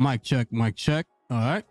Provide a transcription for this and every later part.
Mic check, mic check. All right.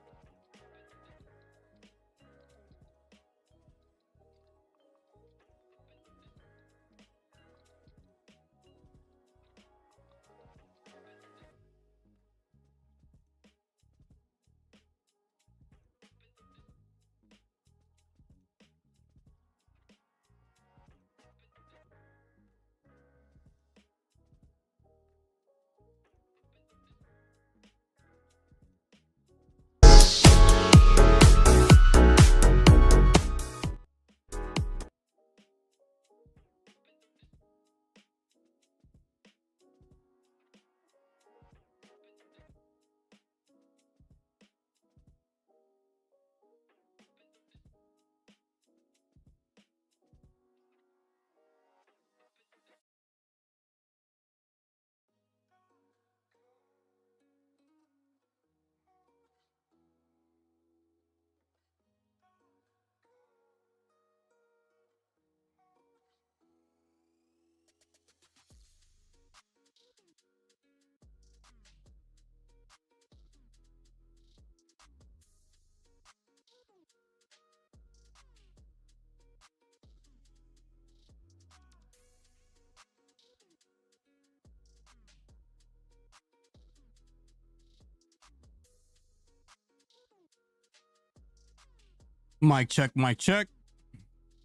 Mic check, mic check.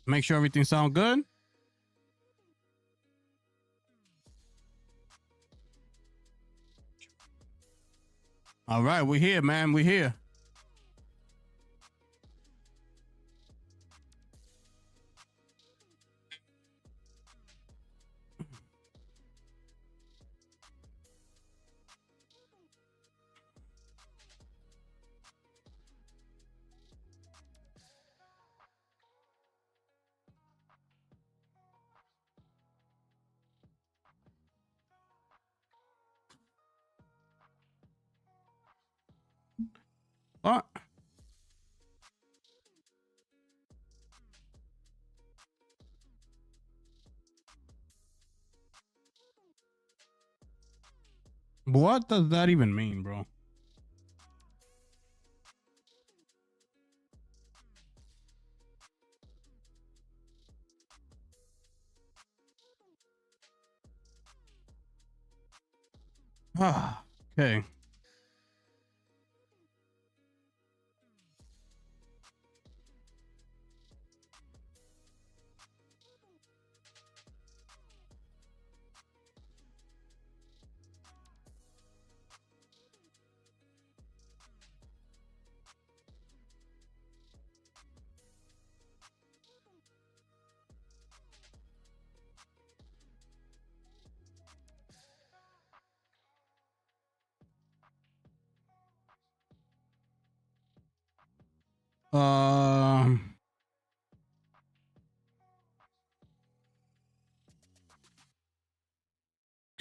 Make sure everything sound good. All right, we're here, man. We're here. All right. What does that even mean, bro? Ah, okay.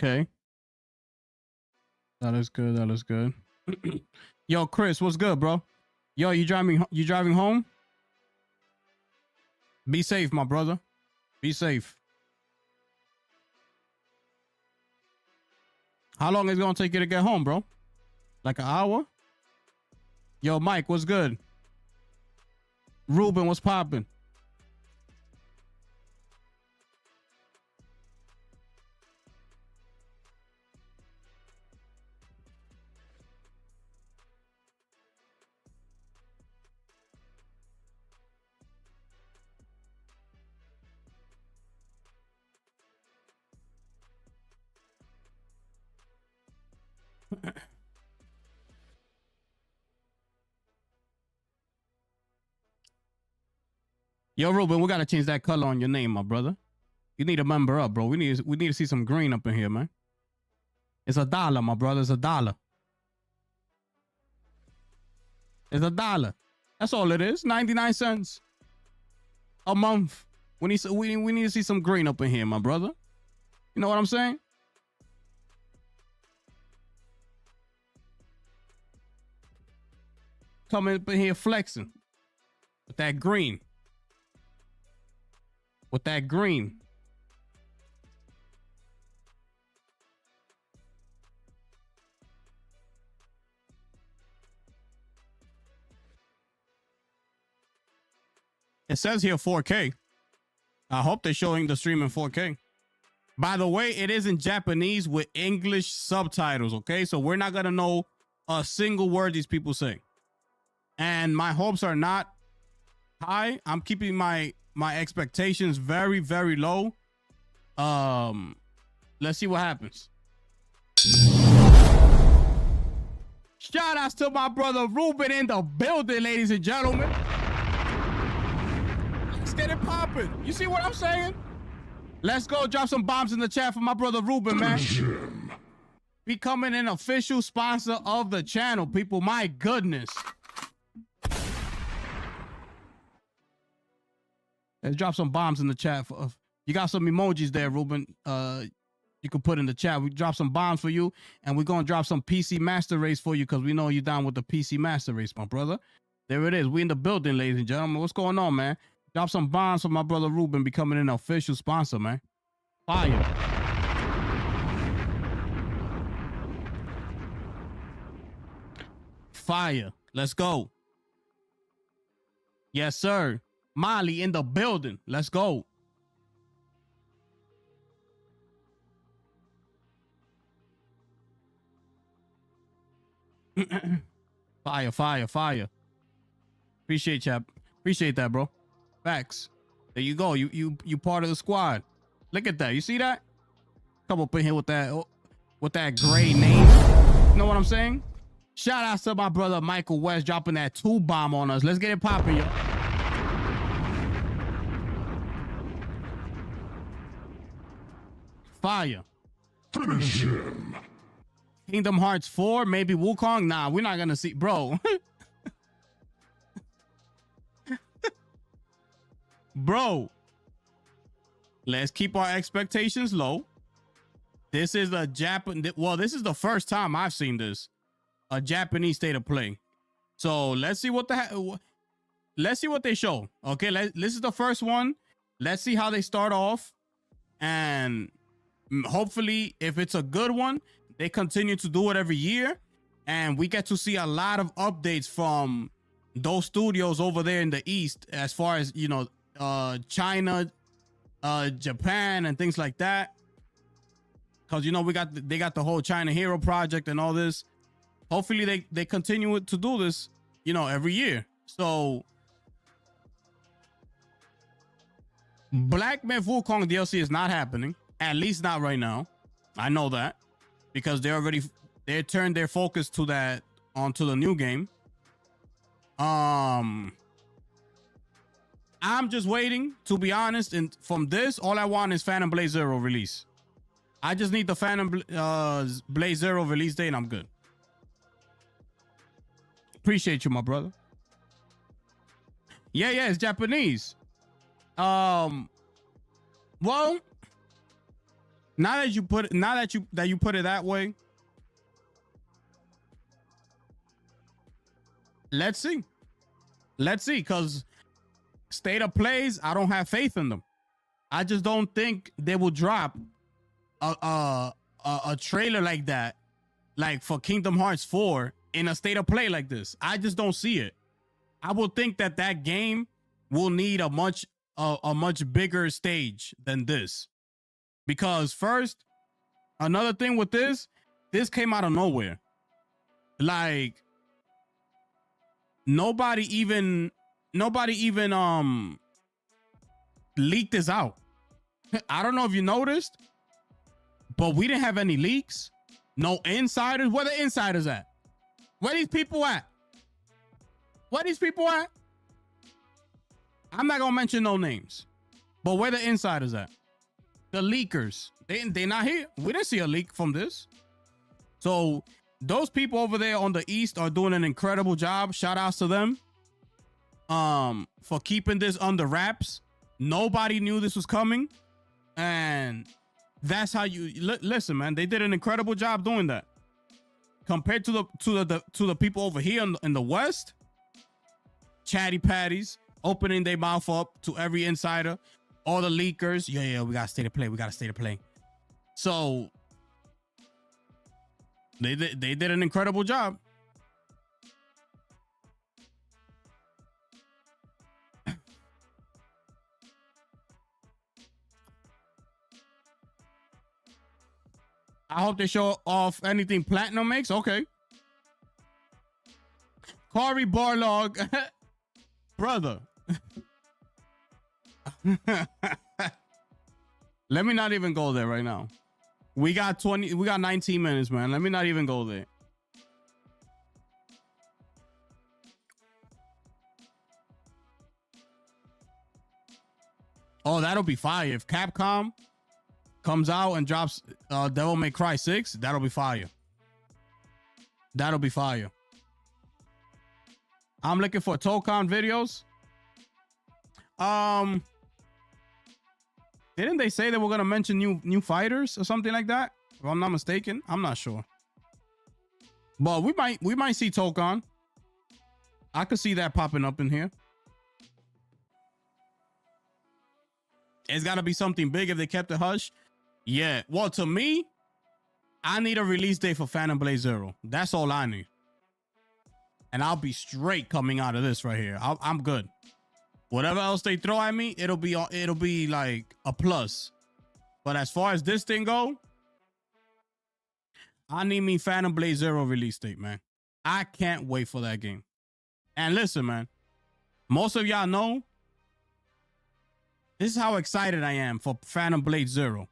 Okay. That is good. That is good. Yo, Chris, what's good, bro? Yo, you driving home? Be safe, my brother. Be safe. How long is it gonna take you to get home, bro? Like an hour? Yo, Mike, what's good? Ruben, what's popping? Yo, Ruben, we gotta change that color on your name, my brother. You need to member up, bro. We need to see some green up in here, man. It's $1, my brother. It's $1. It's $1. That's all it is. 99 cents a month. We need to see some green up in here, my brother. You know what I'm saying? Coming up in here flexing with that green. With that green. It says here 4K. I hope they're showing the stream in 4K. By the way, it is in Japanese with English subtitles, okay? So we're not going to know a single word these people say. And my hopes are not high. I'm keeping my expectations very, very low. Let's see what happens. Shout outs to my brother Ruben in the building, ladies and gentlemen. Let's get it popping. You see what I'm saying? Let's go drop some bombs in the chat for my brother Ruben, man. Becoming an official sponsor of the channel, people. My goodness. Let's drop some bombs in the chat. You got some emojis there, Ruben. You can put in the chat. We drop some bombs for you, and we're going to drop some PC Master Race for you because we know you're down with the PC Master Race, my brother. There it is. We in the building, ladies and gentlemen. What's going on, man? Drop some bombs for my brother Ruben becoming an official sponsor, man. Fire. Fire. Let's go. Yes, sir. Molly in the building. Let's go. Fire, fire, fire. Appreciate you. Appreciate that, bro. Facts. There you go. You part of the squad. Look at that. You see that? Come up in here with that gray name. You know what I'm saying? Shout out to my brother Michael West dropping that 2 bomb on us. Let's get it popping, yo. Fire. Finish him. Kingdom Hearts 4, maybe Wukong. Nah, we're not gonna see, bro. Bro, let's keep our expectations low. This is a this is the first time I've seen this, a Japanese state of play. So let's see what they show. Okay, this is the first one. Let's see how they start off, and hopefully, if it's a good one, they continue to do it every year, and we get to see a lot of updates from those studios over there in the East, as far as, you know, China, Japan, and things like that. Because, you know, they got the whole China Hero Project and all this. Hopefully they continue to do this, you know, every year. So Black Myth Wukong DLC is not happening, at least not right now. I know that because they turned their focus to that onto the new game. I'm just waiting, to be honest, and from this, all I want is Phantom Blade Zero release. I just need the Phantom Blade Zero release date and I'm good. Appreciate you, my brother. Yeah, it's Japanese. Well, now that you put it that way, let's see, because state of plays, I don't have faith in them. I just don't think they will drop a trailer like that, like for Kingdom Hearts 4 in a state of play like this. I just don't see it. I would think that game will need a much bigger stage than this, because first, another thing with this came out of nowhere. Like nobody even leaked this out. I don't know if you noticed, but we didn't have any leaks, no insiders. Where the insiders at? Where these people at? I'm not gonna mention no names, but where the insiders at? The leakers. They not here. We didn't see a leak from this. So those people over there on the East are doing an incredible job. Shout outs to them for keeping this under wraps. Nobody knew this was coming, and that's how you listen, man. They did an incredible job doing that compared to the people over here in the West. Chatty patties opening their mouth up to every insider, all the leakers. Yeah, we gotta stay to play. So they did an incredible job. I hope they show off anything Platinum makes. Okay. Cory Barlog. Brother. Let me not even go there right now. We got 19 minutes, man. Let me not even go there. Oh, that'll be fire. If Capcom comes out and drops Devil May Cry 6, that'll be fire. That'll be fire. I'm looking for Tokon videos. Didn't they say they were gonna mention new fighters or something like that? If I'm not mistaken, I'm not sure. But we might see Tokon. I could see that popping up in here. It's gotta be something big if they kept it hush. Yeah. Well, to me, I need a release date for Phantom Blade Zero. That's all I need. And I'll be straight coming out of this right here. I'm good. Whatever else they throw at me, it'll be like a plus. But as far as this thing go, I need me Phantom Blade Zero release date, man. I can't wait for that game. And listen, man, most of y'all know this is how excited I am for Phantom Blade Zero.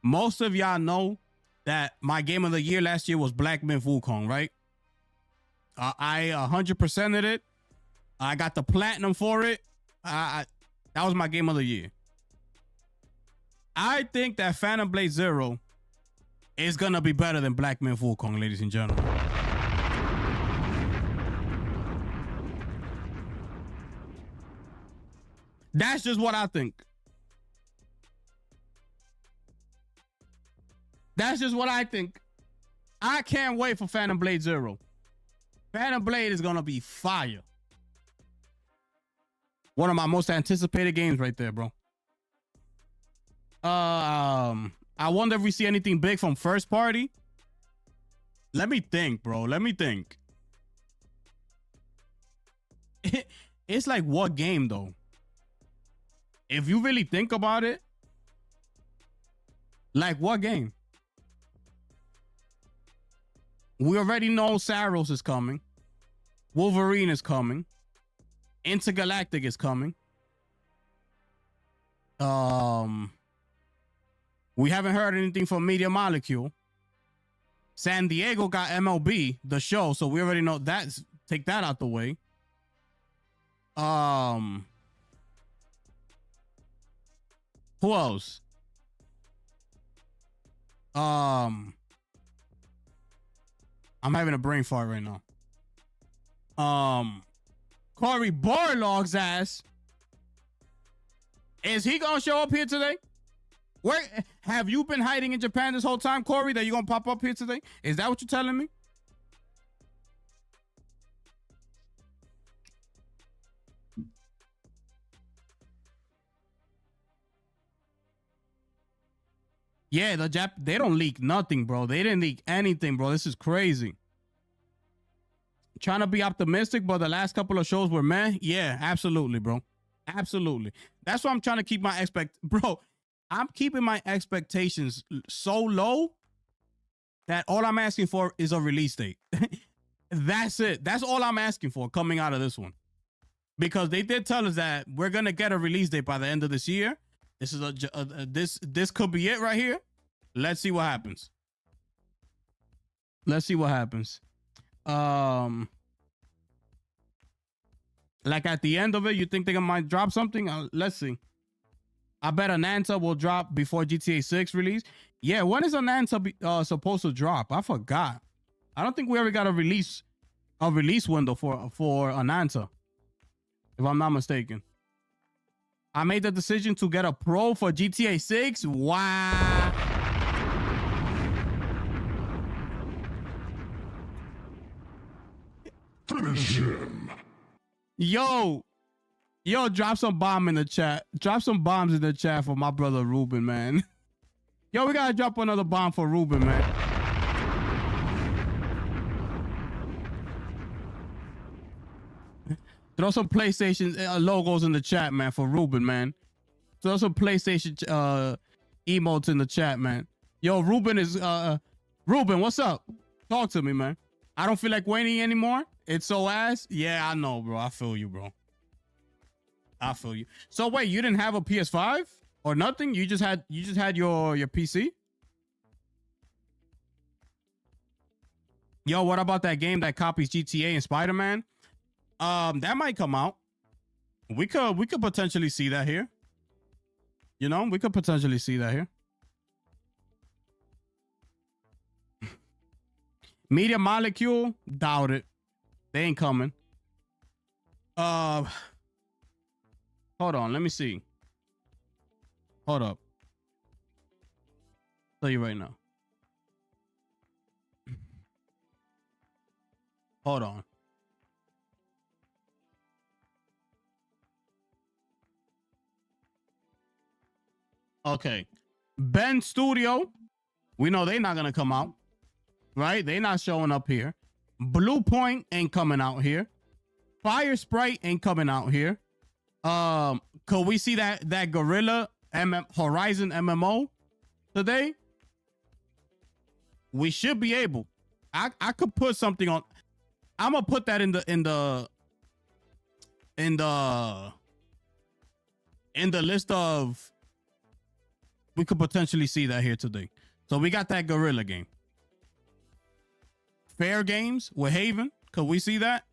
Most of y'all know that my game of the year last year was Black Myth Wukong, right? I 100%ed it. I got the platinum for it. That was my game of the year. I think that Phantom Blade Zero is gonna be better than Black Myth Wukong, ladies and gentlemen. That's just what I think. That's just what I think. I can't wait for Phantom Blade Zero. Phantom Blade is gonna be fire. One of my most anticipated games right there, bro. I wonder if we see anything big from first party. Let me think, bro. Let me think. It's like, what game though? If you really think about it, like, what game? We already know Saros is coming. Wolverine is coming. Intergalactic is coming. We haven't heard anything from Media Molecule. San Diego got MLB, the show, so we already know that. Take that out the way. Who else? I'm having a brain fart right now. Cory Barlog's ass. Is he gonna show up here today? Where have you been hiding in Japan this whole time, Cory, that you're gonna pop up here today? Is that what you're telling me? Yeah, they don't leak nothing, bro. They didn't leak anything, bro. This is crazy. Trying to be optimistic, but the last couple of shows were meh. Yeah, absolutely, bro. Absolutely. That's why I'm trying to keep my bro. I'm keeping my expectations so low that all I'm asking for is a release date. That's it. That's all I'm asking for coming out of this one. Because they did tell us that we're gonna get a release date by the end of this year. This is this could be it right here. Let's see what happens. Let's see what happens. Like at the end of it, you think they might drop something? Let's see. I bet Ananta will drop before GTA 6 release. Yeah, when is Ananta supposed to drop? I forgot. I don't think we ever got a release window for Ananta, if I'm not mistaken. I made the decision to get a pro for GTA 6. Wow. Finish him. Yo, drop some bomb in the chat. Drop some bombs in the chat for my brother Ruben, man. Yo, we gotta drop another bomb for Ruben, man. Throw some PlayStation logos in the chat, man, for Ruben, man. Throw some PlayStation emotes in the chat, man. Yo, Ruben is Ruben, what's up? Talk to me, man. I don't feel like waiting anymore. It's so ass. Yeah, I know, bro. I feel you, bro. I feel you. So wait, you didn't have a PS5 or nothing? You just had your PC? Yo, what about that game that copies GTA and Spider-Man? That might come out. We could potentially see that here. You know, we could potentially see that here. Media Molecule, doubt it. They ain't coming. Hold on, let me see. Hold up. Tell you right now. Hold on. Okay. Ben Studio. We know they're not gonna come out. Right? They're not showing up here. Blue Point ain't coming out here. Fire Sprite ain't coming out here. Could we see that Gorilla Horizon MMO today? We should be able. I could put something on. I'm gonna put that in the list of. We could potentially see that here today. So we got that Gorilla game. Fair Games with Haven. Could we see that?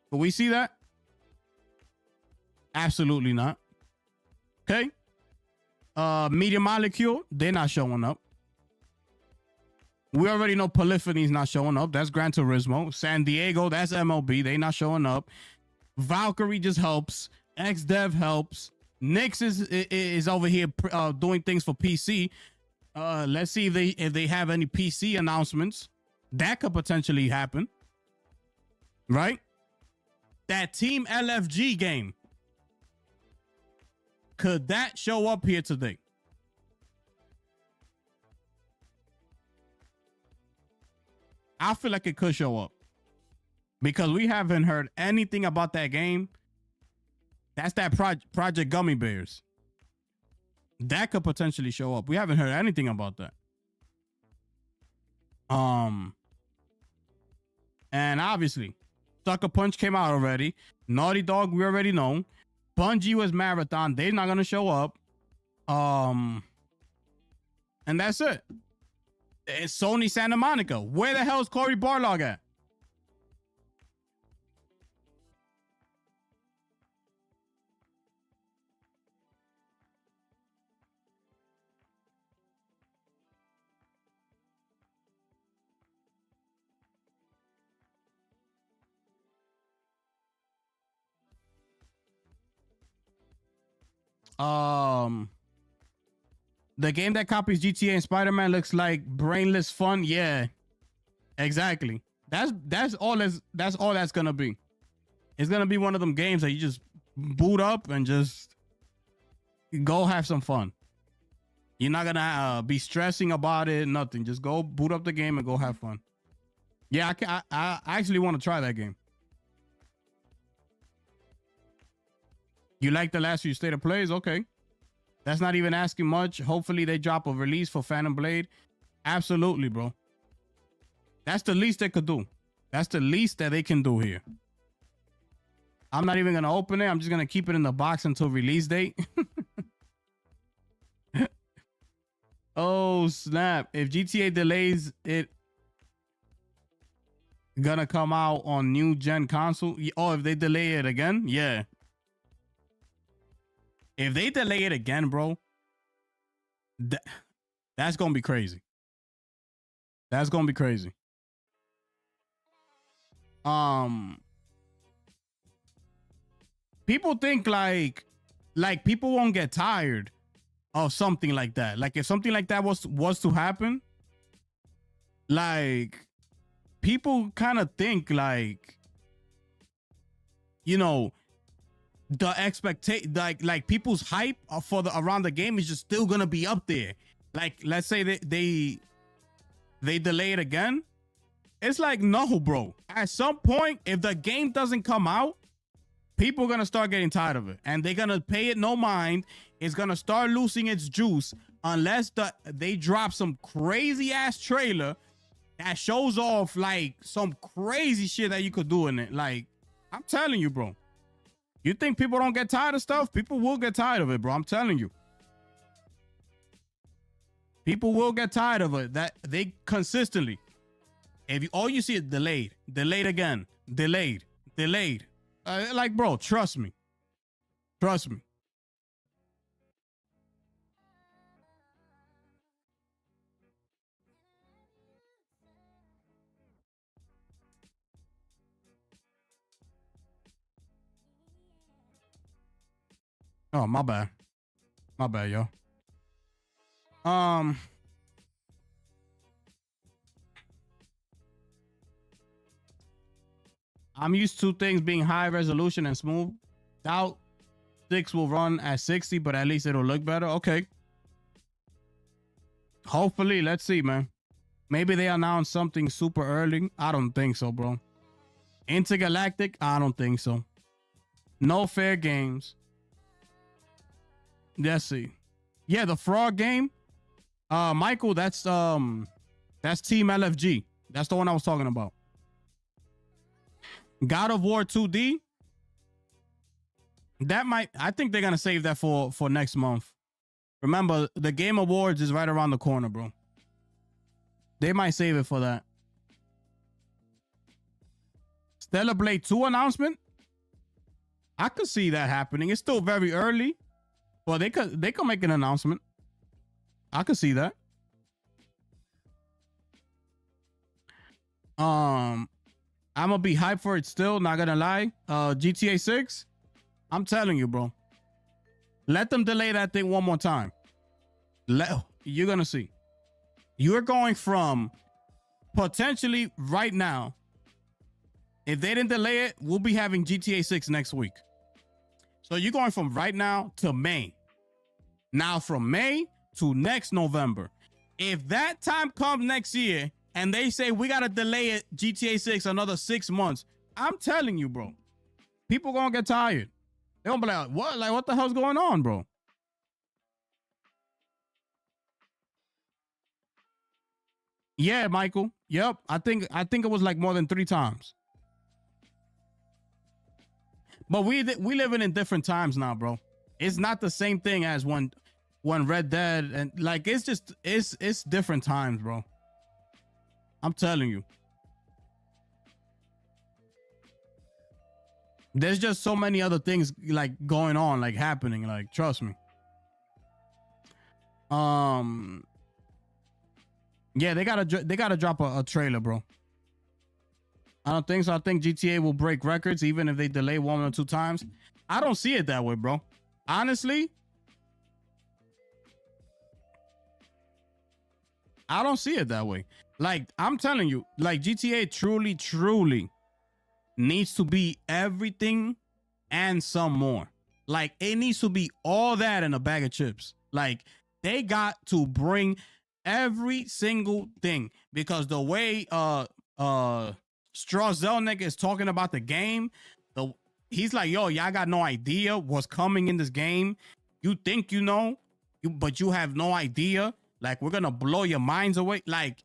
Could we see that? Absolutely not. Okay. Media Molecule, they're not showing up. We already know Polyphony's not showing up. That's Gran Turismo. San Diego, that's MLB. They not showing up. Valkyrie just helps. XDev helps. Nyx is over here doing things for PC. Let's see if they have any PC announcements. That could potentially happen. Right? That Team LFG game. Could that show up here today? I feel like it could show up. Because we haven't heard anything about that game. That's that Project Gummy Bears. That could potentially show up. We haven't heard anything about that. And obviously, Sucker Punch came out already. Naughty Dog, we already know. Bungie was Marathon. They're not gonna show up. And that's it. It's Sony Santa Monica. Where the hell is Cory Barlog at? The game that copies GTA and Spider-Man looks like brainless fun. Yeah, exactly. That's all that's gonna be. It's gonna be one of them games that you just boot up and just go have some fun. You're not gonna be stressing about it. Nothing. Just go boot up the game and go have fun. Yeah, I actually want to try that game. You like the last few State of Plays? Okay. That's not even asking much. Hopefully they drop a release for Phantom Blade. Absolutely, bro. That's the least they could do. That's the least that they can do here. I'm not even going to open it. I'm just going to keep it in the box until release date. Oh, snap. If GTA delays it, gonna come out on new gen console. Oh, if they delay it again? Yeah. If they delay it again, bro, that's going to be crazy. That's going to be crazy. People think like people won't get tired of something like that. Like if something like that was to happen, like people kind of think like, you know, the expectation, like people's hype for around the game is just still gonna be up there. Like let's say they delay it again. It's like, no, bro. At some point, if the game doesn't come out, people are gonna start getting tired of it, and they're gonna pay it no mind. It's gonna start losing its juice unless they drop some crazy ass trailer that shows off like some crazy shit that you could do in it. Like, I'm telling you, bro. You think people don't get tired of stuff? People will get tired of it, bro. I'm telling you. People will get tired of it. That they consistently. If you all you see is delayed, delayed again, delayed, delayed. Like, bro, trust me. Trust me. Oh, my bad. My bad, yo. I'm used to things being high resolution and smooth. Doubt 6 will run at 60, but at least it'll look better. Okay. Hopefully, let's see, man. Maybe they announce something super early. I don't think so, bro. Intergalactic? I don't think so. No fair games. Let's see. Yeah, the frog game. Michael, that's Team LFG. That's the one I was talking about. God of War 2D. I think they're gonna save that for next month. Remember, the Game Awards is right around the corner, bro. They might save it for that. Stellar Blade 2 announcement. I could see that happening. It's still very early, but they could make an announcement. I could see that. I'm gonna be hyped for it still, not gonna lie. GTA 6. I'm telling you, bro. Let them delay that thing one more time. You're gonna see. You're going from potentially right now. If they didn't delay it, we'll be having GTA 6 next week. So you're going from right now to May. Now from May to next November. If that time comes next year and they say we gotta delay it GTA 6 another 6 months, I'm telling you, bro, people gonna get tired. They're gonna be like, what? Like, what the hell's going on, bro? Yeah, Michael. Yep. I think it was like more than 3 times. But we living in different times now, bro. It's not the same thing as when Red Dead and like it's different times, bro. I'm telling you. There's just so many other things like going on, like happening, like trust me. Yeah, they gotta drop a trailer, bro. I don't think so. I think GTA will break records even if they delay 1 or 2 times. I don't see it that way, bro. Honestly, I don't see it that way. Like, I'm telling you, like GTA truly needs to be everything and some more. Like, it needs to be all that in a bag of chips. Like, they got to bring every single thing, because the way Straw Zelnick is talking about the game, he's like, yo, y'all got no idea what's coming in this game. You think you know, but you have no idea. Like, we're gonna blow your minds away. Like,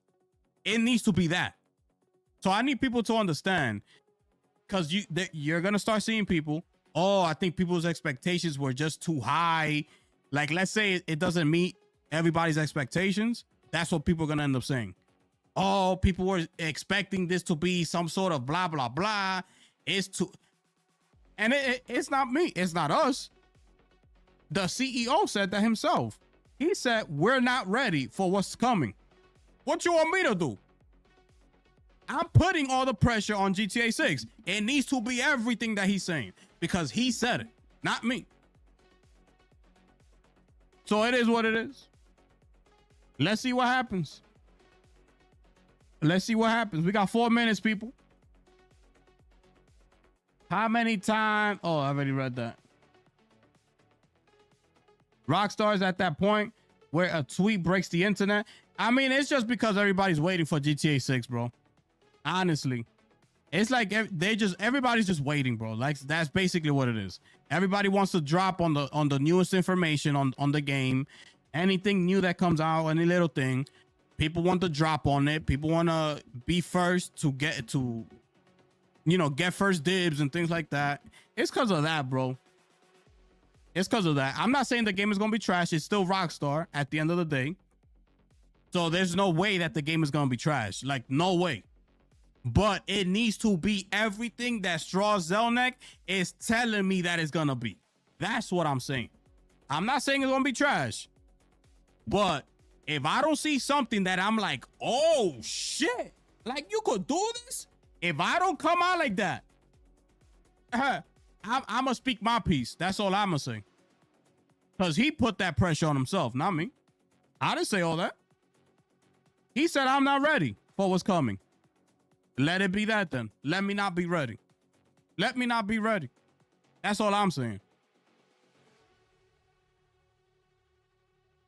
it needs to be that. So I need people to understand, because you're gonna start seeing people. Oh, I think people's expectations were just too high. Like, let's say it doesn't meet everybody's expectations. That's what people are gonna end up saying. Oh, people were expecting this to be some sort of blah blah blah. It's too, and it's not me. It's not us. The CEO said that himself. He said we're not ready for what's coming. What you want me to do? I'm putting all the pressure on GTA 6. It needs to be everything that he's saying, because he said it, not me. So it is what it is. Let's see what happens. Let's see what happens. We got 4 minutes, people. How many times? Oh, I already read that. Rockstar's at that point where a tweet breaks the internet. I mean, it's just because everybody's waiting for GTA 6, bro. Honestly, it's like everybody's just waiting, bro. Like, that's basically what it is. Everybody wants to drop on the newest information on the game. Anything new that comes out, any little thing, people want to drop on it. People want to be first to get to, get first dibs and things like that. It's because of that, bro. It's because of that. I'm not saying the game is going to be trash. It's still Rockstar at the end of the day. So there's no way that the game is going to be trash. Like, no way. But it needs to be everything that Strauss Zelnick is telling me that it's going to be. That's what I'm saying. I'm not saying it's going to be trash. But if I don't see something that I'm like, oh, shit, like you could do this? If I don't come out like that, I'm going to speak my piece. That's all I'm going to say. Because he put that pressure on himself, not me. I didn't say all that. He said, I'm not ready for what's coming. Let it be that then. Let me not be ready. Let me not be ready. That's all I'm saying.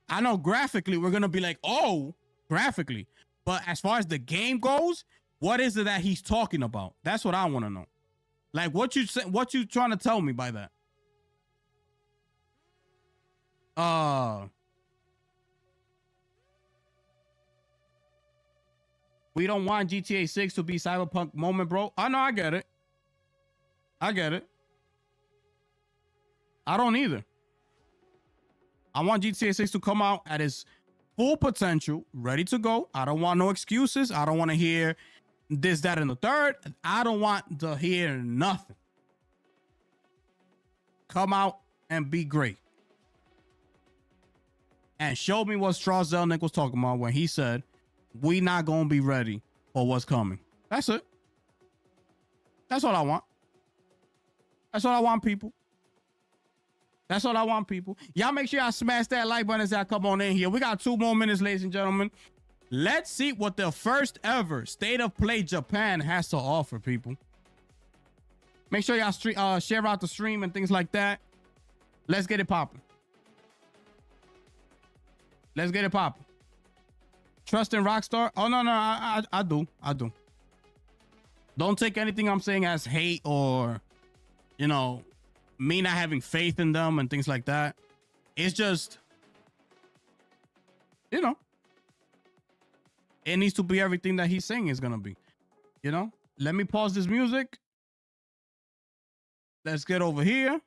I know graphically we're going to be like, oh, graphically. But as far as the game goes, what is it that he's talking about? That's what I want to know. Like, what you trying to tell me by that? We don't want GTA 6 to be Cyberpunk moment, bro. I know, I get it. I get it. I don't either. I want GTA 6 to come out at its full potential, ready to go. I don't want no excuses. I don't want to hear this, that, and the third. I don't want to hear nothing. Come out and be great. And show me what Strauss Zelnick was talking about when he said, we not going to be ready for what's coming. That's it. That's all I want. That's all I want, people. That's all I want, people. Y'all make sure y'all smash that like button as I come on in here. We got 2 more minutes, ladies and gentlemen. Let's see what the first ever State of Play Japan has to offer, people. Make sure y'all share out the stream and things like that. Let's get it popping. Let's get it popping. Trust in Rockstar? Oh, no, I do. I do. Don't take anything I'm saying as hate or, me not having faith in them and things like that. It's just, it needs to be everything that he's saying is going to be, Let me pause this music. Let's get over here.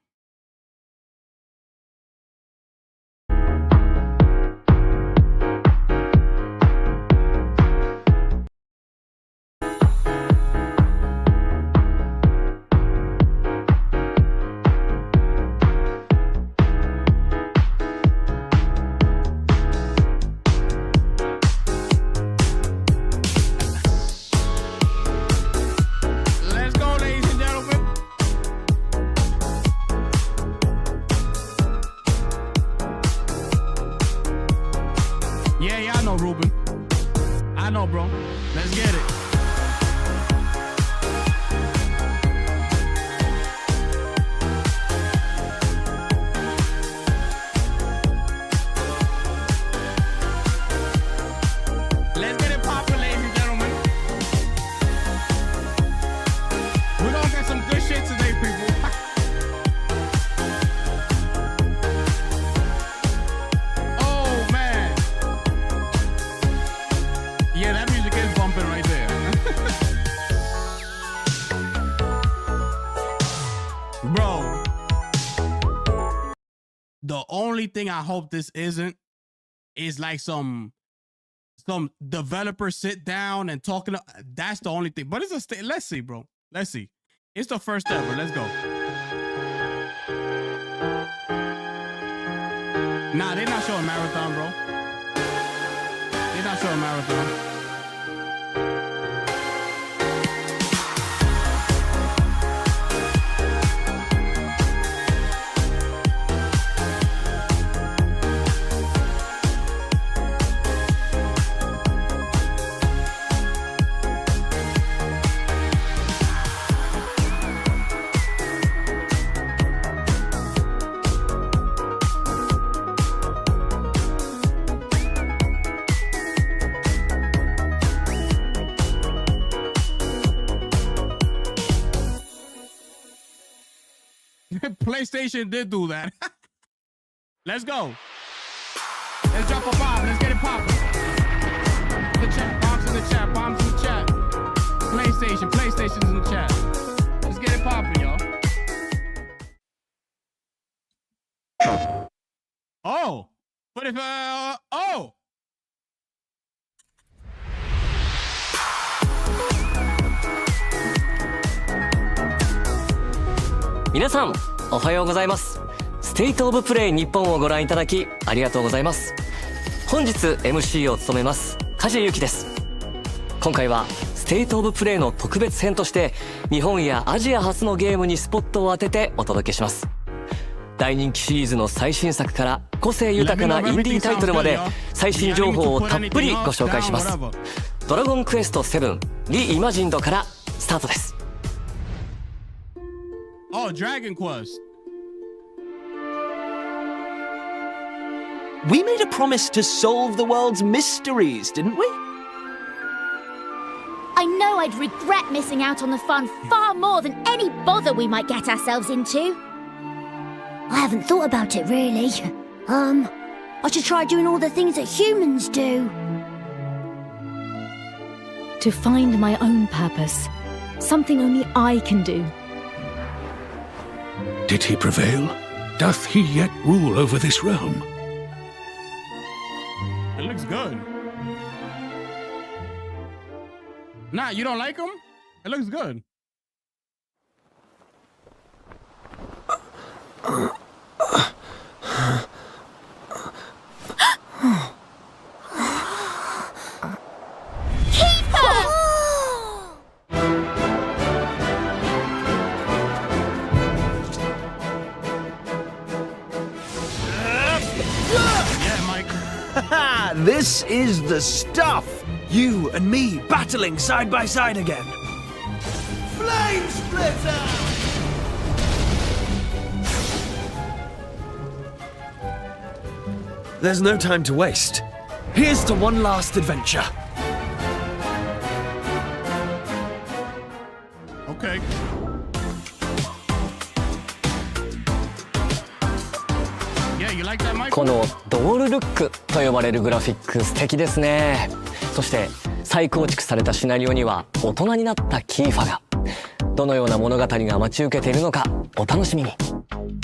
Bro, let's get it. Let's get it poppin', ladies and gentlemen. We're gonna get some good shit today, people. Oh, man. Yeah, that music is bumping right there. Bro. The only thing I hope this isn't is like some developer sit down and talking. That's the only thing. But it's a let's see, bro. Let's see. It's the first ever. Let's go. Nah, they're not showing Marathon, bro. They're not showing Marathon. PlayStation did do that. Let's go. Let's drop a bomb. Let's get it poppin'. The chat, bombs in the chat, bombs in the chat. PlayStation's in the chat. Let's get it poppin', y'all. Oh, but if oh. 皆さんおはようございます。ステイトオブプレイ日本をご覧いただきありがとうございます。本日 MC を務めます梶裕貴です。今回はステイトオブプレイの特別編として日本やアジア初のゲームにスポットを当ててお届けします。大人気シリーズの最新作から個性豊かなインディータイトルまで最新情報をたっぷりご紹介します。ドラゴンクエスト7リイマジンドからスタートです。Oh, Dragon Quest. We made a promise to solve the world's mysteries, didn't we? I know I'd regret missing out on the fun far more than any bother we might get ourselves into. I haven't thought about it really. I should try doing all the things that humans do. To find my own purpose, something only I can do. Did he prevail? Doth he yet rule over this realm? It looks good. Nah, you don't like him? It looks good. This is the stuff! You and me battling side by side again. Flame Splitter! There's no time to waste. Here's to one last adventure. Okay. Yeah, you like that, Michael? このドールルックと呼ばれるグラフィック素敵ですね。そして再構築されたシナリオには大人になったキーファが。どのような物語が待ち受けているのかお楽しみに。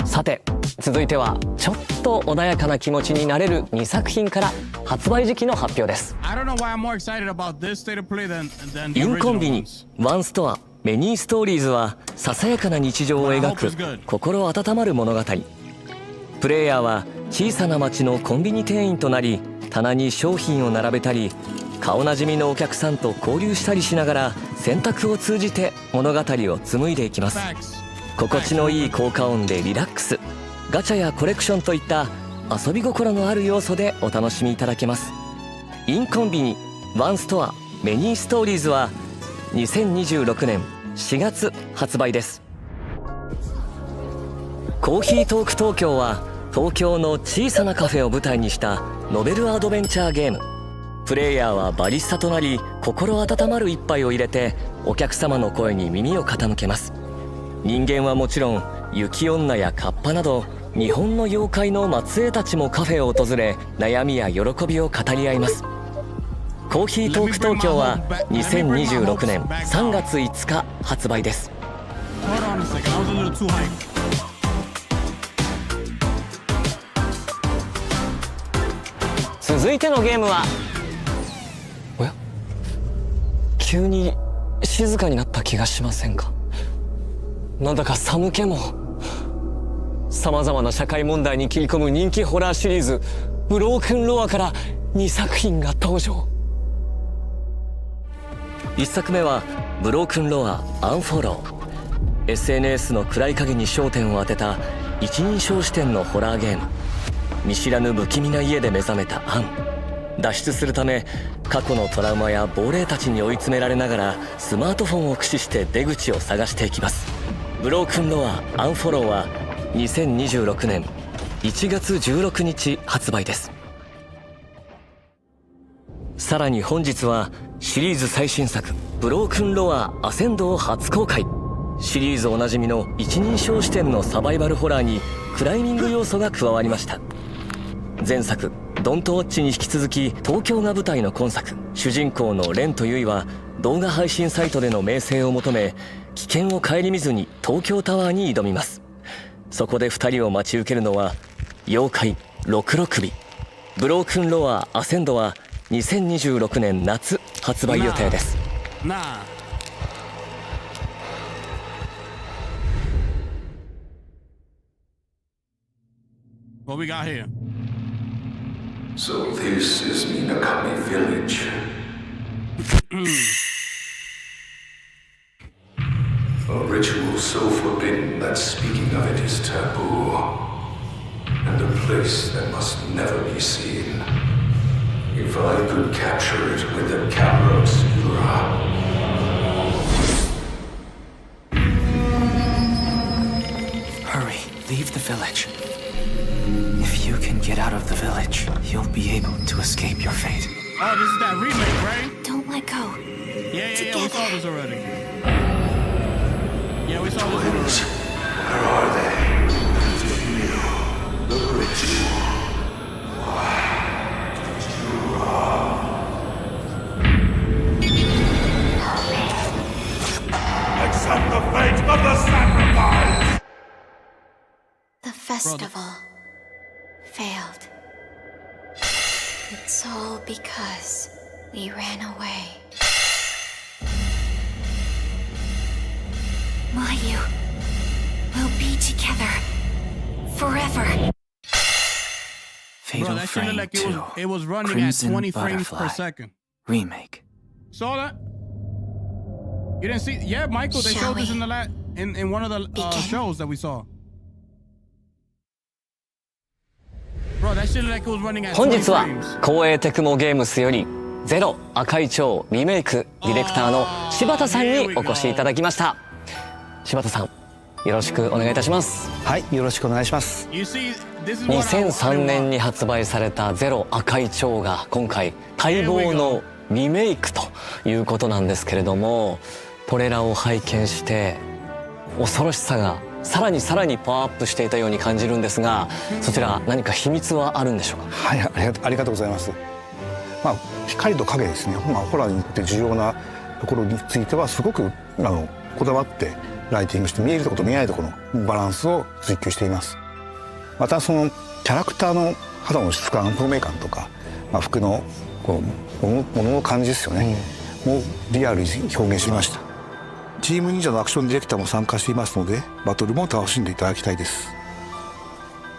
さて続いてはちょっと穏やかな気持ちになれる2作品から発売時期の発表です。インコンビニワンストアメニーストーリーズはささやかな日常を描く心温まる物語。プレイヤーは小さな町のコンビニ店員となり、棚に商品を並べたり顔なじみのお客さんと交流したりしながら選択を通じて物語を紡いでいきます。心地のいい効果音でリラックス、ガチャやコレクションといった遊び心のある要素でお楽しみいただけます。インコンビニワンストアメニーストーリーズは2026年4月発売です。コーヒートーク東京は東京の小さなカフェを舞台にしたノベルアドベンチャーゲーム。プレイヤーはバリスタとなり心温まる一杯を入れてお客様の声に耳を傾けます。人間はもちろん雪女やカッパなど日本の妖怪の末裔たちもカフェを訪れ悩みや喜びを語り合います。コーヒートーク東京は2026年3月5日発売です。続いてのゲームは、おや急に静かになった気がしませんか。なんだか寒気も。さまざまな社会問題に切り込む人気ホラーシリーズブロークンロアから2作品が登場。1作目はブロークンロアアンフォロー。 SNS の暗い影に焦点を当てた一人称視点のホラーゲーム。見知らぬ不気味な家で目覚めたアン。脱出するため過去のトラウマや亡霊たちに追い詰められながらスマートフォンを駆使して出口を探していきます。ブロークンロアアンフォローは2026年1月16日発売です。さらに本日はシリーズ最新作ブロークンロアアセンドを初公開。シリーズおなじみの一人称視点のサバイバルホラーにクライミング要素が加わりました。前作ドントウォッチに引き続き東京が舞台の今作、主人公の蓮と結は動画配信サイトでの名声を求め、危険を顧みずに東京タワーに挑みます。そこで2人を待ち受けるのは妖怪六六尾。ブロークンロアアセンドは2026年夏発売予定です。What we got here? So this is Minakami Village. A ritual so forbidden that speaking of it is taboo. And a place that must never be seen. If I could capture it with the camera obscura. Hurry, leave the village. If you can get out of the village, you'll be able to escape your fate. Oh, this is that remake, right? Don't let go. Yeah, we saw this already. Yeah, we saw this Twins, already. where are they? The ritual. Accept the fate of the sacrifice! The festival failed. It's all because we ran away. Mayu will be together forever. Fatal Bro, that shit Frame looked like 2. it was running Crimson at 20 frames Butterfly. per second. Remake. Saw that? You didn't see? Yeah, Michael, they showed this in the in one of the shows that we saw. Bro, that shit looked like it was running at 本 20日は frames. 光栄テクモゲームスよりゼロ赤い蝶リメイクディレクターの柴田さんにお越しいただきました。柴田さん、よろしくお願いいたします。はい、よろしくお願いします。 You see, this is what I 2003年に発売されたゼロ赤い蝶が今回待望のリメイクということなんですけれども、トレーラーを拝見して恐ろしさがさらにパワーアップしていたように感じるんですが、そちら何か秘密はあるんでしょうか。はい、ありがとうございます。光と影ですね、ホラーにとって重要なところについてはすごくこだわってライティングして、見えるところと見えないところのバランスを追求しています。またそのキャラクターの肌の質感、透明感とか、服のこう物の感じですよね、もリアルに表現しました。チーム忍者のアクションディレクターも参加していますので、バトルも楽しんでいただきたいです。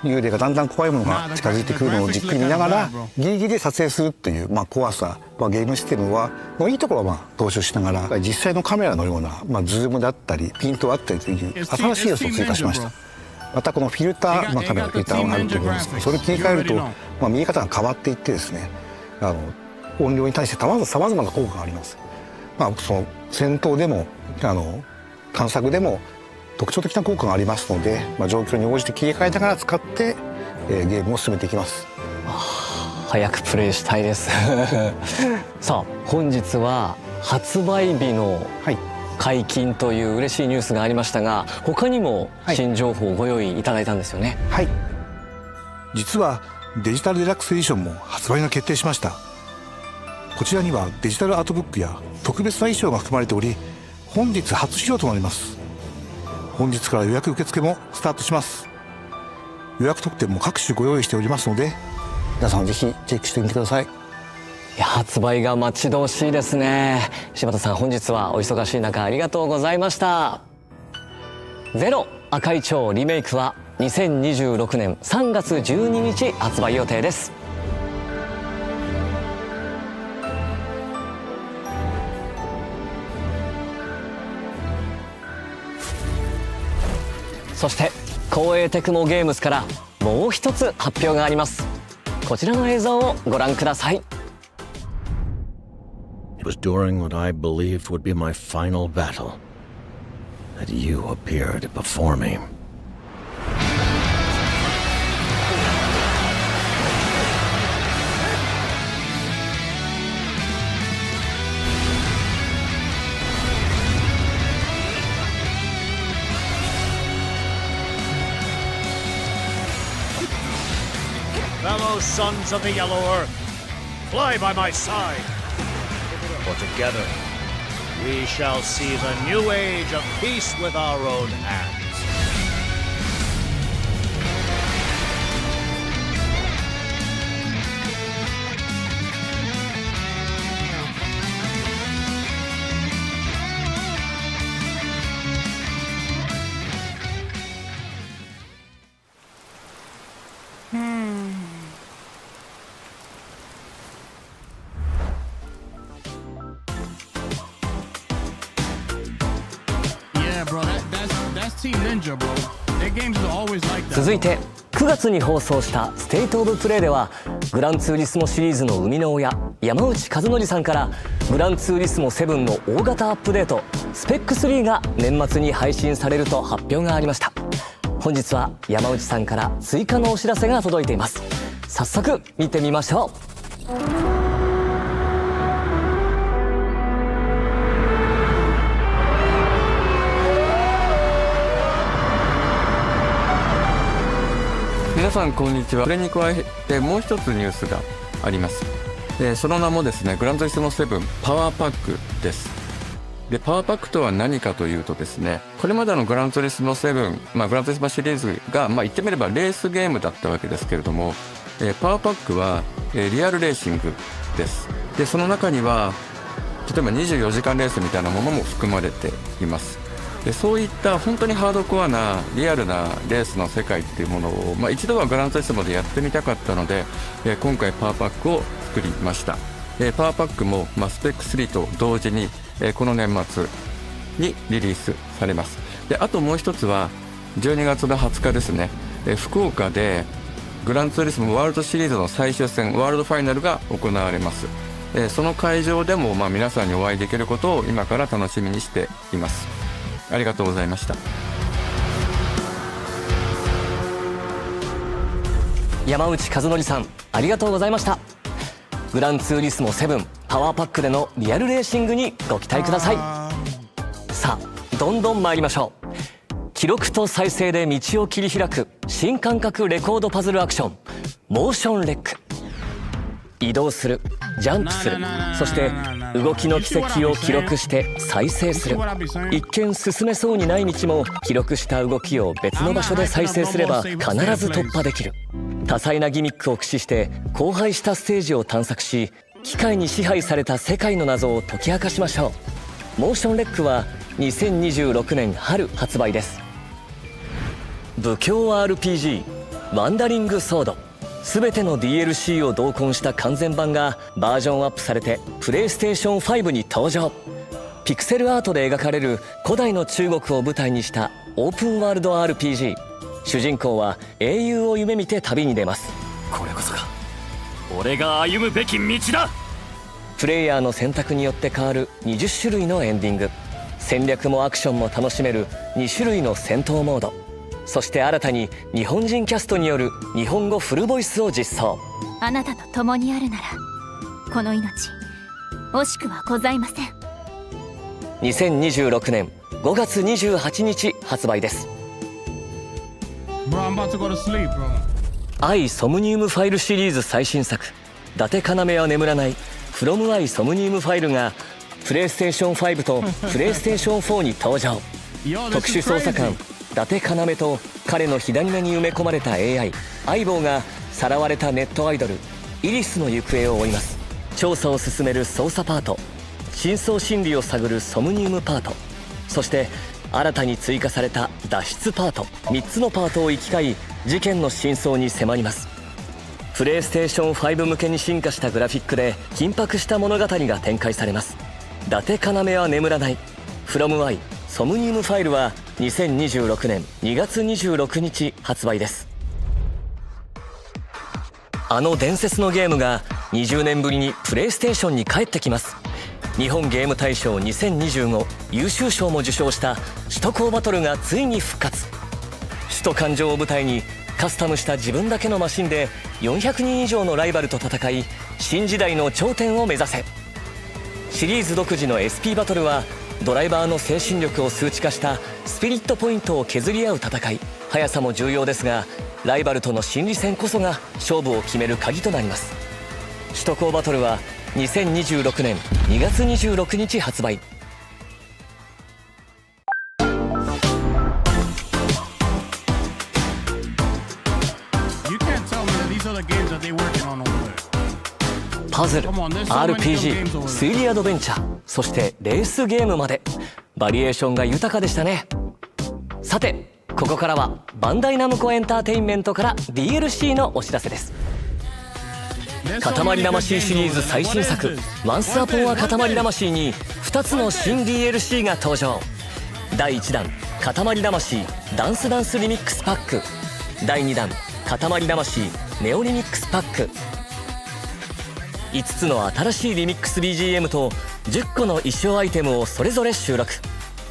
幽霊がだんだん怖いものが近づいてくるのをじっくり見ながらギリギリで撮影するっていう、怖さ、ゲームシステムのいいところは踏襲しながら、実際のカメラのような、ズームだったりピントあったりという新しい要素を追加しました。またこのフィルター、カメラのフィルターがあると思いますが、それを切り替えると、見え方が変わっていってですね、音量に対してさまざまな効果があります。その戦闘でも探索でも特徴的な効果がありますので、状況に応じて切り替えながら使って、ゲームを進めていきます。早くプレイしたいですさあ、本日は発売日の解禁という嬉しいニュースがありましたが、他にも新情報をご用意いただいたんですよね。はい、実はデジタルデラックスエディションも発売が決定しました。こちらにはデジタルアートブックや特別な衣装が含まれており、本日初披露となります。本日から予約受付もスタートします。予約特典も各種ご用意しておりますので、皆さんぜひチェックしてみてください。いや、発売が待ち遠しいですね。柴田さん、本日はお忙しい中ありがとうございました。ゼロ赤い蝶リメイクは2026年3月12日発売予定です。そして光栄テクモゲームズからもう一つ発表があります。こちらの映像をご覧ください。 It was during what I believed would be my final battle that you appeared before me. now, sons of the Yellow Earth. Fly by my side. For together, we shall see the new age of peace with our own hands. Yeah, bro, that's Team Ninja, bro. Their games are always like that. 続いて9月に放送した「ステイト・オブ・プレイ」ではグランツーリスモシリーズの生みの親山内和則さんからグランツーリスモ7の大型アップデートスペック3が年末に配信されると発表がありました。本日は山内さんから追加のお知らせが届いています。早速見てみましょう。皆さんこんにちは。それに加えてもう一つニュースがあります。その名もですね、グランツーリスモ7パワーパックです。でパワーパックとは何かというとですね、これまでのグランツーリスモ7、グランツーリスモシリーズが、言ってみればレースゲームだったわけですけれども、パワーパックは、リアルレーシングです。でその中には例えば24時間レースみたいなものも含まれています。でそういった本当にハードコアなリアルなレースの世界っていうものを、一度はグランツーリスモでやってみたかったので、今回パワーパックを作りました。パワーパックも、スペック3と同時に、この年末にリリースされます。であともう一つは12月の20日ですね、福岡でグランツーリスモワールドシリーズの最終戦ワールドファイナルが行われます。その会場でも、皆さんにお会いできることを今から楽しみにしています。ありがとうございました。山内和則さんありがとうございました。グランツーリスモ7パワーパックでのリアルレーシングにご期待ください。さあどんどん参りましょう。記録と再生で道を切り開く新感覚レコードパズルアクションモーションレック。移動する、ジャンプする、そして動きの軌跡を記録して再生する。一見進めそうにない道も記録した動きを別の場所で再生すれば必ず突破できる。多彩なギミックを駆使して荒廃したステージを探索し、機械に支配された世界の謎を解き明かしましょう。モーションレックは2026年春発売です。武教 RPG ワンダリングソード、全ての DLC を同梱した完全版がバージョンアップされてプレイステーション5に登場。ピクセルアートで描かれる古代の中国を舞台にしたオープンワールド RPG。 主人公は英雄を夢見て旅に出ます。これこそが俺が歩むべき道だ。プレイヤーの選択によって変わる20種類のエンディング、戦略もアクションも楽しめる2種類の戦闘モード、そして新たに日本人キャストによる日本語フルボイスを実装。あなたと共にあるならこの命惜しくはございません。2026年5月28日発売です。 Bro, I'm about to go to sleep, bro. 愛ソムニウムファイルシリーズ最新作伊達要は眠らない From 愛ソムニウムファイルがプレイステーション5とプレイステーション4に登場。特殊捜査官伊達要と彼の火種に埋め込まれた AI 相棒がさらわれたネットアイドルイリスの行方を追います。調査を進める捜査パート、真相心理を探るソムニウムパート、そして新たに追加された脱出パート、3つのパートを行き交い事件の真相に迫ります。プレイステーション5向けに進化したグラフィックで緊迫した物語が展開されます。伊達要は眠らない From 愛ソムニウムファイルは2026年2月26日発売です。あの伝説のゲームが20年ぶりにプレイステーションに帰ってきます。日本ゲーム大賞2025優秀賞も受賞した首都高バトルがついに復活。首都環状を舞台にカスタムした自分だけのマシンで400人以上のライバルと戦い新時代の頂点を目指せ。シリーズ独自の SP バトルはドライバーの精神力を数値化したスピリットポイントを削り合う戦い。速さも重要ですがライバルとの心理戦こそが勝負を決める鍵となります。首都高バトルは2026年2月26日発売。パズル、RPG、推理アドベンチャー、そしてレースゲームまでバリエーションが豊かでしたね。さてここからはバンダイナムコエンターテインメントから DLC のお知らせです。塊魂シリーズ最新作「ワンスアポンア塊魂」に2つの新 DLC が登場。第1弾「塊魂ダンスダンスリミックスパック」、第2弾「塊魂ネオリミックスパック」。5つの新しいリミックス BGM と10個の衣装アイテムをそれぞれ収録。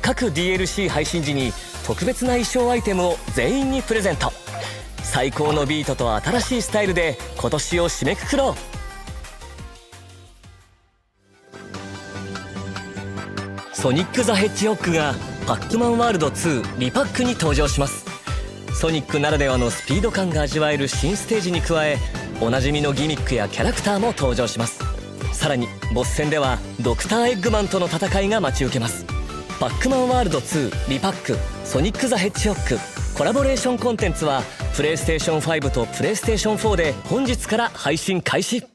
各 DLC 配信時に特別な衣装アイテムを全員にプレゼント。最高のビートと新しいスタイルで今年を締めくくろう。ソニック・ザ・ヘッジホッグがパックマンワールド2リパックに登場します。ソニックならではのスピード感が味わえる新ステージに加え、おなじみのギミックやキャラクターも登場します。さらにボス戦ではドクターエッグマンとの戦いが待ち受けます。パックマンワールド2リパックソニック・ザ・ヘッジホッグコラボレーションコンテンツはプレイステーション5とプレイステーション4で本日から配信開始。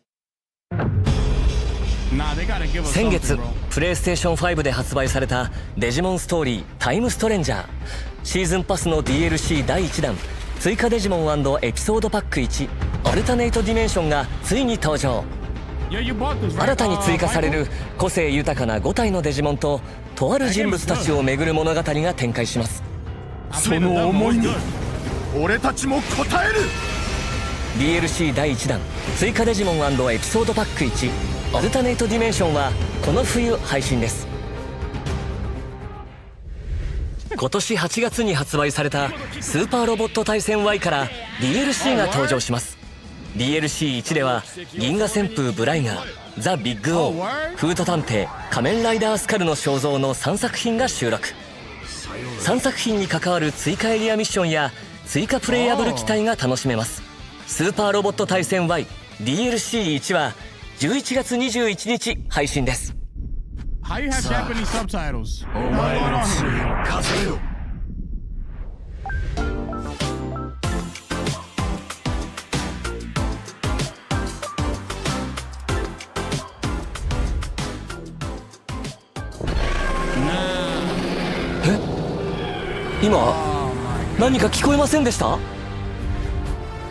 先月プレイステーション5で発売されたデジモンストーリータイムストレンジャーシーズンパスの DLC 第1弾追加デジモン&エピソードパック1アルタネイトディメンションがついに登場。新たに追加される個性豊かな5体のデジモンととある人物たちを巡る物語が展開します。その思いに俺たちも応える。 DLC 第1弾追加デジモン&エピソードパック1アルタネイトディメンションはこの冬配信です。今年8月に発売されたスーパーロボット対戦 Y から DLC が登場します。 DLC1 では銀河旋風ブライガー、ザ・ビッグオー、フート探偵、仮面ライダースカルの肖像の3作品が収録。3作品に関わる追加エリアミッションや追加プレイヤブル機体が楽しめます。スーパーロボット対戦 Y DLC1 は11月21日配信です。How you have Japanese subtitles? お前の罪を数えろ。今何か聞こえませんでした？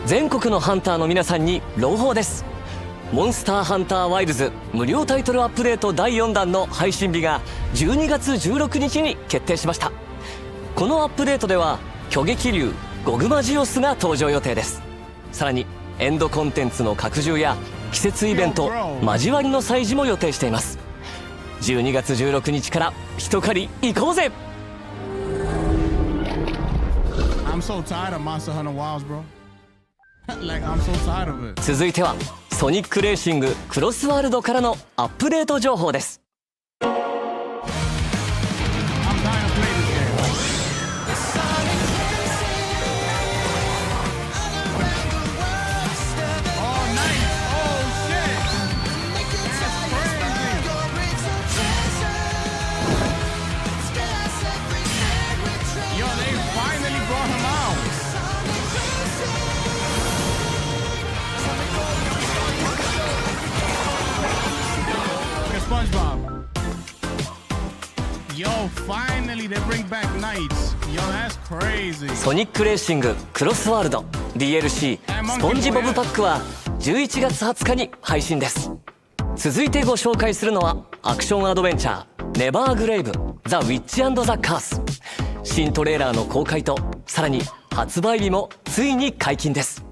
全国のハンターの皆さんに朗報です。モンスターハンターワイルズ無料タイトルアップデート第4弾の配信日が12月16日に決定しました。このアップデートでは巨撃竜ゴグマジオスが登場予定です。さらにエンドコンテンツの拡充や季節イベント交わりの祭事も予定しています。12月16日から一狩り行こうぜ。I'm so tired of Monster Hunter Wilds, bro. Like, I'm so tired of it. 続いてはソニックレーシングクロスワールドからのアップデート情報です。SpongeBob. Yo, finally they bring back Knights. Yo, that's crazy. ソニックレーシングクロスワールド DLC スポンジボブパックは11月20日に配信です。続いてご紹介するのはアクションアドベンチャーネバーグレイブザ・ウィッチ&ザ・カース。新トレーラーの公開とさらに発売日もついに解禁です。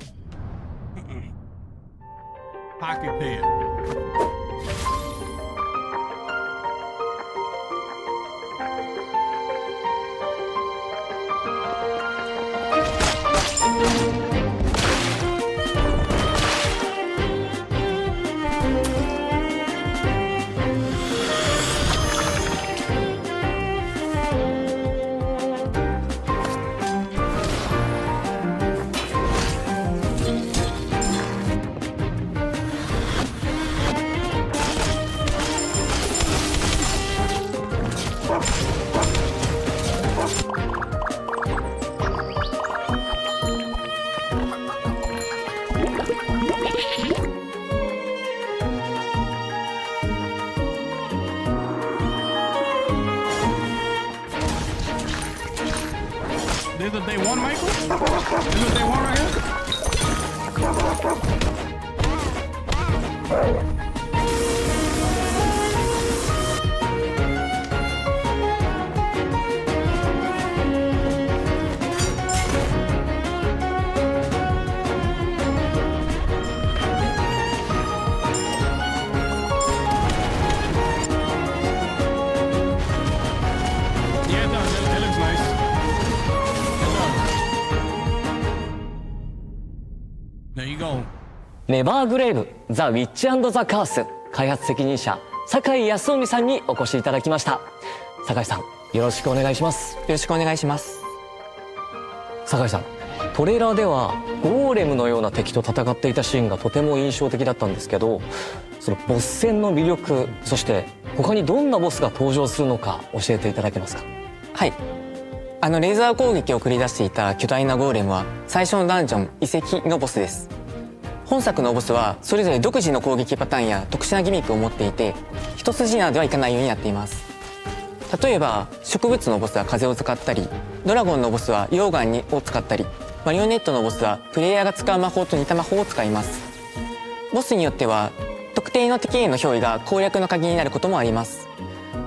Pocket Pair. day one, Michael? This is day one right here? Yeah, it does. It looks nice. There you go. ネバーグレイブザ・ウィッチ&ザ・カース開発責任者酒井康臣さんにお越しいただきました。酒井さん、よろしくお願いします。よろしくお願いします。酒井さん、トレーラーではゴーレムのような敵と戦っていたシーンがとても印象的だったんですけど、そのボス戦の魅力、そして他にどんなボスが登場するのか教えていただけますか？はい、レーザー攻撃を繰り出していた巨大なゴーレムは最初のダンジョン遺跡のボスです。本作のボスはそれぞれ独自の攻撃パターンや特殊なギミックを持っていて、一筋縄ではいかないようになっています。例えば植物のボスは風を使ったり、ドラゴンのボスは溶岩を使ったり、マリオネットのボスはプレイヤーが使う魔法と似た魔法を使います。ボスによっては特定の敵への憑依が攻略の鍵になることもあります。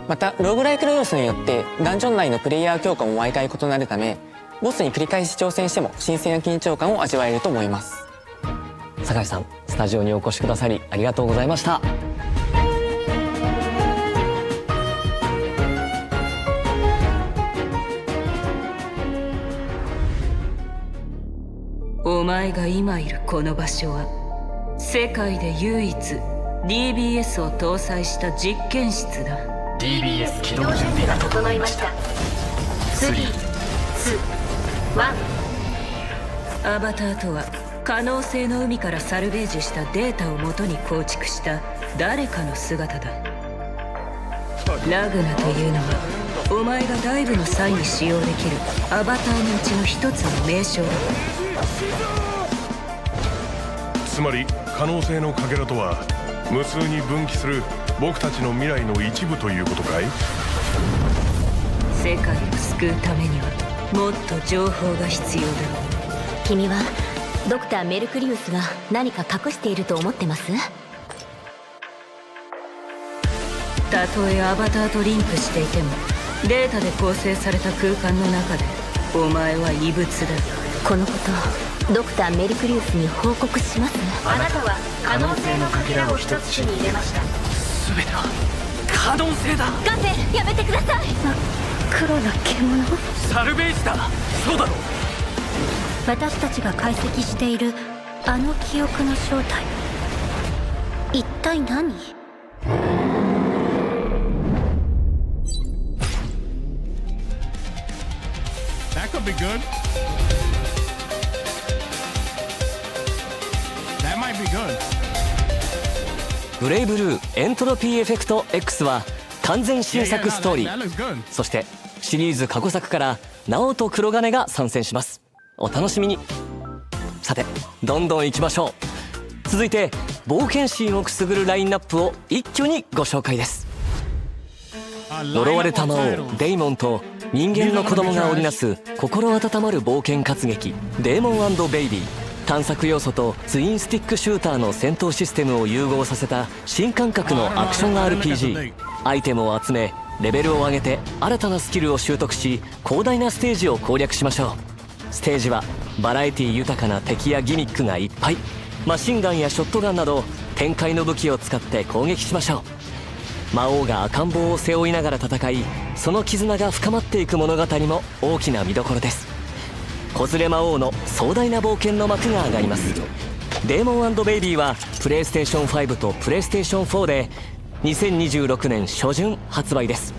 またローグライクの要素によってダンジョン内のプレイヤー強化も毎回異なるため、ボスに繰り返し挑戦しても新鮮な緊張感を味わえると思います。酒井さん、スタジオにお越しくださりありがとうございました。お前が今いるこの場所は世界で唯一 DBS を搭載した実験室だ。 DBS 起動準備が整いました。3、2、1。アバターとは可能性の海からサルベージしたデータをもとに構築した誰かの姿だ。ラグナというのはお前がダイブの際に使用できるアバターのうちの一つの名称だ。つまり可能性のかけらとは無数に分岐する僕たちの未来の一部ということかい？世界を救うためにはもっと情報が必要だ。君はドクター・メルクリウスが何か隠していると思ってます？たとえアバターとリンクしていてもデータで構成された空間の中でお前は異物だ。このことドクター・メルクリウスに報告します。あなたは可能性のかけらを一つ手に入れました。全ては可能性だ。ガゼ、やめてください。黒な獣、サルベージだ。そうだろう。私たちが解析しているあの記憶の正体、一体何？That could be good. That might be good. グレイブルーエントロピーエフェクト X は完全新作ストーリー、そしてシリーズ過去作からナオと黒金が参戦します。お楽しみに。さて、どんどん行きましょう。続いて冒険心をくすぐるラインナップを一挙にご紹介です。呪われた魔王デイモンと人間の子供が織りなす心温まる冒険活劇デーモン&ベイビー。探索要素とツインスティックシューターの戦闘システムを融合させた新感覚のアクション RPG。 アイテムを集めレベルを上げて新たなスキルを習得し広大なステージを攻略しましょう。ステージはバラエティ豊かな敵やギミックがいっぱい。マシンガンやショットガンなど展開の武器を使って攻撃しましょう。魔王が赤ん坊を背負いながら戦い、その絆が深まっていく物語も大きな見どころです。子連れ魔王の壮大な冒険の幕が上がります。デーモン&ベイビーはプレイステーション5とプレイステーション4で2026年初旬発売です。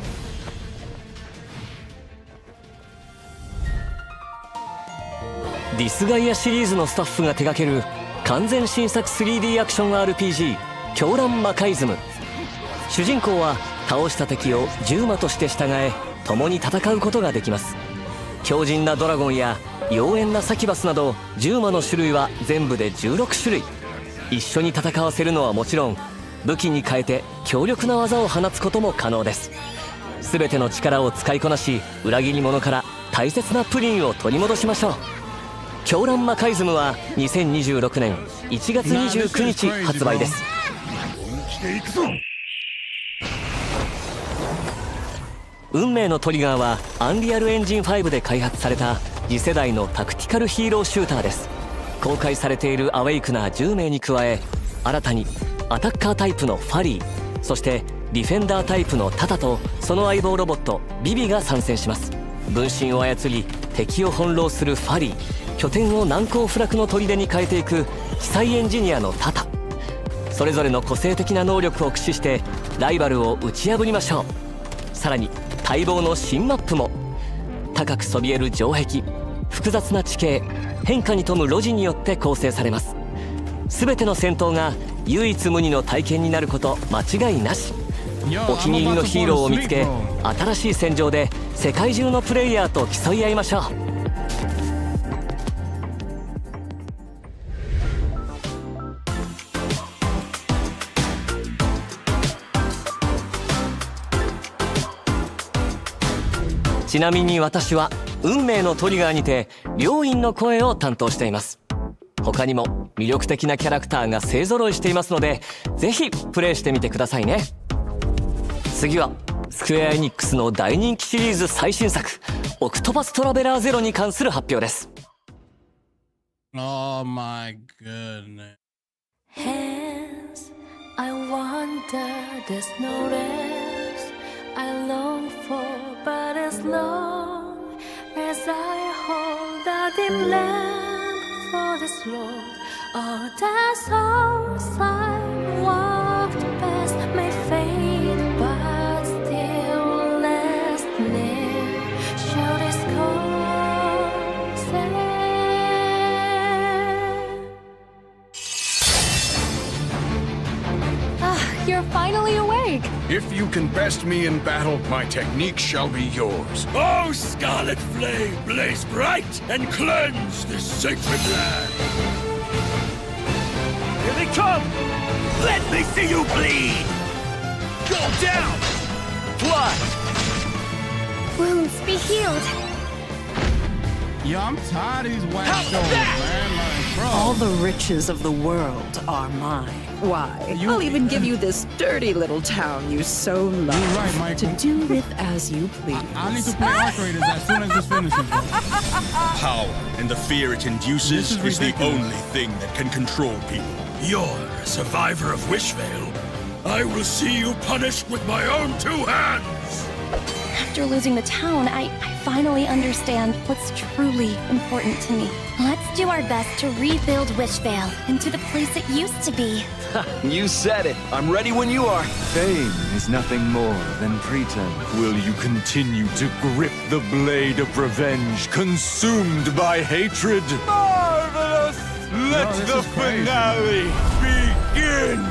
ディスガイアシリーズのスタッフが手掛ける完全新作 3D アクション RPG 狂乱魔界ズム。主人公は倒した敵を獣魔として従え共に戦うことができます。強靭なドラゴンや妖艶なサキュバスなど獣魔の種類は全部で16種類。一緒に戦わせるのはもちろん武器に変えて強力な技を放つことも可能です。全ての力を使いこなし裏切り者から大切なプリンを取り戻しましょう。狂乱魔改ズムは2026年1月29日発売です。運命のトリガーはアンリアルエンジン5で開発された次世代のタクティカルヒーローシューターです。公開されているアウェイクナー10名に加え、新たにアタッカータイプのファリー、そしてディフェンダータイプのタタとその相棒ロボットビビが参戦します。分身を操り敵を翻弄するファリー、拠点を難攻不落の砦に変えていく奇才エンジニアのタタ、それぞれの個性的な能力を駆使してライバルを打ち破りましょう。さらに待望の新マップも。高くそびえる城壁、複雑な地形、変化に富む路地によって構成されます。全ての戦闘が唯一無二の体験になること間違いなし。お気に入りのヒーローを見つけ、新しい戦場で世界中のプレイヤーと競い合いましょう。ちなみに私は運命のトリガーにて両院の声を担当しています。他にも魅力的なキャラクターが勢ぞろいしていますので、ぜひプレイしてみてくださいね。次はスクエアエニックスの大人気シリーズ最新作オクトパストラベラーゼロに関する発表です。 Oh my goodness. Hands, I wonder, there's no rest I long for, but as long as I hold the dim lamp for this road, all the souls I walked past may fade, but still last near shall this concept. You're finally awake! If you can best me in battle, my technique shall be yours. Oh, scarlet flame, blaze bright and cleanse this sacred land! Here they come! Let me see you bleed! Go down! Fly! Wounds be healed. Yo, I'm tired of these whack shows, man. Like, bro. All the riches of the world are mine. Why? I'll even give you this dirty little town you so love. You're right, Michael. To do with as you please. I need to play Arc Raiders as soon as this finishes, bro. Power and the fear it induces is the only thing that can control people. You're a survivor of Wishvale. I will see you punished with my own two hands! After losing the town, I finally understand what's truly important to me. Let's do our best to rebuild Wishvale into the place it used to be. You said it. I'm ready when you are. Fame is nothing more than pretense. Will you continue to grip the blade of revenge, consumed by hatred? Marvelous! Let the finale begin!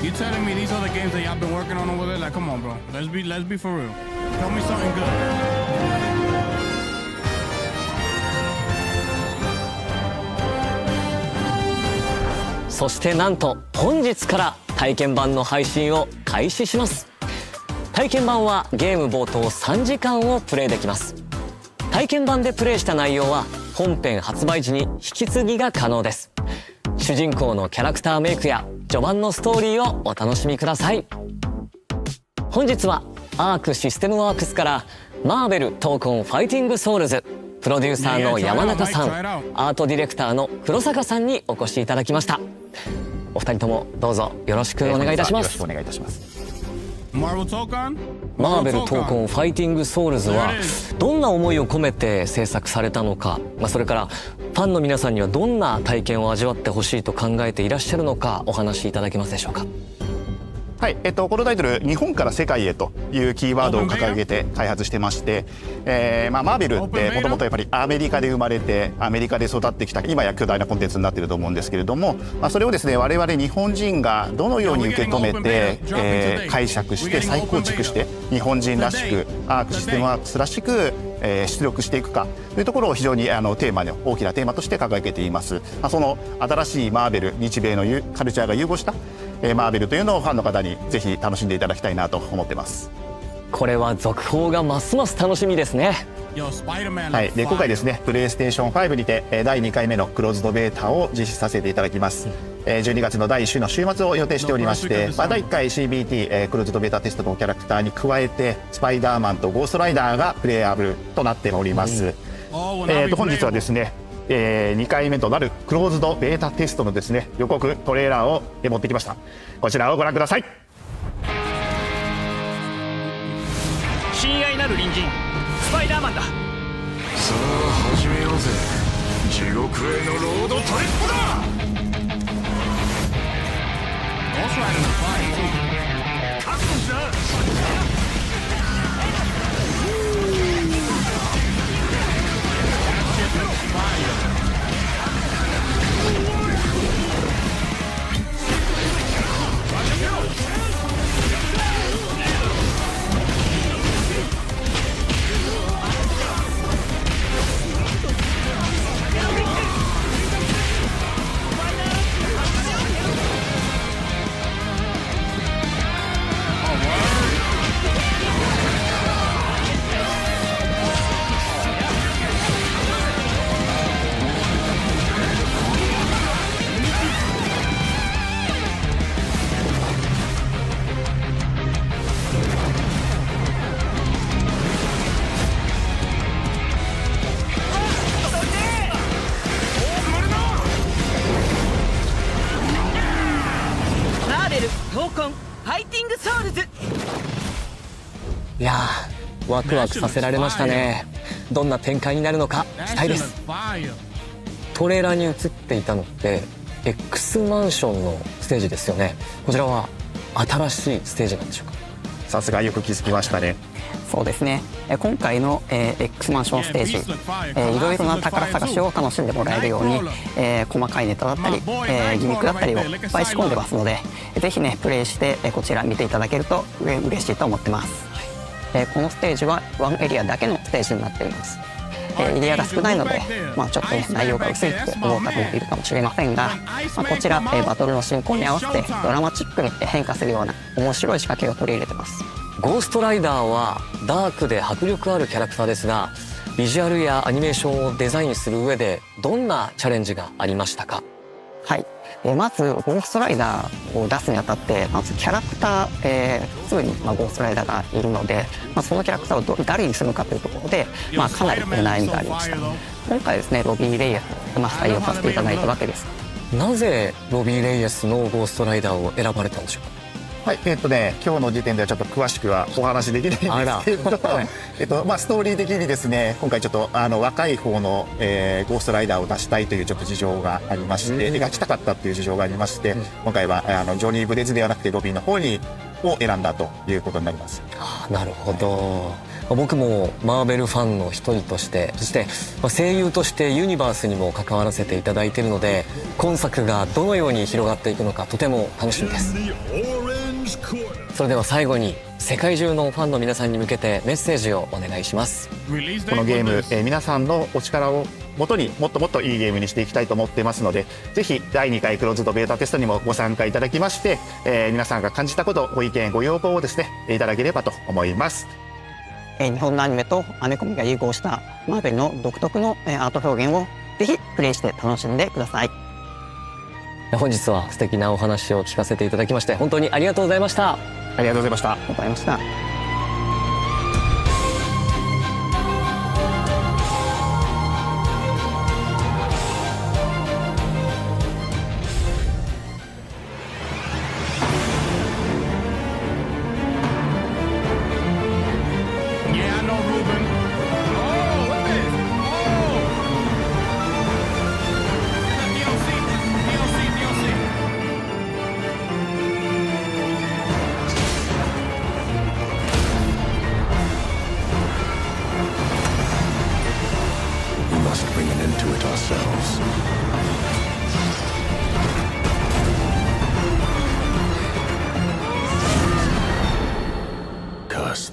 You telling me these are the games that y'all been working on over there? Like, come on, bro. Let's be for real. Tell me something good. そしてなんと本日から体験版の配信を開始します。体験版はゲーム冒頭3時間をプレイできます。体験版でプレイした内容は本編発売時に引き継ぎが可能です。主人公のキャラクターメイクや序盤のストーリーをお楽しみください。本日はアークシステムワークスからマーベル闘魂ファイティングソウルズプロデューサーの山中さん、アートディレクターの黒坂さんにお越しいただきました。お二人ともどうぞよろしくお願いいたします。よろしくお願いいたします。マーベル闘魂ファイティングソウルズはどんな思いを込めて制作されたのか、それからファンの皆さんにはどんな体験を味わってほしいと考えていらっしゃるのかお話しいただけますでしょうか。はい、このタイトル日本から世界へというキーワードを掲げて開発してまして、マーベルってもともとやっぱりアメリカで生まれてアメリカで育ってきた今や巨大なコンテンツになっていると思うんですけれども、それをですね我々日本人がどのように受け止めて、解釈して再構築して日本人らしくアークシステムワークスらしく出力していくかというところを非常にテーマの大きなテーマとして掲げています。その新しいマーベル日米のカルチャーが融合したマーベルというのをファンの方にぜひ楽しんでいただきたいなと思ってます。これは続報がますます楽しみですね。はい、で今回ですねプレイステーション5にて第2回目のクローズドベータを実施させていただきます。12月の第1週の週末を予定しておりまして、第1回 CBT クローズドベータテストのキャラクターに加えてスパイダーマンとゴーストライダーがプレイアブルとなっております。本日はですね2回目となるクローズドベータテストのですね予告トレーラーを持ってきました。こちらをご覧ください。親愛なる隣人スパイダーマンだ。さあ始めようぜ。地獄へのロードトリップだ。覚悟しな。いやーワクワクさせられましたね。どんな展開になるのか期待です。トレーラーに映っていたのって X マンションのステージですよね。こちらは新しいステージなんでしょうか。さすがよく気づきましたね。そうですね、今回の、X マンションステージ、いろいろな宝探しを楽しんでもらえるように、細かいネタだったり、ギミックだったりをいっぱい仕込んでますので、ぜひねプレイして、こちら見ていただけると嬉しいと思ってます。このステージは1エリアだけのステージになっています。エリアが少ないので、ちょっとね内容が薄いって思う方もいるかもしれませんが、こちら、バトルの進行に合わせてドラマチックに変化するような面白い仕掛けを取り入れてます。ゴーストライダーはダークで迫力あるキャラクターですが、ビジュアルやアニメーションをデザインする上でどんなチャレンジがありましたか。はい、まずゴーストライダーを出すにあたってまずキャラクター、普通にゴーストライダーがいるので、そのキャラクターを誰にするかというところで、かなり悩みがありました。今回ですねロビー・レイエスを採用させていただいたわけです。なぜロビー・レイエスのゴーストライダーを選ばれたんでしょうか。はい、今日の時点ではちょっと詳しくはお話できないんですけど、ストーリー的にですね今回ちょっと若い方の、ゴーストライダーを出したいというちょっと事情がありまして、描きたかったっていう事情がありまして、今回はジョニー・ブレズではなくてロビーの方を選んだということになります。なるほど。僕もマーベルファンの一人として、そして声優としてユニバースにも関わらせていただいているので、今作がどのように広がっていくのかとても楽しみです。それでは最後に世界中のファンの皆さんに向けてメッセージをお願いします。このゲーム、皆さんのお力をもとにもっともっといいゲームにしていきたいと思っていますので、ぜひ第2回クローズドベータテストにもご参加いただきまして、皆さんが感じたこと、ご意見ご要望をですねいただければと思います。日本のアニメとアメコミが融合したマーベルの独特のアート表現をぜひプレイして楽しんでください。本日は素敵なお話を聞かせていただきまして本当にありがとうございました。ありがとうございました。ありがとうございました。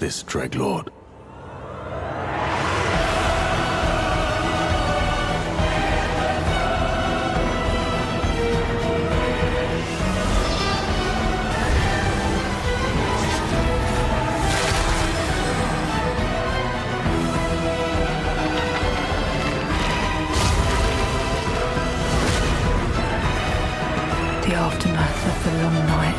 this, Dreglord? The aftermath of the long night.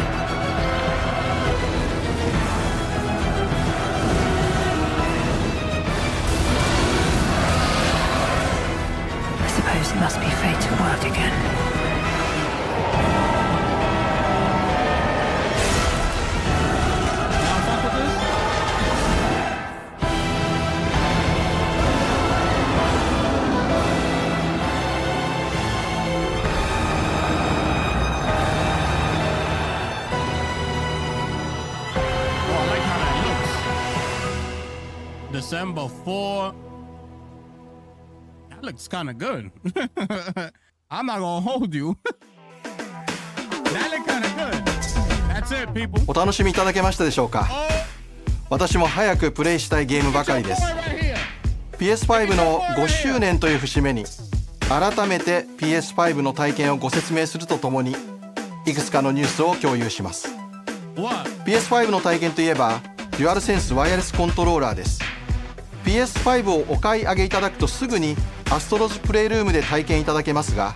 I suppose it must be fate at work again. December 4. That looks kind of good. I'm not gonna hold you. That looks kind of good. That's it, people. お楽しみいただけましたでしょうか。私も早くプレイしたいゲームばかりです。PS5 の5周年という節目に改めて PS5 の体験をご説明するとともにいくつかのニュースを共有します。PS5 の体験といえばデュアルセンスワイヤレスコントローラーです。PS5 をお買い上げいただくとすぐにアストロズプレイルームで体験いただけますが、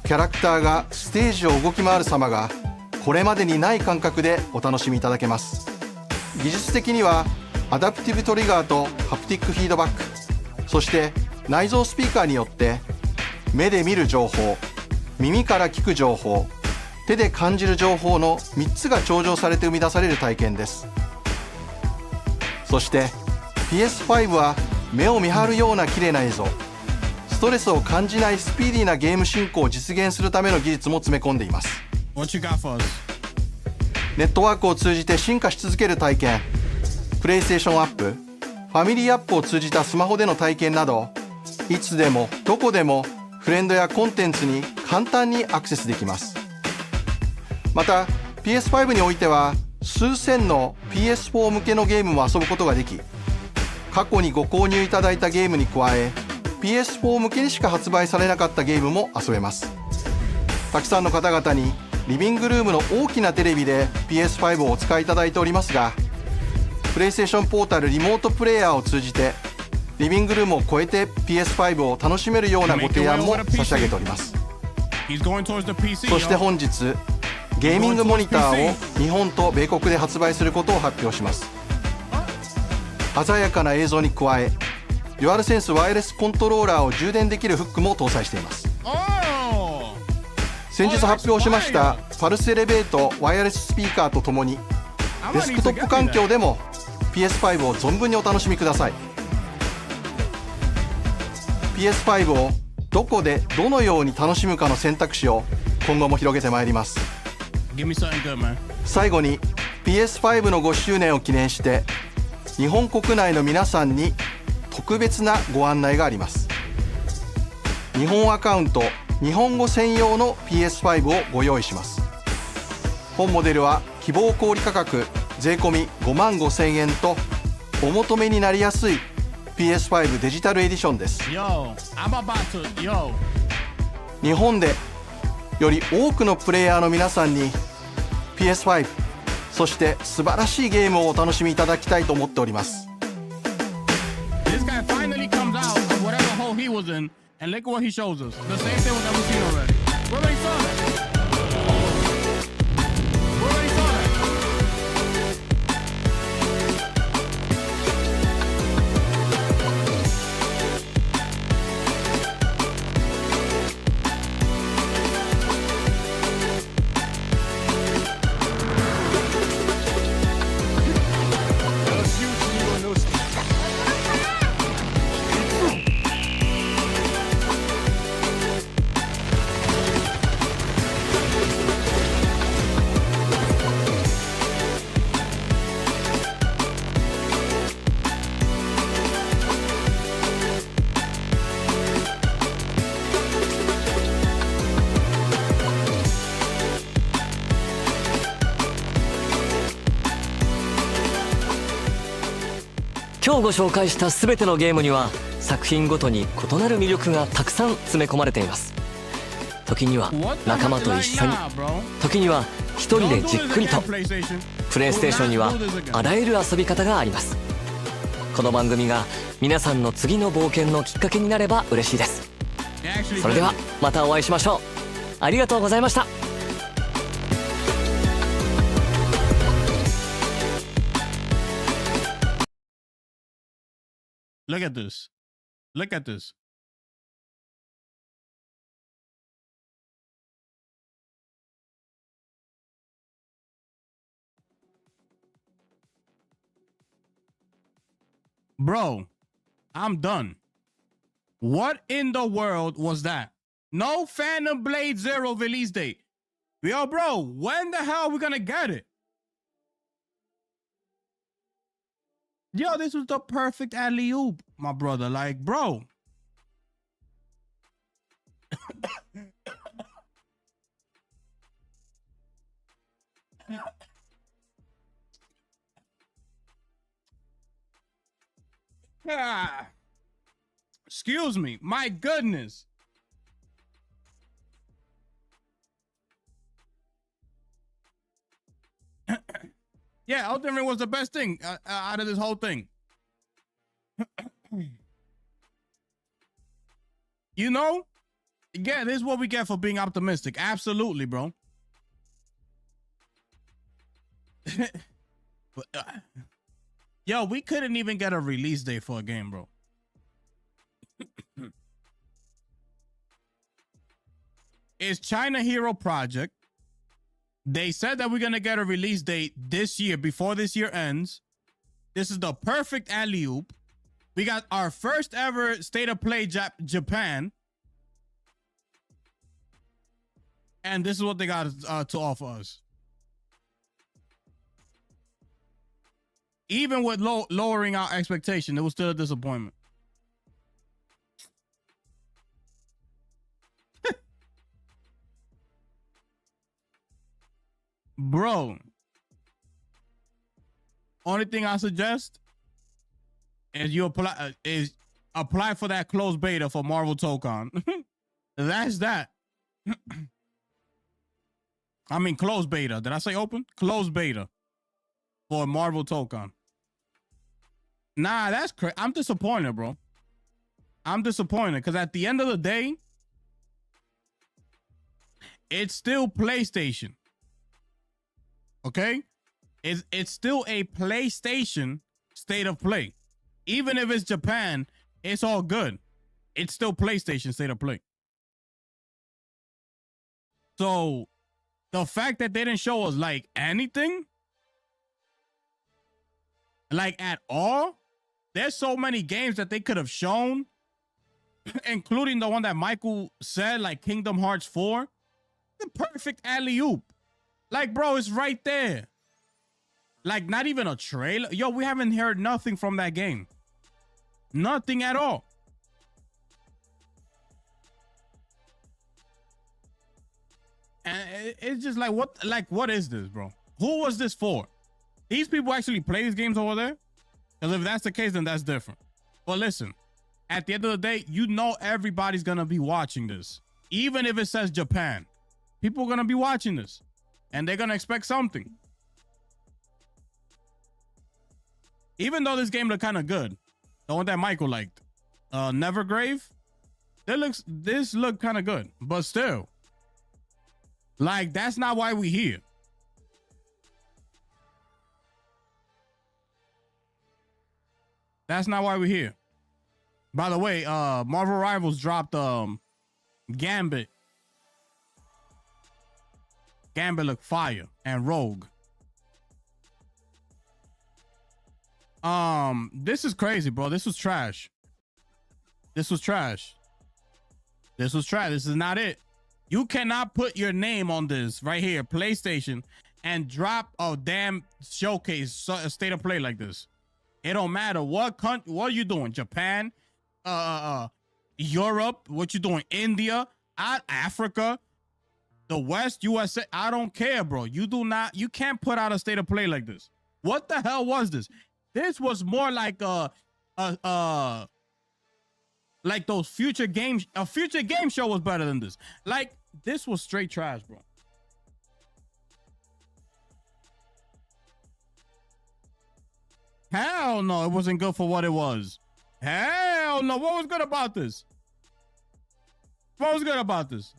キャラクターがステージを動き回る様がこれまでにない感覚でお楽しみいただけます。技術的にはアダプティブトリガーとハプティックフィードバック、そして内蔵スピーカーによって目で見る情報、耳から聞く情報、手で感じる情報の3つが調整されて生み出される体験です。そしてPS5 は目を見張るような綺麗な映像、ストレスを感じないスピーディーなゲーム進行を実現するための技術も詰め込んでいます。ネットワークを通じて進化し続ける体験、プレイステーションアップ、ファミリーアップを通じたスマホでの体験など、いつでもどこでもフレンドやコンテンツに簡単にアクセスできます。また PS5 においては数千の PS4 向けのゲームも遊ぶことができ、過去にご購入いただいたゲームに加え PS4 向けにしか発売されなかったゲームも遊べます。たくさんの方々にリビングルームの大きなテレビで PS5 をお使いいただいておりますが、プレイステーションポータルリモートプレイヤーを通じてリビングルームを超えて PS5 を楽しめるようなご提案も差し上げております。そして本日ゲーミングモニターを日本と米国で発売することを発表します。鮮やかな映像に加えデュアルセンスワイヤレスコントローラーを充電できるフックも搭載しています。先日発表しましたパルスエレベートワイヤレススピーカーとともにデスクトップ環境でも PS5 を存分にお楽しみください。 PS5 をどこでどのように楽しむかの選択肢を今後も広げてまいります。最後に PS5 の5周年を記念して日本国内の皆さんに特別なご案内があります。日本アカウント日本語専用の PS5 をご用意します。本モデルは希望小売価格税込55,000円とお求めになりやすい PS5 デジタルエディションです。日本でより多くのプレイヤーの皆さんに PS5 そして素晴らしいゲームをお楽しみいただきたいと思っております。And look what he shows us. The same thing we've never seen already. We already saw that. We already saw that. 今日ご紹介した全てのゲームには作品ごとに異なる魅力がたくさん詰め込まれています。時には仲間と一緒に、時には一人でじっくりと。プレイステーションにはあらゆる遊び方があります。この番組が皆さんの次の冒険のきっかけになれば嬉しいです。それではまたお会いしましょう。ありがとうございました。Look at this. Look at this. Bro, I'm done. What in the world was that? No Phantom Blade Zero release date. Yo, bro, when the hell are we gonna get it? Yo, this was the perfect alley-oop, my brother. Like, bro. Ah. Excuse me. My goodness. Yeah, Elden Ring was the best thing out of this whole thing. You know? Yeah, this is what we get for being optimistic. Absolutely, bro. Yo, we couldn't even get a release date for a game, bro. It's China Hero Project. They said that we're going to get a release date this year, before this year ends. This is the perfect alley-oop. We got our first ever state of play Japan. And this is what they got to offer us. Even with lowering our expectation, it was still a disappointment. Bro, only thing I suggest is you apply for that closed beta for Marvel Tokon. That's that. I mean closed beta. Did I say open? Closed beta for Marvel Tokon. Nah, that's crazy. I'm disappointed, bro. I'm disappointed because at the end of the day, it's still PlayStation. Okay? It's still a PlayStation state of play. Even if it's Japan, it's all good. It's still PlayStation state of play. So, the fact that they didn't show us, like, anything, like, at all, there's so many games that they could have shown, including the one that Michael said, like Kingdom Hearts 4. The perfect alley-oop. Like, bro, it's right there. Like, not even a trailer. Yo, we haven't heard nothing from that game. Nothing at all. And it's just like, what is this, bro? Who was this for? These people actually play these games over there? Because if that's the case, then that's different. But listen, at the end of the day, you know everybody's going to be watching this. Even if it says Japan. People are going to be watching this. And they're going to expect something. Even though this game looked kind of good. The one that Michael liked. Nevergrave. This looked kind of good. But still. Like, that's not why we're here. That's not why we're here. By the way, Marvel Rivals dropped Gambit. Gambit looked fire. And Rogue. This is crazy, bro. This was trash. This was trash. This was trash. This is not it. You cannot put your name on this right here, PlayStation, and drop a damn showcase, a state of play like this. It don't matter what country, what are you doing? Japan, Europe, what you doing? India, Africa, the West, USA. I don't care, bro. You can't put out a state of play like this. What the hell was this? This was more like like those future games. A future game show was better than this. Like, this was straight trash, bro. Hell no, it wasn't good for what it was. Hell no, what was good about this? What was good about this?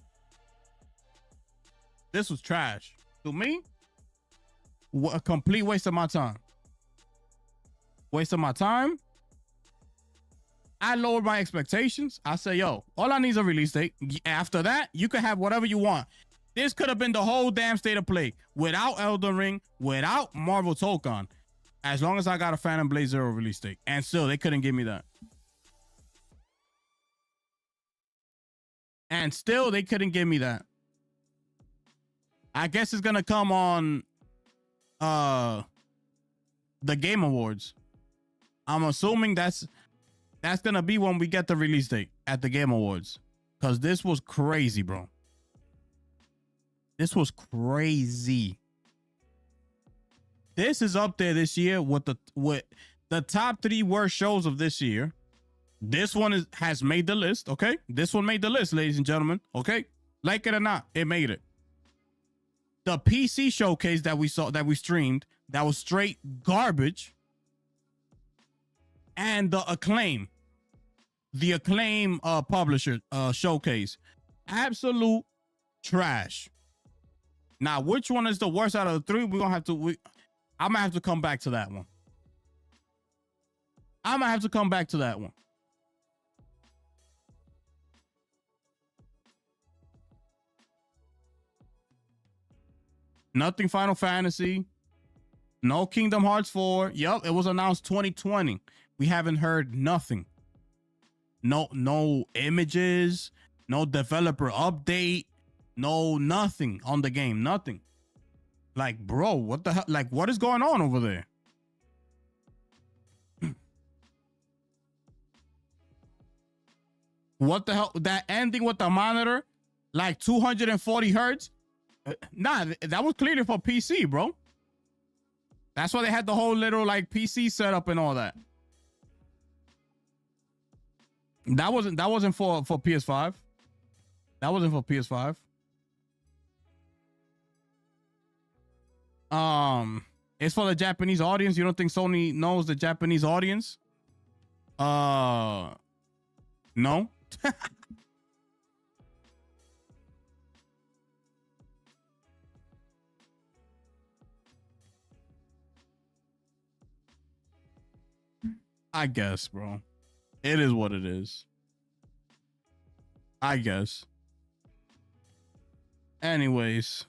This was trash. To me, a complete waste of my time. Waste of my time. I lowered my expectations. I say, yo, all I need is a release date. After that, you can have whatever you want. This could have been the whole damn state of play without Elden Ring, without Marvel Tokon, as long as I got a Phantom Blade Zero release date. And still, they couldn't give me that. And still, they couldn't give me that. I guess it's gonna come on the Game Awards. I'm assuming that's gonna be when we get the release date at the Game Awards. Cause this was crazy, bro. This was crazy. This is up there this year with the top 3 worst shows of this year. This one has made the list, okay? This one made the list, ladies and gentlemen, okay? Like it or not, it made it. The PC showcase that we saw, that we streamed, that was straight garbage. And the Acclaim publisher showcase, absolute trash. Now, which one is the worst out of the 3? I'm gonna have to come back to that one. Nothing Final Fantasy. No Kingdom Hearts 4. Yup, it was announced 2020. We haven't heard nothing. No images, no developer update, no nothing on the game, nothing. Like, bro, what the hell? Like, what is going on over there? What the hell? That ending with the monitor, like 240 hertz. Nah, that was clearly for PC, bro. That's why they had the whole little like PC setup and all that. That wasn't for PS5. That wasn't for PS5. It's for the Japanese audience. You don't think Sony knows the Japanese audience? No. I guess, bro. It is what it is. I guess. Anyways.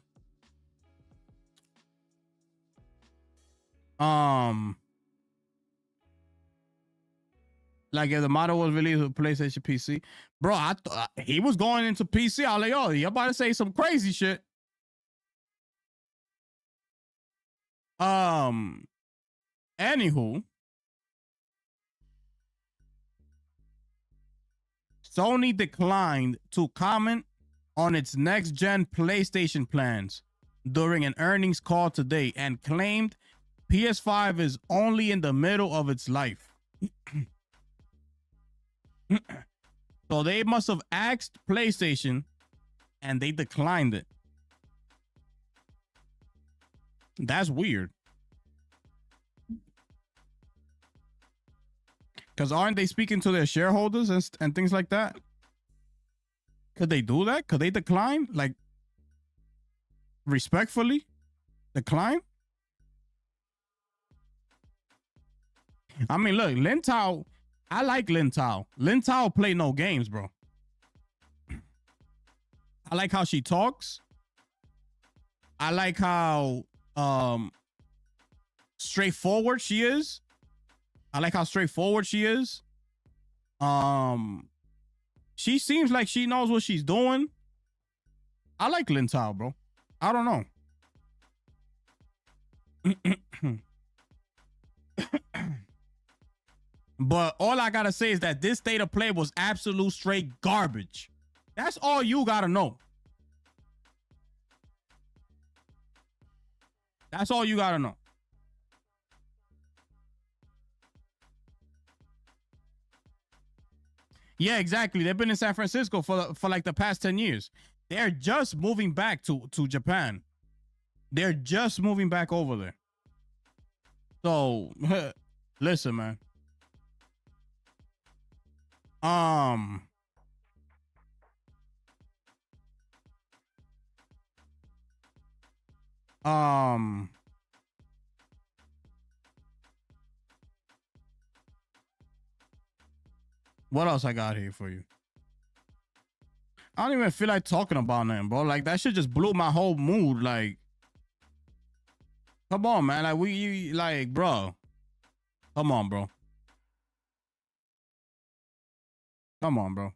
Like if the model was released with PlayStation PC, bro, I thought he was going into PC. I was like, yo, you're about to say some crazy shit. Anywho, Sony declined to comment on its next-gen PlayStation plans during an earnings call today and claimed PS5 is only in the middle of its life. So they must have asked PlayStation and they declined it. That's weird. Because aren't they speaking to their shareholders and things like that? Could they do that? Could they decline? Like, respectfully decline? I mean, look, Lin Tao, I like Lin Tao. Lin Tao play no games, bro. I like how she talks. I like how straightforward she is. I like how straightforward she is. She seems like she knows what she's doing. I like Lin Tao, bro. I don't know. But all I gotta say is that this state of play was absolute straight garbage. That's all you gotta know. That's all you gotta know. Yeah, exactly. They've been in San Francisco for like the past 10 years. They're just moving back to Japan. They're just moving back over there. So, listen, man. What else I got here for you? I don't even feel like talking about nothing, bro. Like, that shit just blew my whole mood. Like, come on, man. Like, like, bro. Come on, bro. Come on, bro.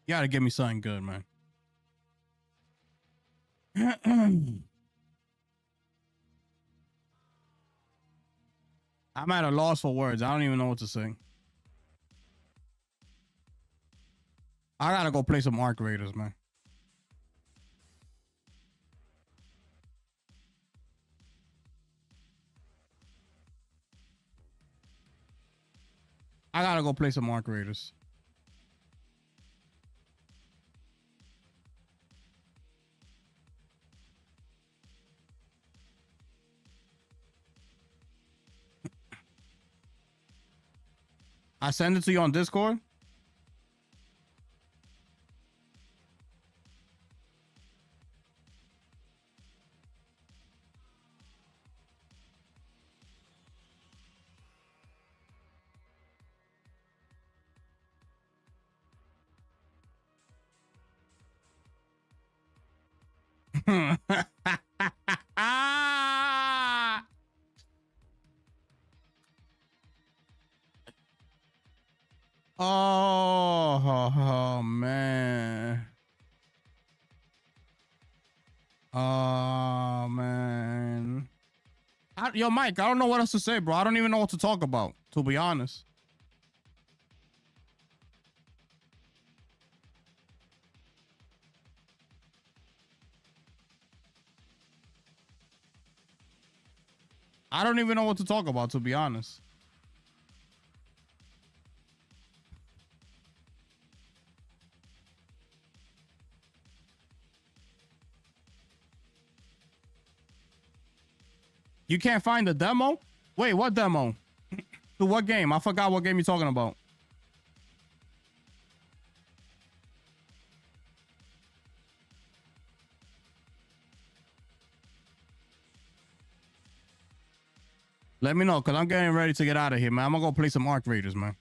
You gotta give me something good, man. I'm at a loss for words. I don't even know what to say. I gotta go play some Arc Raiders, man. I gotta go play some Arc Raiders. I send it to you on Discord. Oh, man. Oh, man. Yo, Mike, I don't know what else to say, bro. I don't even know what to talk about, to be honest. I don't even know what to talk about, to be honest. You can't find the demo? Wait, what demo? To what game? I forgot what game you're talking about. Let me know, because I'm getting ready to get out of here, man. I'm going to go play some Arc Raiders, man.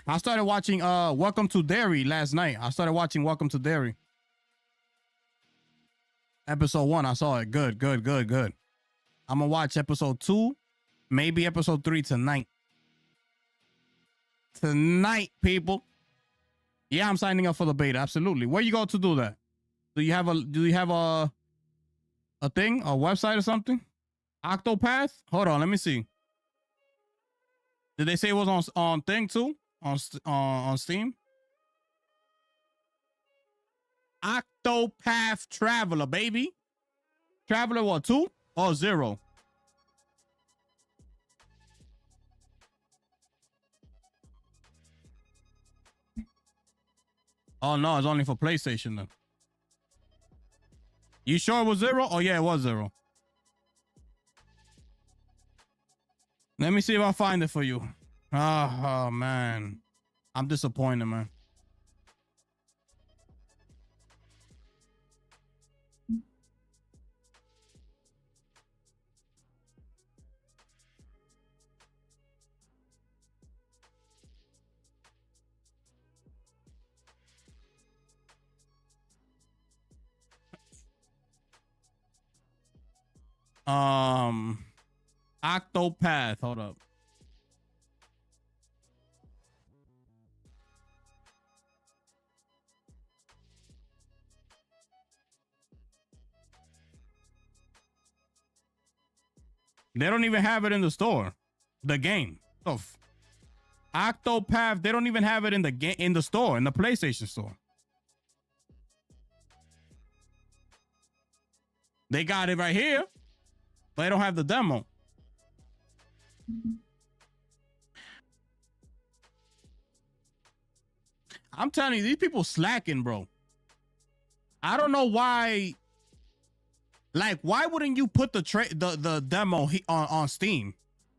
I started watching Welcome to Derry last night. I started watching Welcome to Derry. Episode 1, I saw it. Good. I'm going to watch episode 2, maybe episode 3 tonight. Tonight, people. Yeah, I'm signing up for the beta. Absolutely. Where you go to do that? Do you have a thing, a website or something? Octopath? Hold on, let me see. Did they say it was on thing too? On Steam? Octopath Traveler, baby. Traveler what, 2 or 0? Oh no, it's only for PlayStation then. You sure it was 0? Oh yeah, it was 0. Let me see if I find it for you. Oh man. I'm disappointed, man. Octopath, hold up. They don't even have it in the store. The game. Oh, Octopath, they don't even have it in the store, in the PlayStation store. They got it right here, but they don't have the demo. I'm telling you, these people slacking, bro. I don't know why. Like, why wouldn't you put the demo on Steam?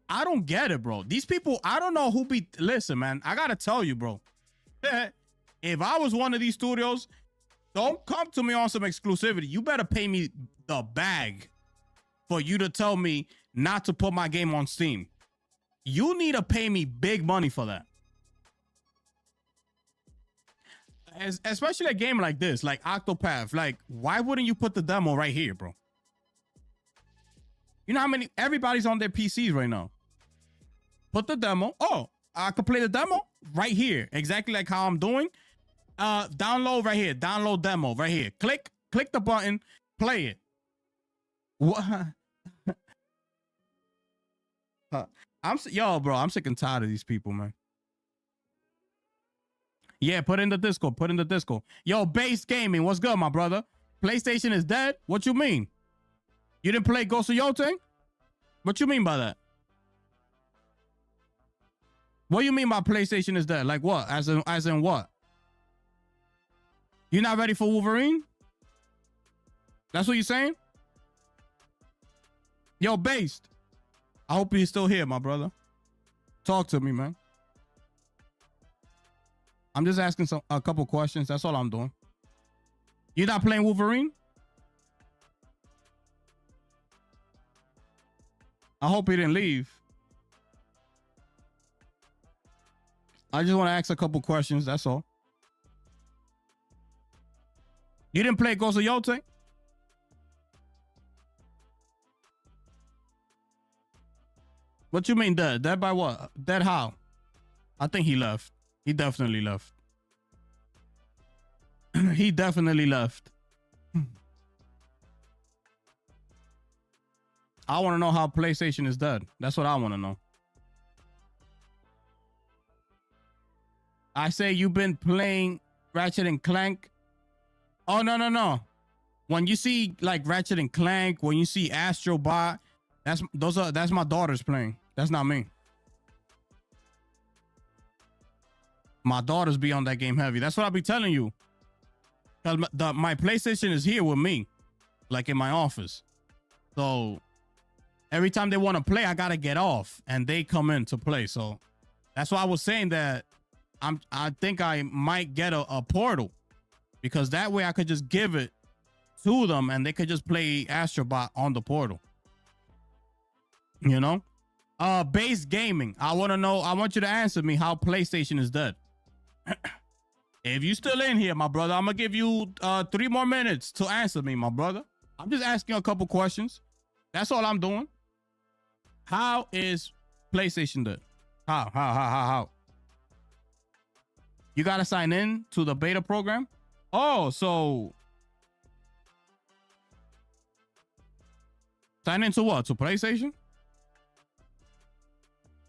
I don't get it, bro. These people, I don't know who be. Listen, man, I gotta tell you, bro. If I was one of these studios, don't come to me on some exclusivity. You better pay me the bag for you to tell me not to put my game on Steam. You need to pay me big money for that. Especially a game like this, like Octopath. Like, why wouldn't you put the demo right here, bro? You know how many, everybody's on their PCs right now. Put the demo. Oh, I could play the demo right here. Exactly like how I'm doing. Download right here. Download demo right here. Click the button, play it. What? Yo, bro, I'm sick and tired of these people, man. Yeah, put in the Discord. Put in the Discord. Yo, Base Gaming, what's good, my brother? PlayStation is dead? What you mean? You didn't play Ghost of Yotei? What you mean by that? What you mean by PlayStation is dead? Like what? As in what? You're not ready for Wolverine? That's what you're saying? Yo, Based. I hope you're still here, my brother. Talk to me, man. I'm just asking a couple questions. That's all I'm doing. You're not playing Wolverine? I hope he didn't leave. I just want to ask a couple questions. That's all. You didn't play Ghost of Yotei? What you mean dead? Dead by what? Dead how? I think he left. He definitely left. He definitely left. I want to know how PlayStation is dead. That's what I want to know. I say you've been playing Ratchet and Clank. Oh, no. When you see like Ratchet and Clank, when you see Astro Bot, that's my daughters playing. That's not me. My daughters be on that game heavy. That's what I be telling you. Cause my PlayStation is here with me, like in my office. So every time they want to play, I gotta get off, and they come in to play. So that's why I was saying that I think I might get a portal, because that way I could just give it to them and they could just play Astrobot on the portal. You know? Base Gaming. I want you to answer me how PlayStation is dead. If you still in here, my brother, I'm gonna give you 3 more minutes to answer me, my brother. I'm just asking a couple questions. That's all I'm doing. How is PlayStation dead? How? You gotta sign in to the beta program? Oh, so sign into what? To PlayStation?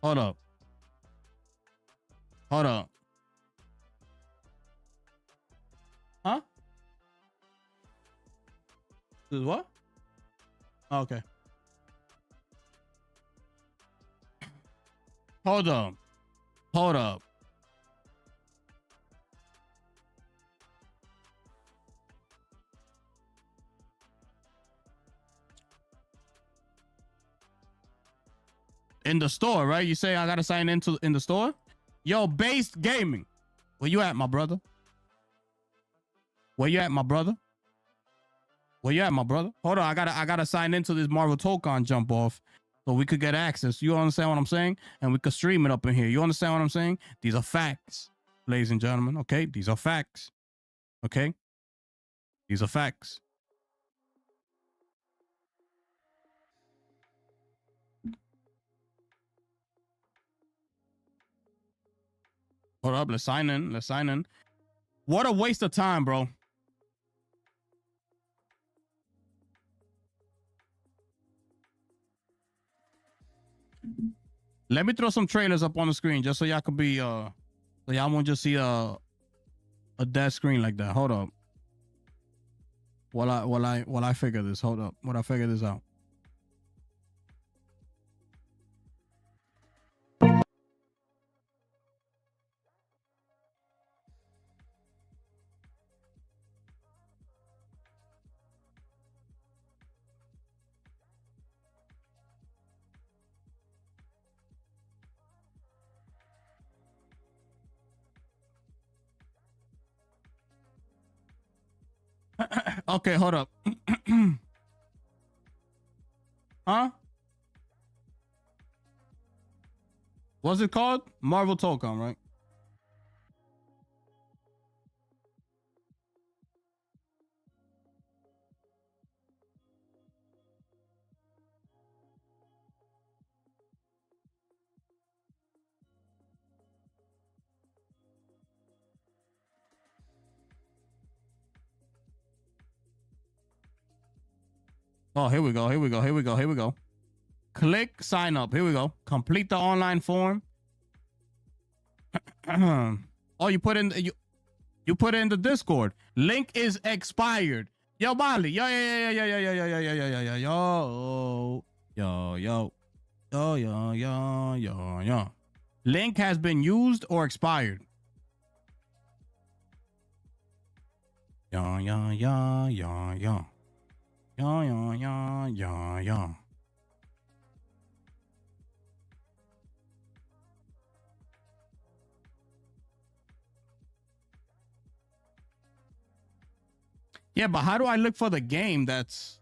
Hold up. Huh? This is what? Okay. Hold up. In the store, right? You say I gotta sign in the store? Yo, Base Gaming. Where you at, my brother? Hold on, I gotta sign into this Marvel Tokon jump off so we could get access. You understand what I'm saying? And we could stream it up in here. You understand what I'm saying? These are facts, ladies and gentlemen. Okay, these are facts. Okay, these are facts. Hold up, let's sign in. What a waste of time, bro. Let me throw some trailers up on the screen just so y'all can be so y'all won't just see a dead screen like that. Hold up. While I figure this. Hold up. While I figure this out. Okay, hold up. Huh? What's it called? Marvel Tolkien, right? Oh, here we go. Click sign up. Here we go. Complete the online form. Oh, you put in you put it in the Discord. Link is expired. Yo, Molly. Yo. Link has been used or expired. Yeah. Yeah, but how do I look for the game that's...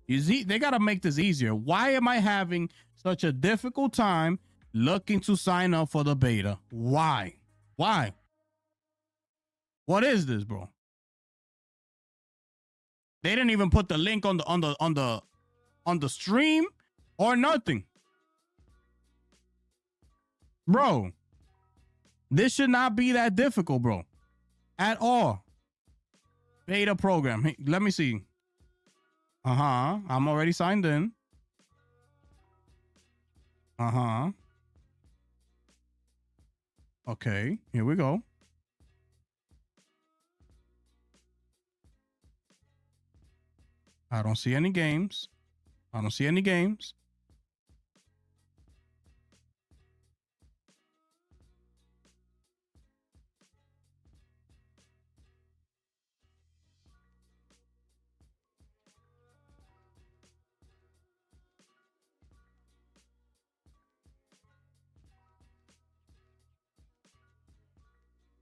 You see, they got to make this easier. Why am I having such a difficult time looking to sign up for the beta? Why? What is this, bro? They didn't even put the link on the stream or nothing. Bro, this should not be that difficult, bro. At all. Beta program. Hey, let me see. I'm already signed in. Okay, here we go. I don't see any games.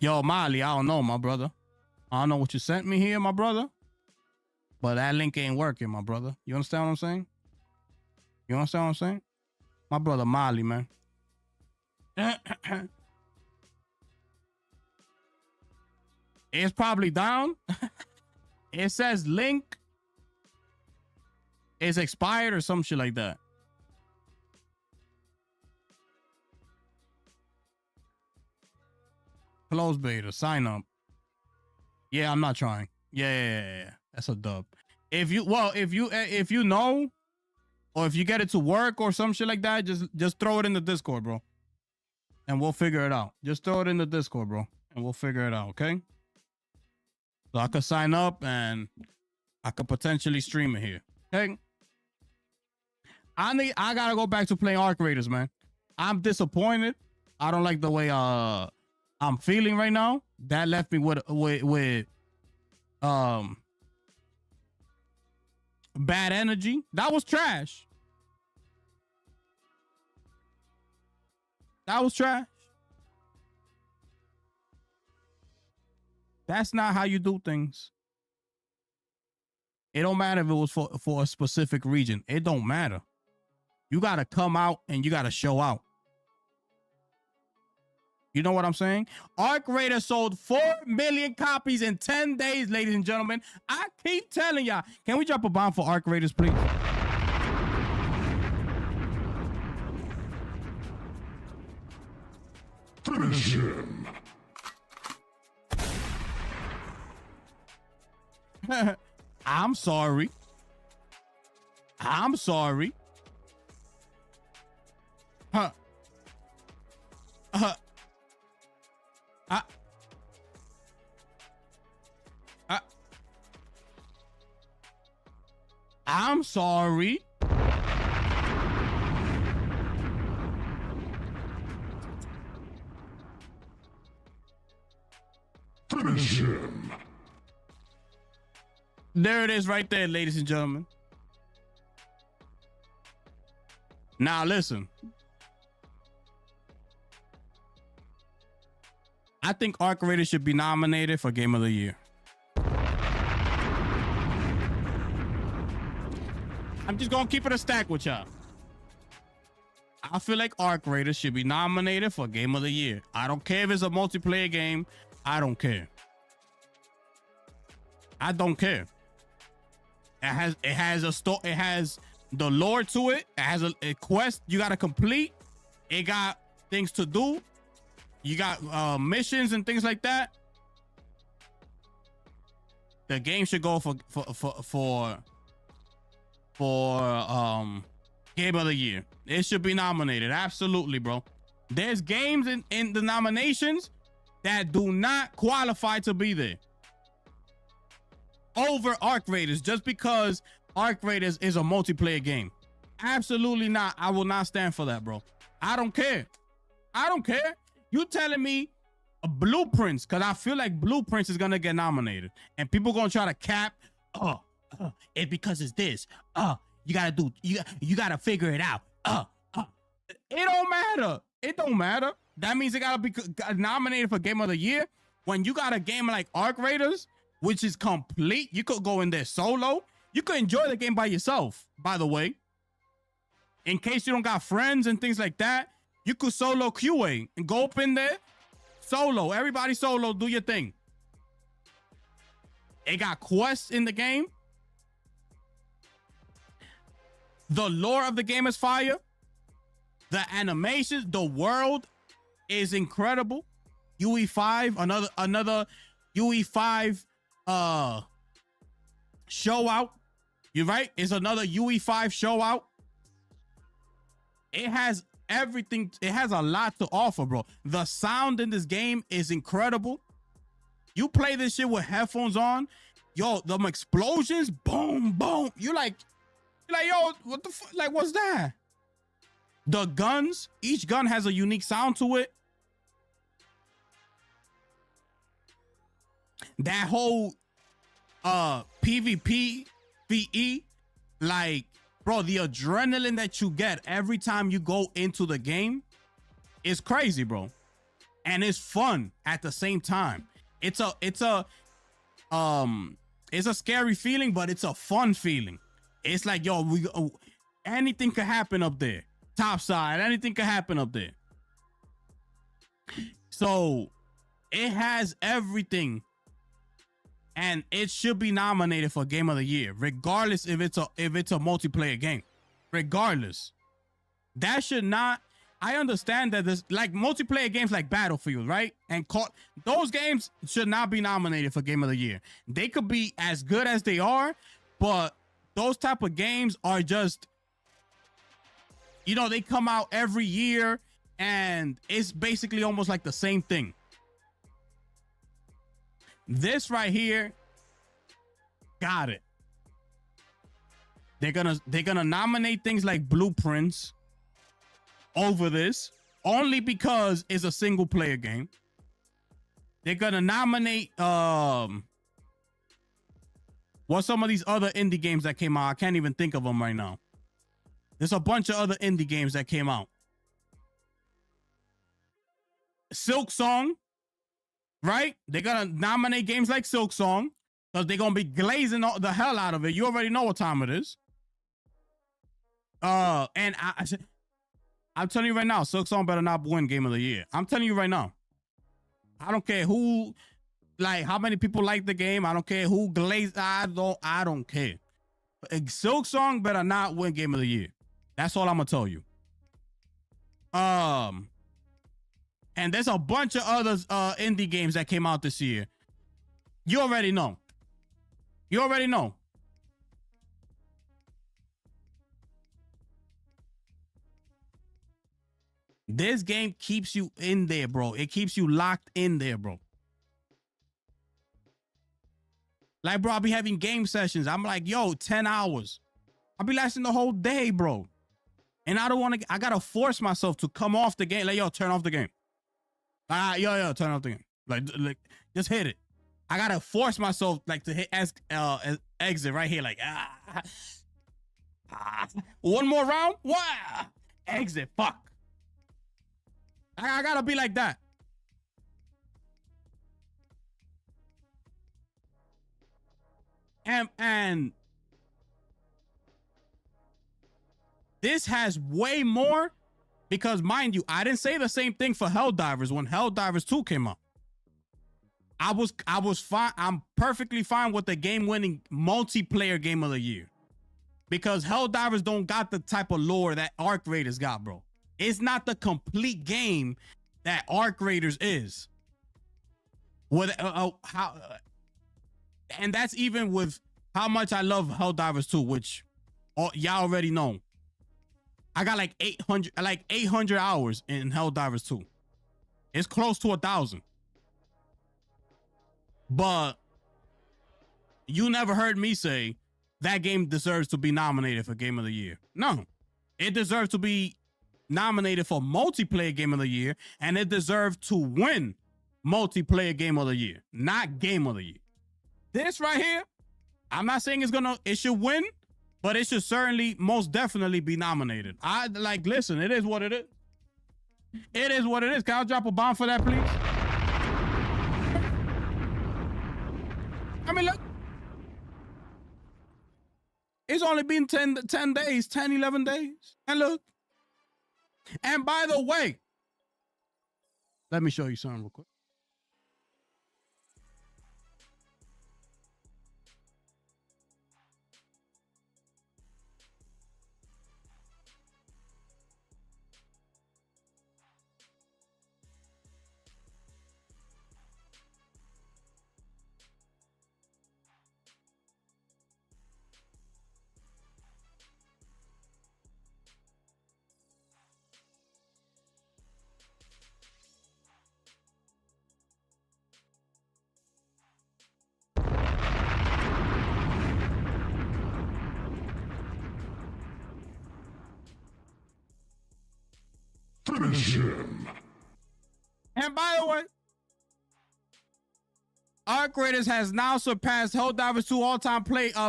Yo, Molly, I don't know, my brother. I don't know what you sent me here, my brother. But that link ain't working, my brother. You understand what I'm saying? My brother Molly, man. It's probably down. It says link is expired or some shit like that. Close beta, sign up. Yeah, I'm not trying. Yeah. That's a dub. If you know, or if you get it to work or some shit like that, just throw it in the Discord, bro. And we'll figure it out. Just throw it in the Discord, bro. And we'll figure it out, okay? So I could sign up and I could potentially stream it here. Okay? I gotta go back to playing Arc Raiders, man. I'm disappointed. I don't like the way I'm feeling right now. That left me with bad energy. That was trash. That's not how you do things. It don't matter if it was for a specific region. It don't matter. You got to come out and you got to show out. You know what I'm saying? Arc Raider sold 4 million copies in 10 days, ladies and gentlemen. I keep telling y'all. Can we drop a bomb for Arc Raiders, please? Finish him. I'm sorry. Huh. I'm sorry. Finish him. There it is right there, ladies and gentlemen. Now listen. I think Arc Raiders should be nominated for Game of the Year. I'm just gonna keep it a stack with y'all. I feel like Arc Raiders should be nominated for Game of the Year. I don't care if it's a multiplayer game. I don't care. I don't care. It has a story. It has the lore to it. It has a quest you gotta complete. It got things to do. You got missions and things like that. The game should go for Game of the Year. It should be nominated. Absolutely, bro. There's games in the nominations that do not qualify to be there over Arc Raiders just because Arc Raiders is a multiplayer game. Absolutely not. I will not stand for that, bro. I don't care. I don't care. You telling me Blueprints, because I feel like Blueprints is gonna get nominated and people gonna try to cap it because it's this. You gotta figure it out. It don't matter. It don't matter. That means it gotta be nominated for Game of the Year. When you got a game like Arc Raiders, which is complete, you could go in there solo. You could enjoy the game by yourself, by the way. In case you don't got friends and things like that, you could solo QA and go up in there solo. Everybody solo, do your thing. It got quests in the game. The lore of the game is fire. The animations, the world is incredible. UE5, another UE5 show out. You're right. It's another UE5 show out. It has everything. It has a lot to offer, bro. The sound in this game is incredible. You play this shit with headphones on, yo, them explosions, boom, boom. You're like, yo, what the fuck? Like, what's that? The guns, each gun has a unique sound to it. That whole PvP, VE, like, bro, the adrenaline that you get every time you go into the game is crazy, bro. And it's fun at the same time. It's a scary feeling, but it's a fun feeling. It's like, yo, anything could happen up there. Topside, anything could happen up there. So it has everything. And it should be nominated for Game of the Year, regardless if it's a multiplayer game. Regardless, that should not. I understand that there's like multiplayer games like Battlefield, right? And those games should not be nominated for Game of the Year. They could be as good as they are, but those type of games are just, you know, they come out every year and it's basically almost like the same thing. This right here, got it. They're gonna nominate things like Blueprints over this only because it's a single player game. They're gonna nominate what's some of these other indie games that came out? I can't even think of them right now. There's a bunch of other indie games that came out. Silk Song. Right? They're gonna nominate games like Silk Song because they're gonna be glazing the hell out of it. You already know what time it is. And I'm telling you right now, Silk Song better not win Game of the Year. I'm telling you right now. I don't care who, like, how many people like the game. I don't care who glazed. I don't care. Silk Song better not win Game of the Year. That's all I'm gonna tell you. And there's a bunch of other indie games that came out this year. You already know. You already know. This game keeps you in there, bro. It keeps you locked in there, bro. Like, bro, I'll be having game sessions. I'm like, yo, 10 hours. I'll be lasting the whole day, bro. And I don't want to, I got to force myself to come off the game. Like, yo, turn off the game. Yo, turn off the game. Like, just hit it. I got to force myself, like, to hit exit right here. Like, one more round? What? Exit, fuck. I got to be like that. And this has way more because, mind you, I didn't say the same thing for Helldivers when Helldivers 2 came out. I was fine. I'm perfectly fine with the game-winning multiplayer game of the year because Helldivers don't got the type of lore that Arc Raiders got, bro. It's not the complete game that Arc Raiders is. And that's even with how much I love Helldivers 2, which y'all already know. I got like 800 hours in Helldivers 2. It's close to 1,000. But you never heard me say that game deserves to be nominated for Game of the Year. No, it deserves to be nominated for Multiplayer Game of the Year, and it deserved to win Multiplayer Game of the Year, not Game of the Year. This right here, I'm not saying it should win, but it should certainly, most definitely be nominated. Listen, it is what it is. It is what it is. Can I drop a bomb for that, please? I mean, look. It's only been 10 days, 10, 11 days. And look. And by the way, let me show you something real quick. Finish him. And by the way, Arc Raiders has now surpassed Helldivers 2 all-time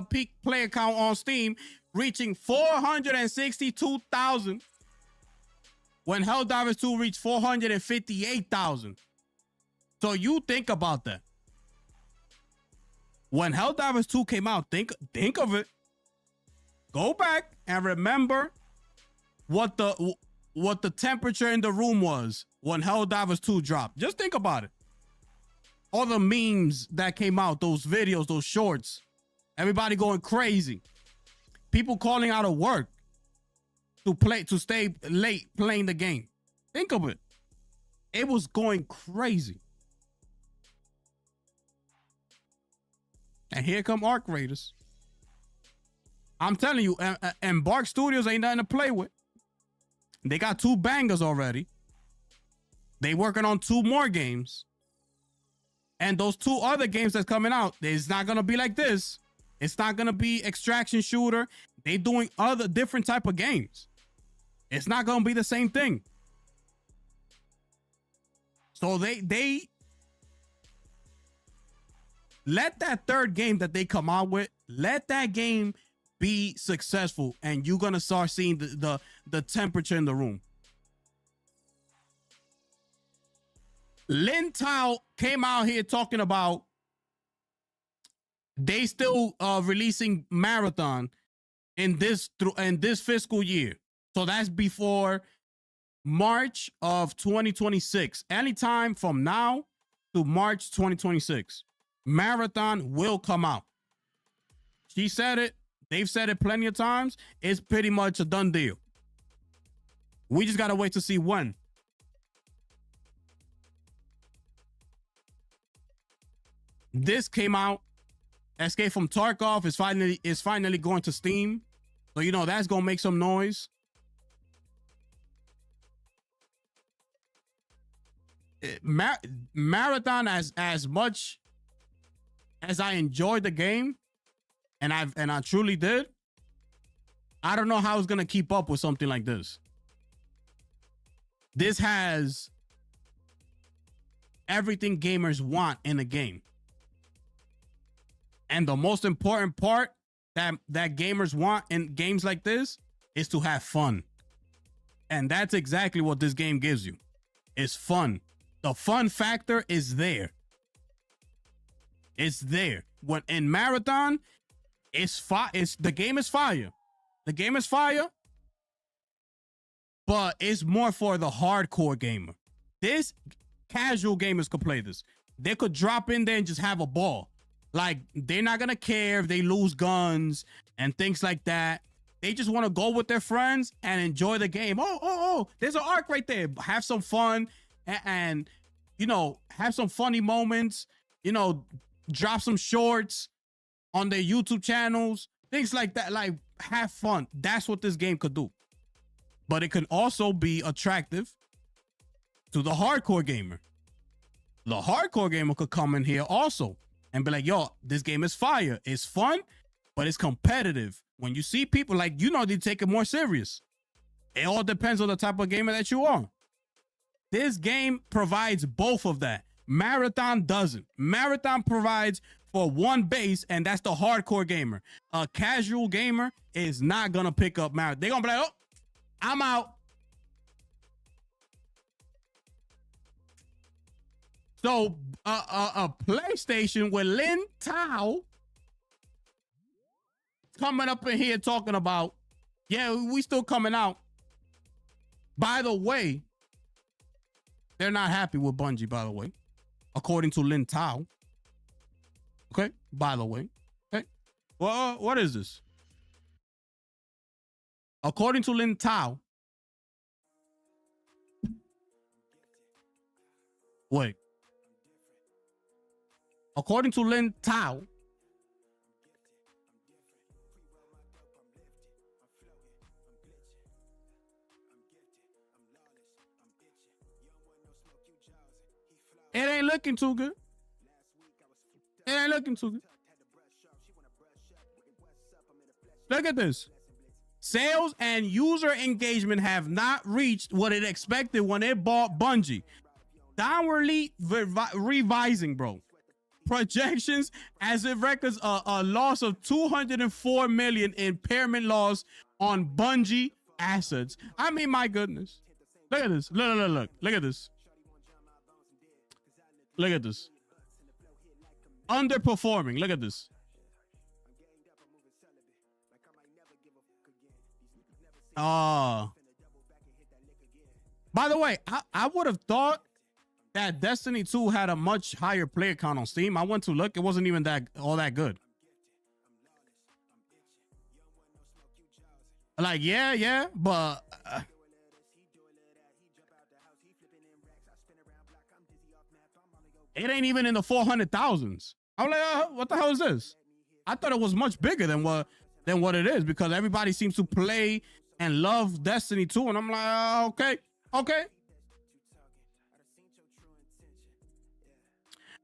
peak player count on Steam, reaching 462,000. When Helldivers 2 reached 458,000. So you think about that. When Helldivers 2 came out, think of it. Go back and remember what the temperature in the room was when Helldivers 2 dropped. Just think about it. All the memes that came out, those videos, those shorts, everybody going crazy. People calling out of work to stay late playing the game. Think of it. It was going crazy. And here come Arc Raiders. I'm telling you, Embark Studios ain't nothing to play with. They got 2 bangers already. They working on 2 more games. And those 2 other games that's coming out, it's not going to be like this. It's not going to be extraction shooter. They doing other different type of games. It's not going to be the same thing. So they let that third game that they come out with, let that game be successful, and you're gonna start seeing the temperature in the room. Lin Tao came out here talking about they still releasing Marathon in this fiscal year. So that's before March of 2026. Anytime from now to March 2026, Marathon will come out. She said it. They've said it plenty of times. It's pretty much a done deal. We just got to wait to see when. This came out. Escape from Tarkov is finally going to Steam. So, you know, that's going to make some noise. Marathon, as much as I enjoyed the game, and I truly did, I don't know how it's gonna keep up with something like this. This has everything gamers want in a game. And the most important part that gamers want in games like this is to have fun. And that's exactly what this game gives you. It's fun. The fun factor is there. It's there. When in Marathon, the game is fire. The game is fire, but it's more for the hardcore gamer. This casual gamers could play this. They could drop in there and just have a ball. Like, they're not gonna care if they lose guns and things like that. They just want to go with their friends and enjoy the game. Oh, there's an arc right there. Have some fun and you know, have some funny moments, you know, drop some shorts on their YouTube channels, things like that. Like, have fun. That's what this game could do. But it can also be attractive to the hardcore gamer. The hardcore gamer could come in here also and be like, yo, this game is fire. It's fun, but it's competitive. When you see people, like, you know, they take it more serious. It all depends on the type of gamer that you are. This game provides both of that. Marathon doesn't. Marathon provides for one base, and that's the hardcore gamer. A casual gamer is not gonna pick up Marathon. They're gonna be like, oh, I'm out. So a PlayStation with Lin Tao coming up in here talking about, yeah, we still coming out. By the way, they're not happy with Bungie, by the way, according to Lin Tao. Okay, by the way. Okay, well, what is this? According to Lin Tao. Wait. According to Lin Tao, it ain't looking too good. It ain't looking too good. Look at this. Sales and user engagement have not reached what it expected when it bought Bungie. Downwardly revising, bro. Projections as it records a loss of 204 million impairment loss on Bungie assets. I mean, my goodness. Look at this. Look. Look at this. Look at this. Underperforming. Look at this. By the way, I would have thought that Destiny 2 had a much higher player count on Steam. I went to look. It wasn't even all that good. Like, yeah, but it ain't even in the 400,000s. I'm like, what the hell is this? I thought it was much bigger than what it is, because everybody seems to play and love Destiny 2, and I'm like, okay.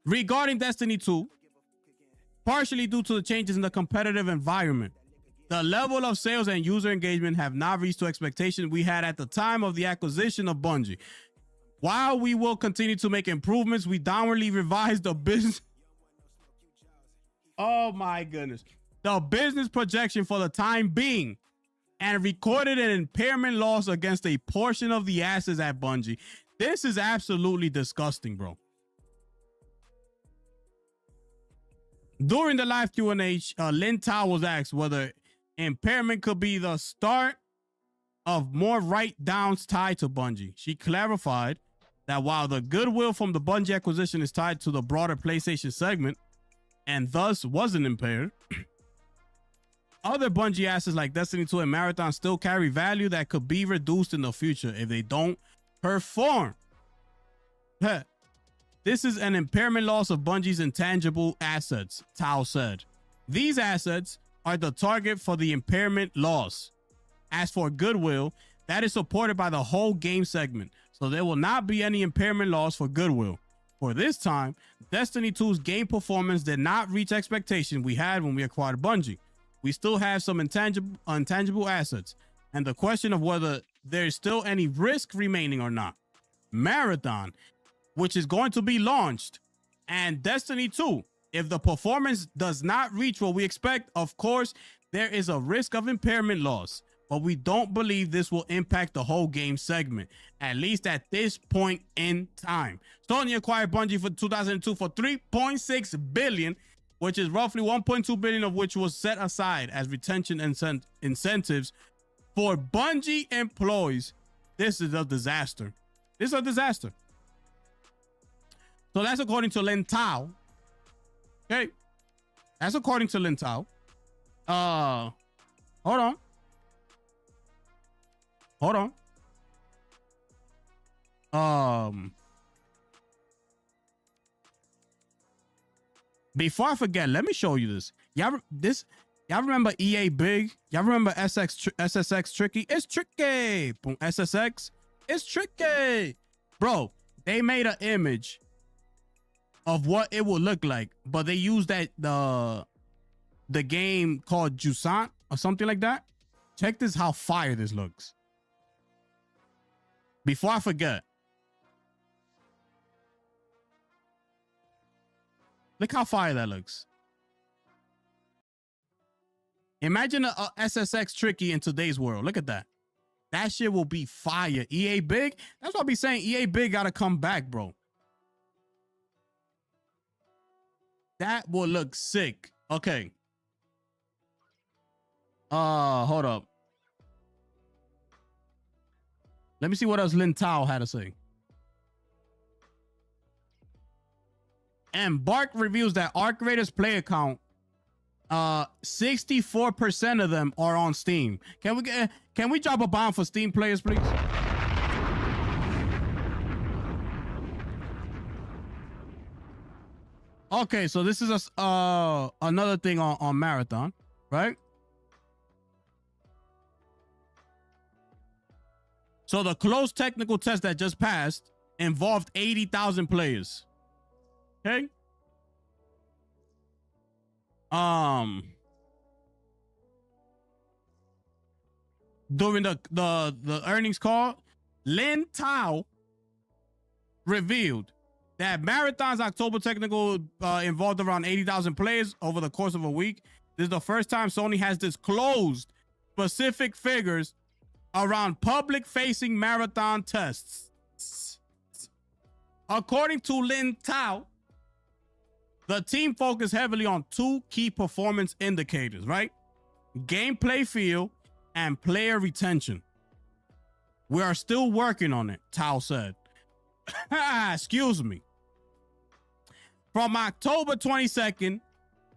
Regarding Destiny 2, partially due to the changes in the competitive environment, the level of sales and user engagement have not reached the expectation we had at the time of the acquisition of Bungie. While we will continue to make improvements, we downwardly revised the business. Oh my goodness. The business projection for the time being and recorded an impairment loss against a portion of the assets at Bungie. This is absolutely disgusting, bro. During the live Q&A, Lin Tao was asked whether impairment could be the start of more write-downs tied to Bungie. She clarified that while the goodwill from the Bungie acquisition is tied to the broader PlayStation segment and thus wasn't impaired, other Bungie assets like Destiny 2 and Marathon still carry value that could be reduced in the future if they don't perform. This is an impairment loss of Bungie's intangible assets, Tao said. These assets are the target for the impairment loss. As for goodwill, that is supported by the whole game segment. So there will not be any impairment loss for goodwill. For this time, Destiny 2's game performance did not reach expectations we had when we acquired Bungie. We still have some intangible assets, and the question of whether there is still any risk remaining or not. Marathon, which is going to be launched, and Destiny 2, if the performance does not reach what we expect, of course, there is a risk of impairment loss, but we don't believe this will impact the whole game segment, at least at this point in time. Sony acquired Bungie for 2002 for $3.6 billion, which is roughly $1.2 billion of which was set aside as retention incentives for Bungie employees. This is a disaster. This is a disaster. So that's according to Lin Tao. Okay. That's according to Lin Tao. Hold on. Before I forget, let me show you this. Y'all remember EA Big? Y'all remember SSX Tricky? It's tricky. Boom, SSX. It's tricky. Bro, they made an image of what it would look like, but they used that the game called Jusant or something like that. Check this, how fire this looks. Before I forget. Look how fire that looks. Imagine a SSX Tricky in today's world. Look at that. That shit will be fire. EA Big. That's what I'll be saying. EA Big got to come back, bro. That will look sick. Okay. Hold up. Let me see what else Lin Tao had to say. And Bark reveals that Arc Raiders play account, 64% of them are on Steam. Can we drop a bomb for Steam players, please? Okay, so this is another thing on Marathon, right? So the closed technical test that just passed involved 80,000 players. Okay. During the earnings call, Lin Tao revealed that Marathon's October technical involved around 80,000 players over the course of a week. This is the first time Sony has disclosed specific figures around public-facing Marathon tests. According to Lin Tao, the team focused heavily on two key performance indicators, right? Gameplay feel and player retention. We are still working on it, Tao said. Excuse me. From October 22nd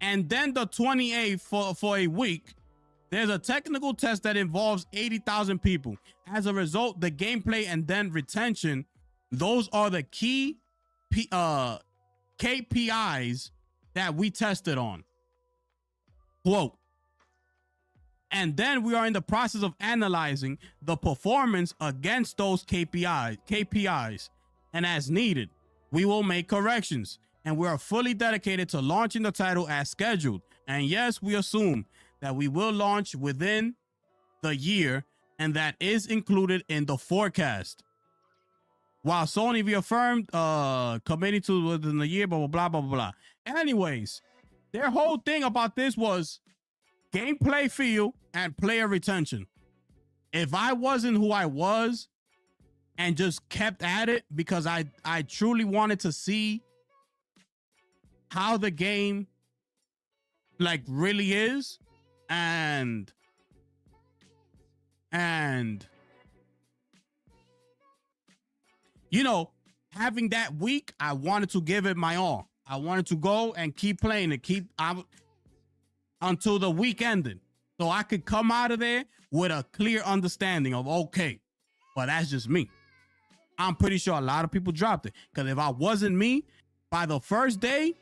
and then the 28th for a week, there's a technical test that involves 80,000 people. As a result, the gameplay and then retention, those are the key KPIs that we tested on. Quote. And then we are in the process of analyzing the performance against those KPIs. And as needed, we will make corrections. And we are fully dedicated to launching the title as scheduled. And yes, we assume that we will launch within the year, and that is included in the forecast. While Sony reaffirmed committing to within the year, blah, blah, blah, blah, blah. Anyways, their whole thing about this was gameplay feel and player retention. If I wasn't who I was and just kept at it because I truly wanted to see how the game like really is, and you know, having that week, I wanted to give it my all. I wanted to go and keep playing it, until the week ended, so I could come out of there with a clear understanding of, okay, well, that's just me. I'm pretty sure a lot of people dropped it, because if I wasn't me, by the first day,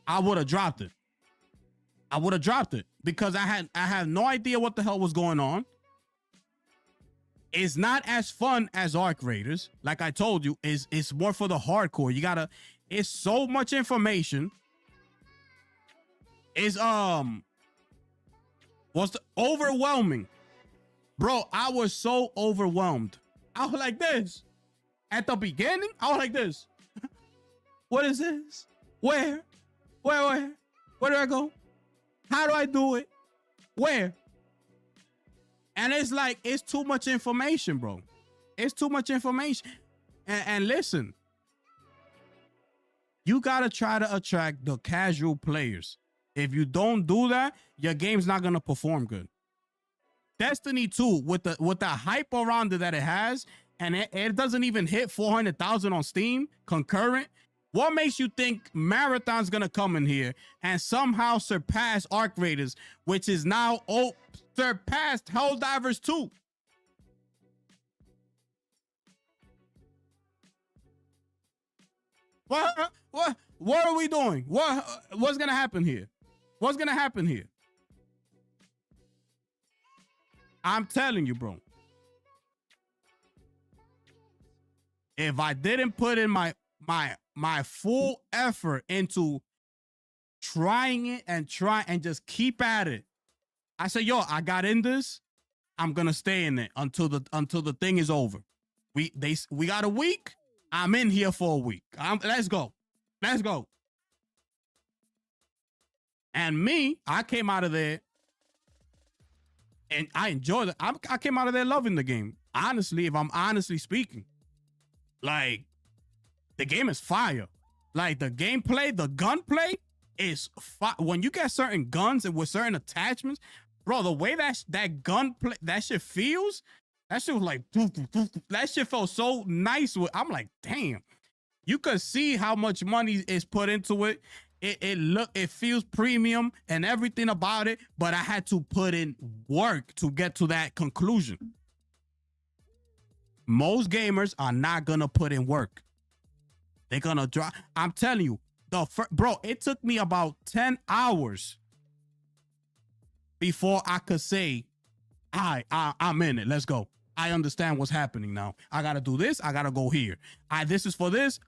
I would have dropped it. I would have dropped it because I had no idea what the hell was going on. It's not as fun as Arc Raiders. Like I told you, it's more for the hardcore. You gotta, it's so much information. It's was overwhelming. Bro, I was so overwhelmed. I was like this. At the beginning, I was like this. What is this? Where do I go? How do I do it? Where? And it's like, it's too much information, bro. It's too much information. And listen, you gotta try to attract the casual players. If you don't do that, your game's not gonna perform good. Destiny 2, with the hype around it that it has, and it doesn't even hit 400,000 on Steam concurrent. What makes you think Marathon's gonna come in here and somehow surpass Arc Raiders, which is now surpassed Helldivers 2? What are we doing? What's gonna happen here? What's gonna happen here? I'm telling you, bro. If I didn't put in my full effort into trying it and just keep at it, I said, yo, I got in this. I'm gonna stay in it until the thing is over. We got a week. I'm in here for a week. Let's go. And me, I came out of there and I enjoyed it. I came out of there loving the game. Honestly, if I'm honestly speaking, like, the game is fire. Like, the gameplay, the gunplay is fire. When you get certain guns and with certain attachments, bro, the way that gunplay, that shit feels, that shit was like, that shit felt so nice. I'm like, damn. You could see how much money is put into it. It feels premium and everything about it, but I had to put in work to get to that conclusion. Most gamers are not gonna put in work. They're gonna drop. I'm telling you, bro, it took me about 10 hours before I could say, I'm in it. Let's go. I understand what's happening now. I gotta do this. I gotta go here. This is for this.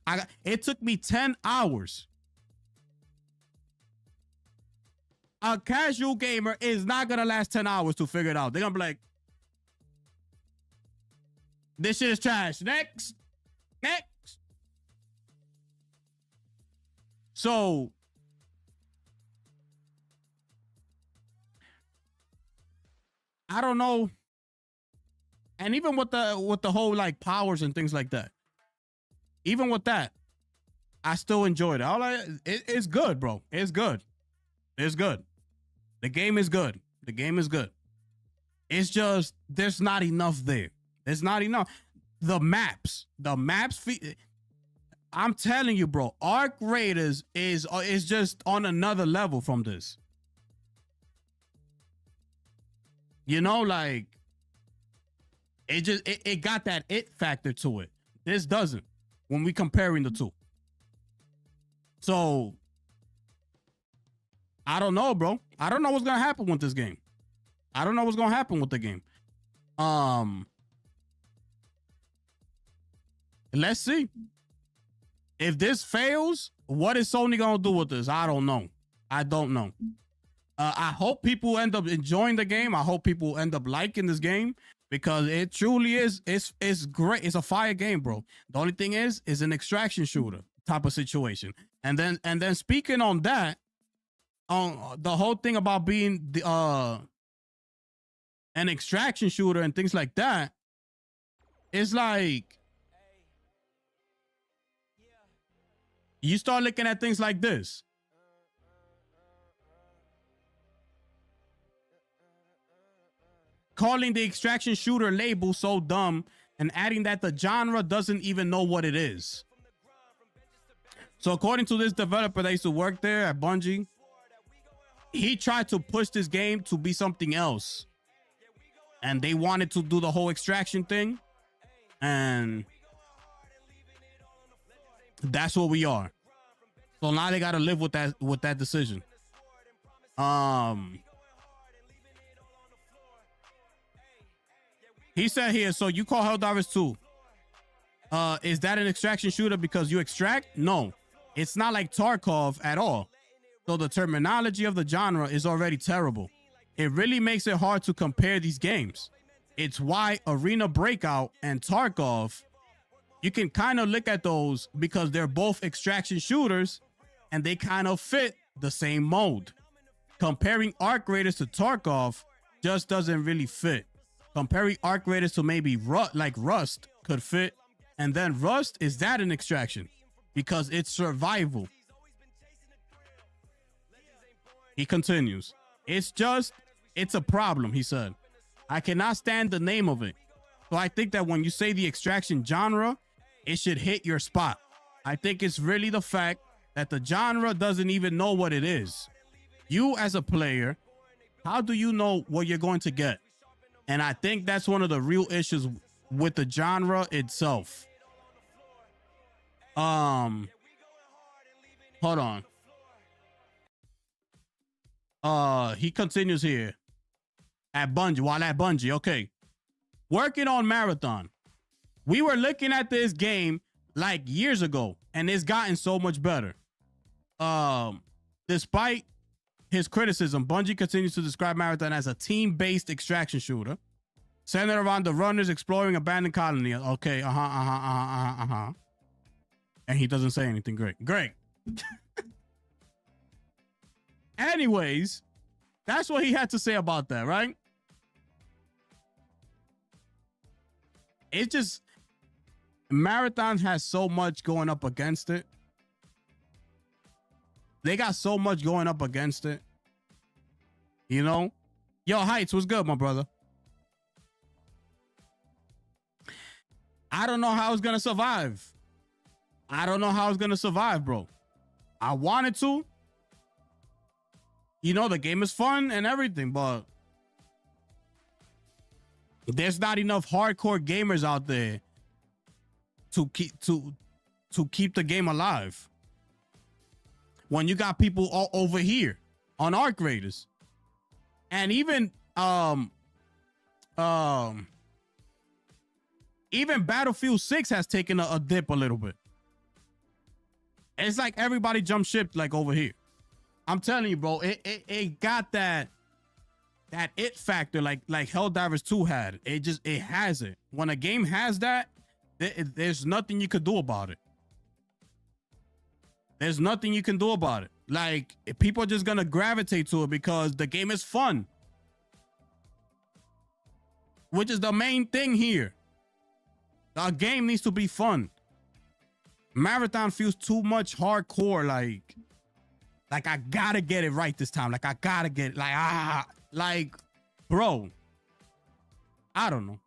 It took me 10 hours. A casual gamer is not gonna last 10 hours to figure it out. They're gonna be like, this shit is trash. Next. So I don't know. And even with the whole like powers and things like that, even with that, I still enjoyed it. It's good, bro. It's good. The game is good. It's just there's not enough there. There's not enough. The maps. I'm telling you, bro. Arc Raiders is just on another level from this. You know, like, it got that it factor to it. This doesn't when we comparing the two. So I don't know, bro. I don't know what's gonna happen with this game. I don't know what's gonna happen with the game. Let's see. If this fails, what is Sony gonna do with this? I don't know. I hope people end up enjoying the game. I hope people end up liking this game because it truly is. It's great. It's a fire game, bro. The only thing is an extraction shooter type of situation. And then speaking on that, the whole thing about being an extraction shooter and things like that, it's like you start looking at things like this. Calling the extraction shooter label so dumb and adding that the genre doesn't even know what it is. So according to this developer that used to work there at Bungie, he tried to push this game to be something else. And they wanted to do the whole extraction thing. And that's what we are. So now they got to live with that decision. He said here, so you call Helldivers 2. Is that an extraction shooter because you extract? No, it's not like Tarkov at all. So the terminology of the genre is already terrible. It really makes it hard to compare these games. It's why Arena Breakout and Tarkov, you can kind of look at those because they're both extraction shooters and they kind of fit the same mode. Comparing Arc Raiders to Tarkov just doesn't really fit. Comparing Arc Raiders to maybe Rust could fit. And then Rust, is that an extraction? Because it's survival. He continues. It's a problem, he said. I cannot stand the name of it. So I think that when you say the extraction genre, it should hit your spot. I think it's really the fact that the genre doesn't even know what it is. You as a player, how do you know what you're going to get? And I think that's one of the real issues with the genre itself. Hold on. He continues here. At Bungie, okay. Working on Marathon. We were looking at this game like years ago, and it's gotten so much better. Despite his criticism, Bungie continues to describe Marathon as a team-based extraction shooter centered around the runners exploring abandoned colony. Okay, and he doesn't say anything. Great. Anyways, that's what he had to say about that, right? It's just, Marathon has so much going up against it. They got so much going up against it. You know? Yo, Heights, what's good, my brother? I don't know how it's going to survive. Bro. I wanted to. You know, the game is fun and everything, but there's not enough hardcore gamers out there to keep the game alive. When you got people all over here on Arc Raiders, and even Battlefield 6 has taken a dip a little bit. It's like everybody jumped ship like over here. I'm telling you, bro, it got that it factor like Helldivers 2 had. It has it. When a game has that, there's nothing you could do about it. There's nothing you can do about it. Like, people are just gonna gravitate to it because the game is fun, which is the main thing here. The game needs to be fun. Marathon feels too much hardcore, like I gotta get it right this time. Like, I gotta get it. Like, bro, I don't know.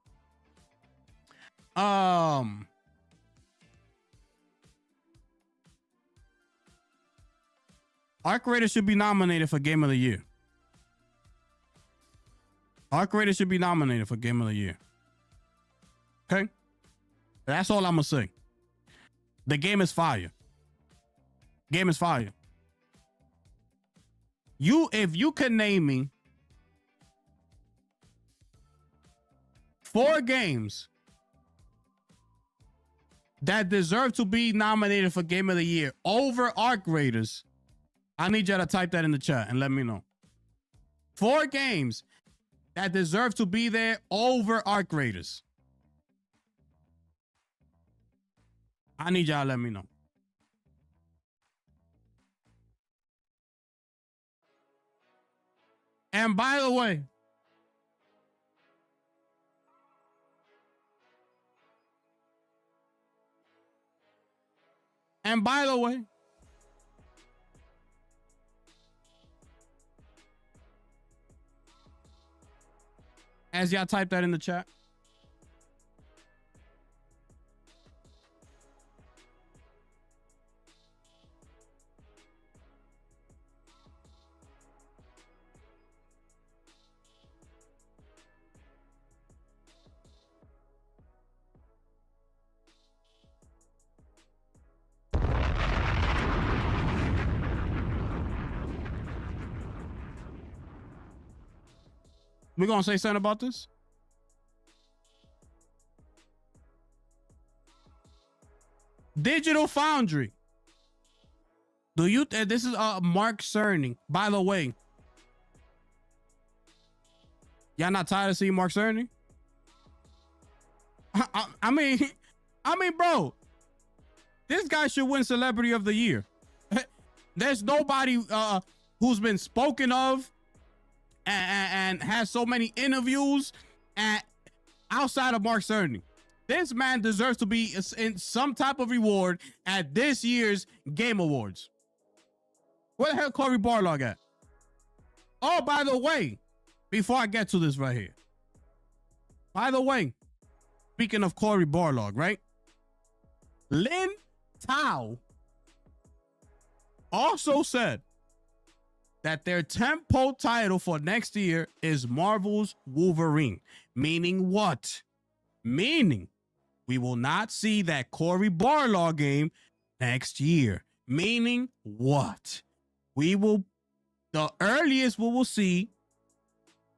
Arc Raiders should be nominated for Game of the Year. Arc Raiders should be nominated for Game of the Year. Okay? That's all I'm gonna say. The game is fire. Game is fire. If you can name me 4 games that deserve to be nominated for Game of the Year over Arc Raiders, I need you to type that in the chat and let me know. 4 games that deserve to be there over Arc Raiders. I need y'all to let me know. And by the way, as y'all type that in the chat, we're gonna say something about this. Digital Foundry. Do you? This is Mark Cerny. By the way, y'all not tired of seeing Mark Cerny? I mean, bro, this guy should win Celebrity of the Year. There's nobody who's been spoken of and has so many interviews outside of Mark Cerny. This man deserves to be in some type of reward at this year's Game Awards. Where the hell Cory Barlog at? Oh, by the way, before I get to this right here. By the way, speaking of Cory Barlog, right? Lin Tao also said that their tentpole title for next year is Marvel's Wolverine. Meaning what? Meaning we will not see that Cory Barlog game next year. Meaning what? The earliest we will see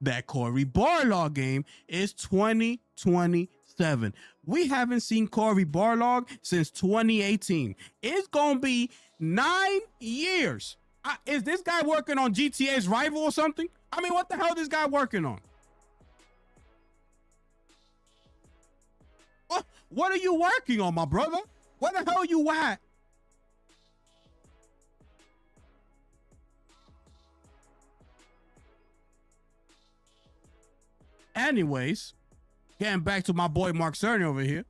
that Cory Barlog game is 2027. We haven't seen Cory Barlog since 2018. It's gonna be 9 years. Is this guy working on GTA's Rival or something? I mean, what the hell is this guy working on? What are you working on, my brother? Where the hell are you at? Anyways, getting back to my boy Mark Cerny over here.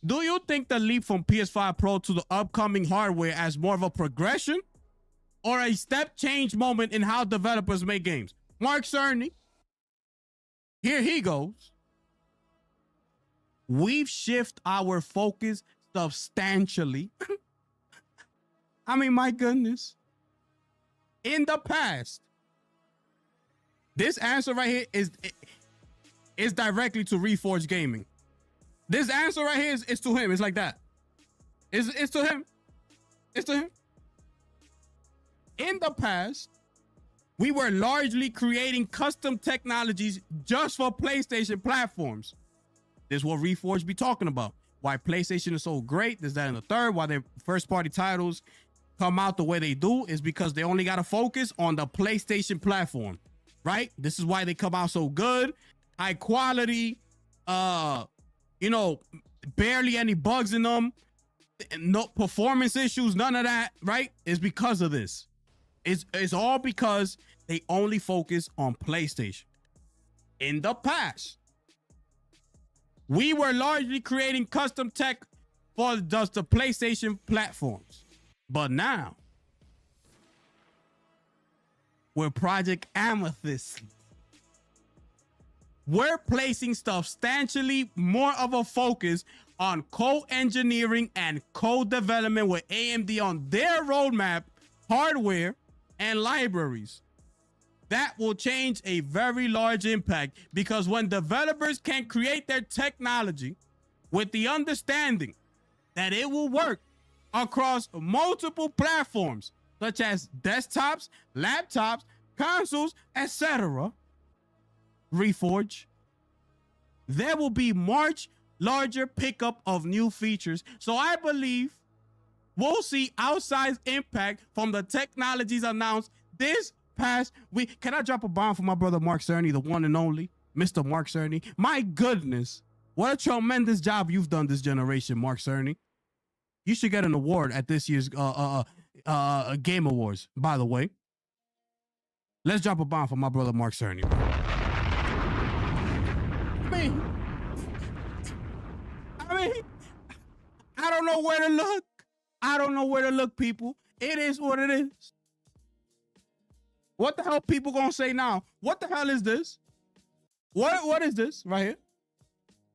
Do you think the leap from PS5 Pro to the upcoming hardware as more of a progression or a step change moment in how developers make games? Mark Cerny, here he goes. We've shifted our focus substantially. I mean, my goodness. In the past, this answer right here is directly to Reforged Gaming. This answer right here is to him. It's like that. It's to him. It's to him. In the past, we were largely creating custom technologies just for PlayStation platforms. This is what Reforged be talking about. Why PlayStation is so great, this, that, and the third. Why their first-party titles come out the way they do is because they only got to focus on the PlayStation platform, right? This is why they come out so good. High quality, barely any bugs in them, no performance issues, none of that, right? It's because of this. It's all because they only focus on PlayStation. In the past, we were largely creating custom tech for just the PlayStation platforms. But now, we're Project Amethyst. We're placing substantially more of a focus on co-engineering and co-development with AMD on their roadmap, hardware, and libraries. That will change a very large impact because when developers can create their technology with the understanding that it will work across multiple platforms, such as desktops, laptops, consoles, etc., Reforge, there will be much larger pickup of new features. So I believe we'll see outsized impact from the technologies announced this past week. Can I drop a bomb for my brother Mark Cerny, the one and only Mr. Mark Cerny? My goodness, what a tremendous job you've done this generation, Mark Cerny. You should get an award at this year's Game Awards, by the way. Let's drop a bomb for my brother Mark Cerny. I mean, I don't know where to look. I don't know where to look, people. It is what it is. What the hell people gonna say now? What the hell is this? What is this right here?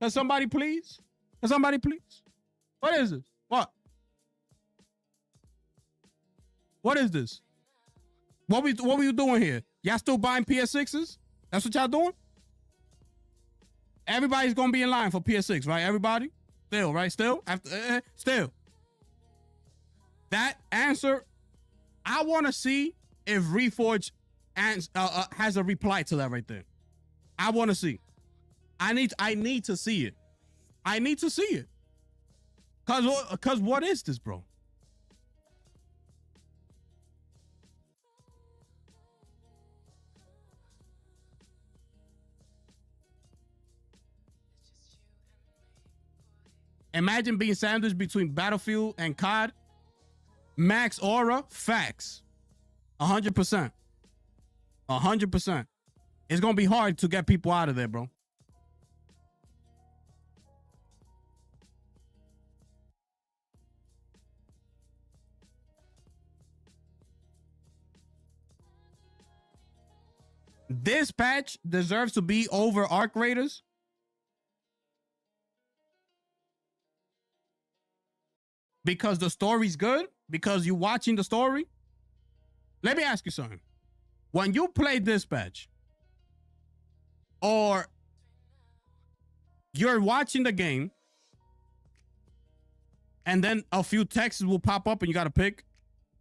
Can somebody please? Can somebody please? What is this? What? What is this? What were you doing here? Y'all still buying PS6s? That's what y'all doing? Everybody's gonna be in line for PS6, right? Everybody? Still, right? Still? After still. That answer, I want to see if Reforge has a reply to that right there. I want to see. I need to see it. I need to see it. Cause what is this, bro? Imagine being sandwiched between Battlefield and COD. Max Aura, facts. 100%. 100%. It's gonna be hard to get people out of there, bro. This patch deserves to be over Arc Raiders. Because the story's good? Because you're watching the story? Let me ask you something. When you play Dispatch, or you're watching the game, and then a few texts will pop up and you got to pick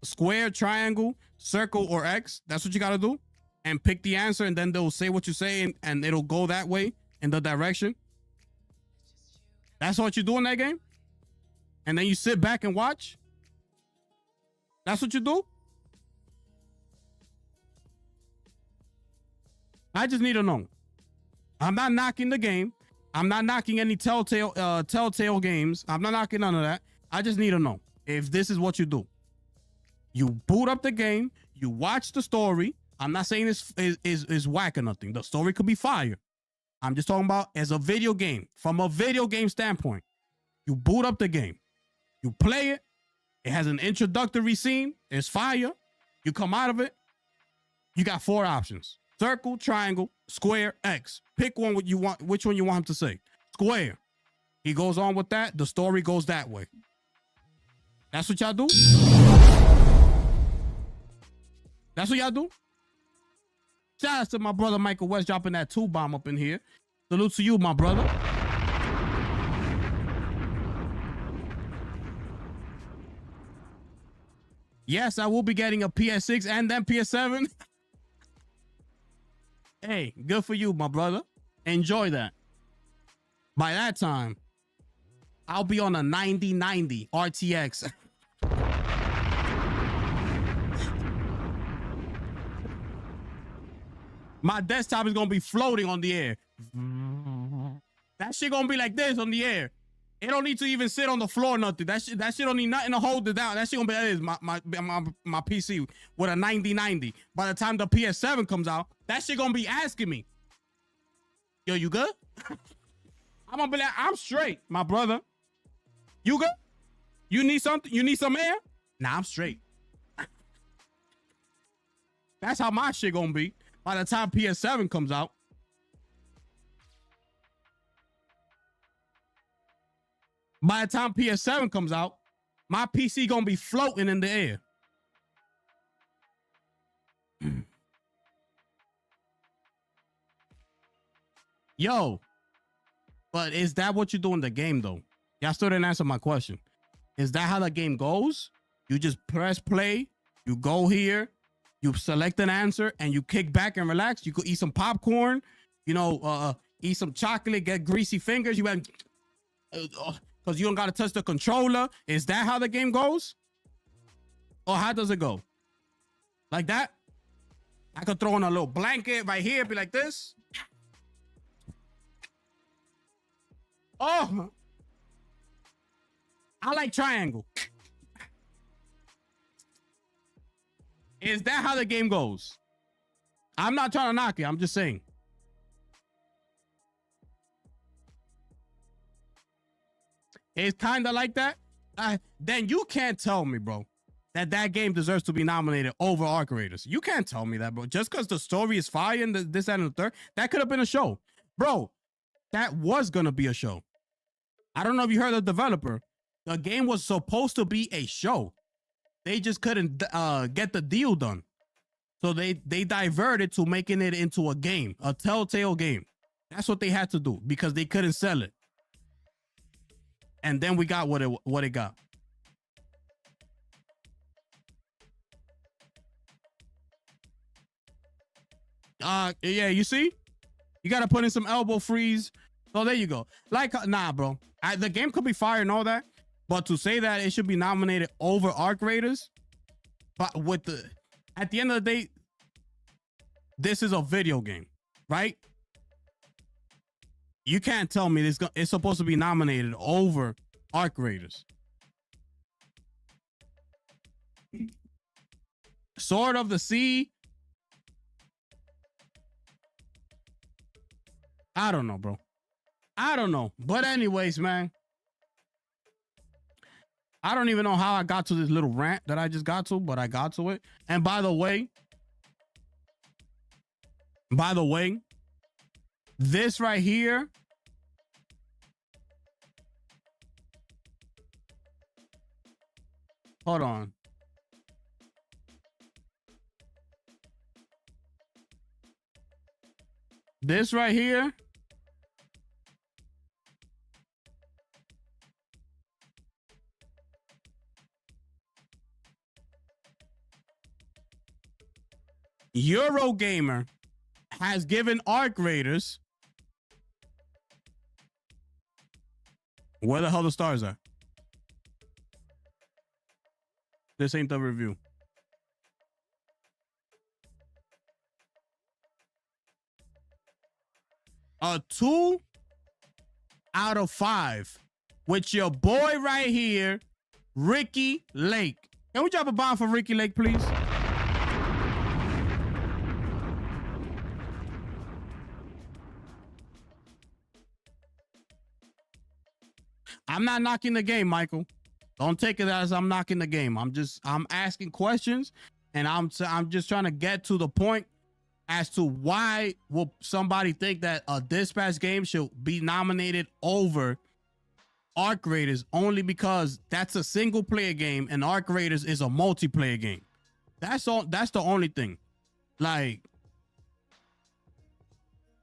square, triangle, circle, or X. That's what you got to do. And pick the answer, and then they'll say what you say, and it'll go that way in the direction. That's what you do in that game? And then you sit back and watch? That's what you do? I just need to know. I'm not knocking the game. I'm not knocking any Telltale games. I'm not knocking none of that. I just need to know if this is what you do. You boot up the game. You watch the story. I'm not saying this is whack or nothing. The story could be fire. I'm just talking about as a video game. From a video game standpoint, you boot up the game. You play it. It has an introductory scene. It's fire. You come out of it. You got 4 options. Circle, triangle, square, X. Pick one what you want, which one you want him to say. Square. He goes on with that. The story goes that way. That's what y'all do? That's what y'all do? Shout out to my brother Michael West dropping that 2 bomb up in here. Salute to you, my brother. Yes, I will be getting a PS6 and then PS7. Hey, good for you, my brother. Enjoy that. By that time, I'll be on a 9090 RTX. My desktop is gonna be floating on the air. That shit gonna be like this on the air. It don't need to even sit on the floor, nothing. That shit don't need nothing to hold it down. That shit gonna be like this. My PC with a 9090. By the time the PS7 comes out, that shit gonna be asking me, yo, you good? I'm gonna be like, I'm straight, my brother. You good? You need something? You need some air? Nah, I'm straight. That's how my shit gonna be by the time PS7 comes out. By the time PS7 comes out, my PC gonna be floating in the air. Yo, but is that what you do in the game though? Y'all still didn't answer my question. Is that how the game goes? You just press play, you go here, you select an answer, and you kick back and relax. You could eat some popcorn, you know, eat some chocolate, get greasy fingers. You went, because you don't got to touch the controller. Is that how the game goes? Or how does it go? Like that? I could throw in a little blanket right here, be like this. Oh, I like triangle. Is that how the game goes? I'm not trying to knock it. I'm just saying. It's kind of like that. Then you can't tell me, bro, that game deserves to be nominated over Arc Raiders. You can't tell me that, bro. Just because the story is fire and this, that, and the third, that could have been a show. Bro, that was going to be a show. I don't know if you heard the developer. The game was supposed to be a show. They just couldn't get the deal done. So they diverted to making it into a game, a Telltale game. That's what they had to do because they couldn't sell it. And then we got what it got. Yeah, you see? You got to put in some elbow freeze. So there you go. Like, nah, bro. The game could be fire and all that. But to say that it should be nominated over Arc Raiders, but at the end of the day, this is a video game, right? You can't tell me it's supposed to be nominated over Arc Raiders. Sword of the Sea. I don't know, bro. I don't know. But anyways, man. I don't even know how I got to this little rant that I just got to, but I got to it. And by the way, this right here, hold on. This right here, Eurogamer has given Arc Raiders, where the hell the stars are? This ain't the review. A 2 out of 5 with your boy right here, Ricky Lake. Can we drop a bomb for Ricky Lake, please? I'm not knocking the game, Michael. Don't take it as I'm knocking the game. I'm asking questions, and I'm just trying to get to the point as to why will somebody think that a Dispatch game should be nominated over Arc Raiders only because that's a single player game and Arc Raiders is a multiplayer game. That's all. That's the only thing. Like,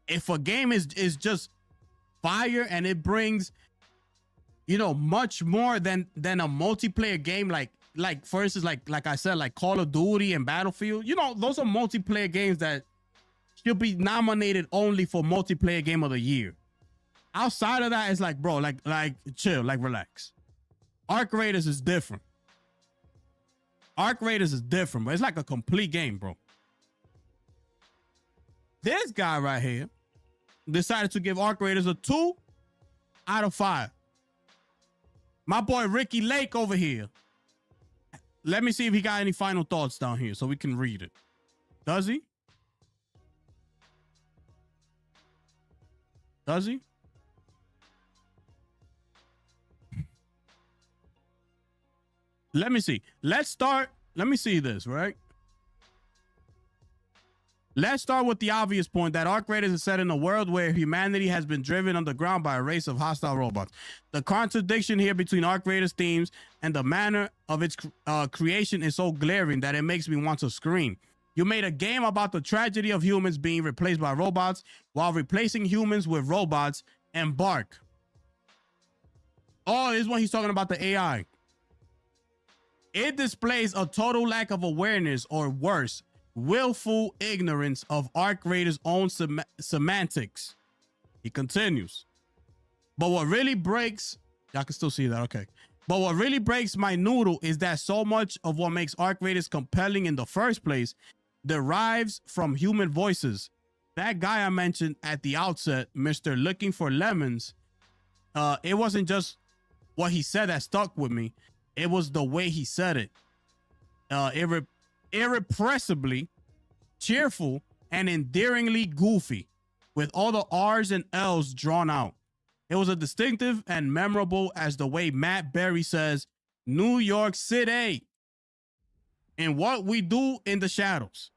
if a game is just fire and it brings, you know, much more than a multiplayer game, like for instance, like I said, like Call of Duty and Battlefield, you know, those are multiplayer games that should be nominated only for multiplayer game of the year. Outside of that, it's like, bro, like chill, like relax. Arc Raiders is different. Arc Raiders is different, but it's like a complete game, bro. This guy right here decided to give Arc Raiders a 2 out of 5. My boy Ricky Lake over here. Let me see if he got any final thoughts down here so we can read it. Does he? Does he? Let me see. Let's start. Let me see this, right? Let's start with the obvious point that Arc Raiders is set in a world where humanity has been driven underground by a race of hostile robots. The contradiction here between Arc Raiders themes and the manner of its creation is so glaring that it makes me want to scream. You made a game about the tragedy of humans being replaced by robots while replacing humans with robots. Embark. Oh, this is when he's talking about the AI. It displays a total lack of awareness, or worse, willful ignorance of Arc Raiders' own semantics. He continues. But what really breaks, y'all can still see that, okay. But what really breaks my noodle is that so much of what makes Arc Raiders compelling in the first place derives from human voices. That guy I mentioned at the outset, Mr. Looking for Lemons, it wasn't just what he said that stuck with me. It was the way he said it. Irrepressibly cheerful and endearingly goofy, with all the R's and L's drawn out. It was as distinctive and memorable as the way Matt Berry says, New York City, and What We Do in the Shadows.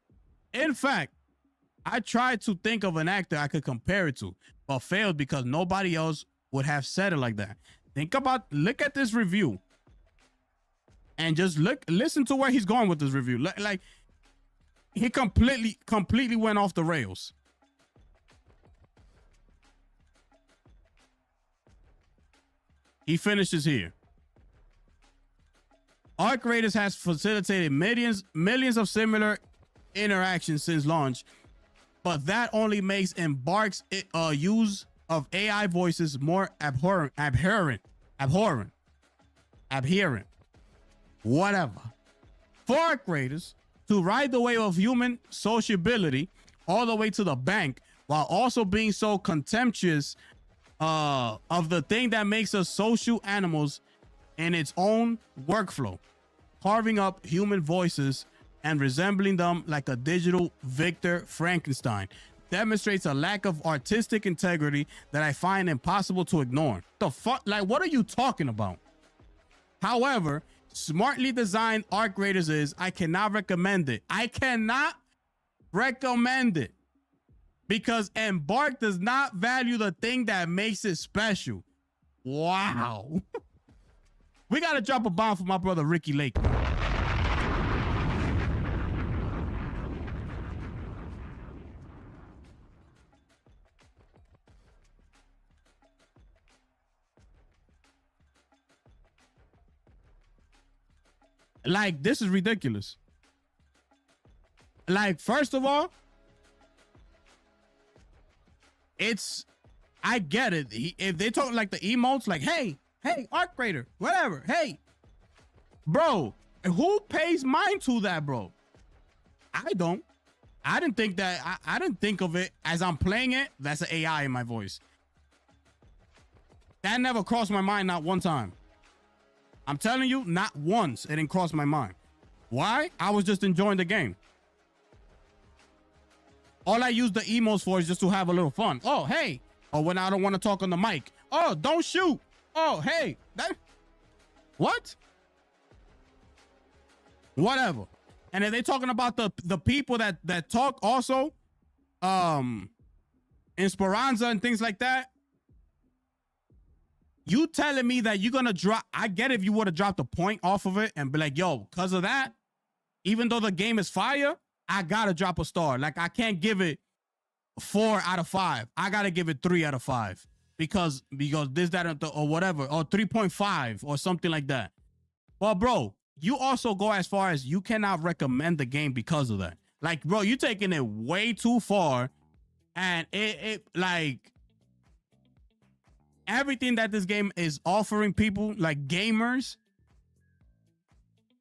In fact, I tried to think of an actor I could compare it to, but failed because nobody else would have said it like that. Look at this review. And just listen to where he's going with this review. Like he completely went off the rails. He finishes here. Arc Raiders has facilitated millions of similar interactions since launch, but that only makes Embark's use of AI voices more abhorrent. adherent, whatever. For ARC Raiders to ride the wave of human sociability all the way to the bank while also being so contemptuous of the thing that makes us social animals in its own workflow, carving up human voices and resembling them like a digital Victor Frankenstein, demonstrates a lack of artistic integrity that I find impossible to ignore. The fuck? Like, what are you talking about? However, smartly designed ARC Raiders I cannot recommend it. I cannot recommend it because Embark does not value the thing that makes it special. Wow. We got to drop a bomb for my brother Ricky Lake. Like, this is ridiculous. Like, first of all, I get it. If they talk like the emotes, like, hey, ARC Raider, whatever. Hey, bro, who pays mind to that, bro? I don't. I didn't think that. I didn't think of it as I'm playing it. That's an AI in my voice. That never crossed my mind, not one time. I'm telling you, not once it didn't cross my mind. Why? I was just enjoying the game. All I use the emotes for is just to have a little fun. Oh, hey. Or when I don't want to talk on the mic. Oh, don't shoot. Oh, hey. What? Whatever. And if they're talking about the people that talk also, in Speranza and things like that, you telling me that you're gonna drop? I get if you would have dropped a point off of it and be like, yo, because of that, even though the game is fire, I gotta drop a star. Like, I can't give it 4 out of 5. I gotta give it 3 out of 5 because this, that, or whatever, or 3.5 or something like that. Well, bro, you also go as far as you cannot recommend the game because of that. Like, bro, you're taking it way too far, and it like. Everything that this game is offering people, like gamers,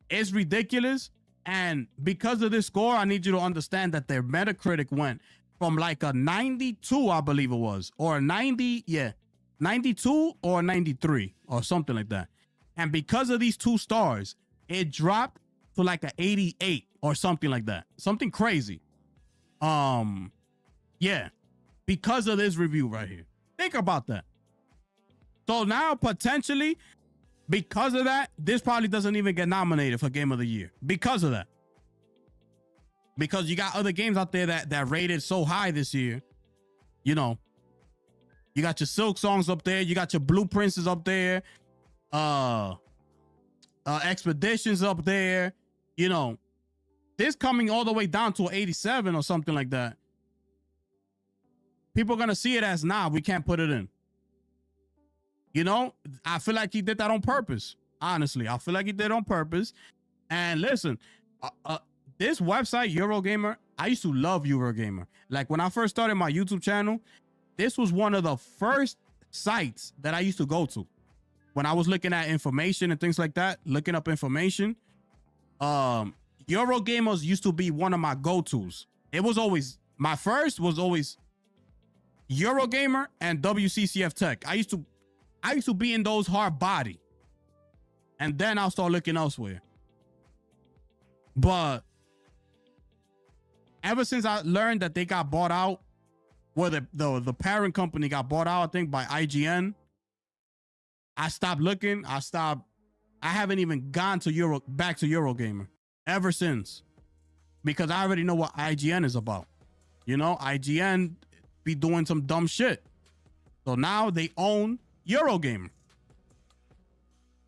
is ridiculous. And because of this score, I need you to understand that their Metacritic went from like a 92, I believe it was, or a 90, 92 or 93 or something like that. And because of these 2 stars, it dropped to like an 88 or something like that. Something crazy. Yeah, because of this review right here. Think about that. So now, potentially, because of that, this probably doesn't even get nominated for Game of the Year. Because of that. Because you got other games out there that rated so high this year. You know, you got your Silk Songs up there. You got your Blueprints up there. Expeditions up there. You know, this coming all the way down to 87 or something like that. People are going to see it as, nah, we can't put it in. You know, I feel like he did that on purpose. Honestly, I feel like he did it on purpose. And listen, this website, Eurogamer, I used to love Eurogamer. Like, when I first started my YouTube channel, this was one of the first sites that I used to go to. When I was looking at information and things like that, looking up information, Eurogamers used to be one of my go-tos. It was always, my first was always Eurogamer and WCCF Tech. I used to be in those hard body. And then I'll start looking elsewhere. But ever since I learned that they got bought out, where the parent company got bought out, I think, by IGN, I stopped looking. I haven't even gone to back to Eurogamer ever since. Because I already know what IGN is about. You know, IGN be doing some dumb shit. So now they own Eurogamer.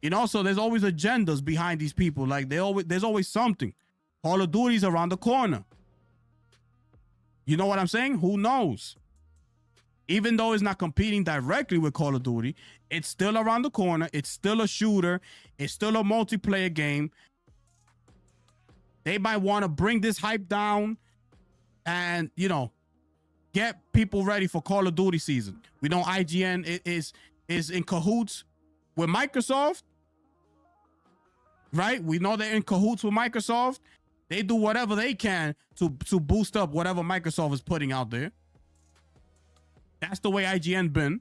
You know, so there's always agendas behind these people. Like, there's always something. Call of Duty's around the corner. You know what I'm saying? Who knows? Even though it's not competing directly with Call of Duty, it's still around the corner. It's still a shooter. It's still a multiplayer game. They might want to bring this hype down and, you know, get people ready for Call of Duty season. We know IGN is in cahoots with Microsoft. right? We know they're in cahoots with Microsoft. They do whatever they can to boost up whatever Microsoft is putting out there. That's the way IGN been,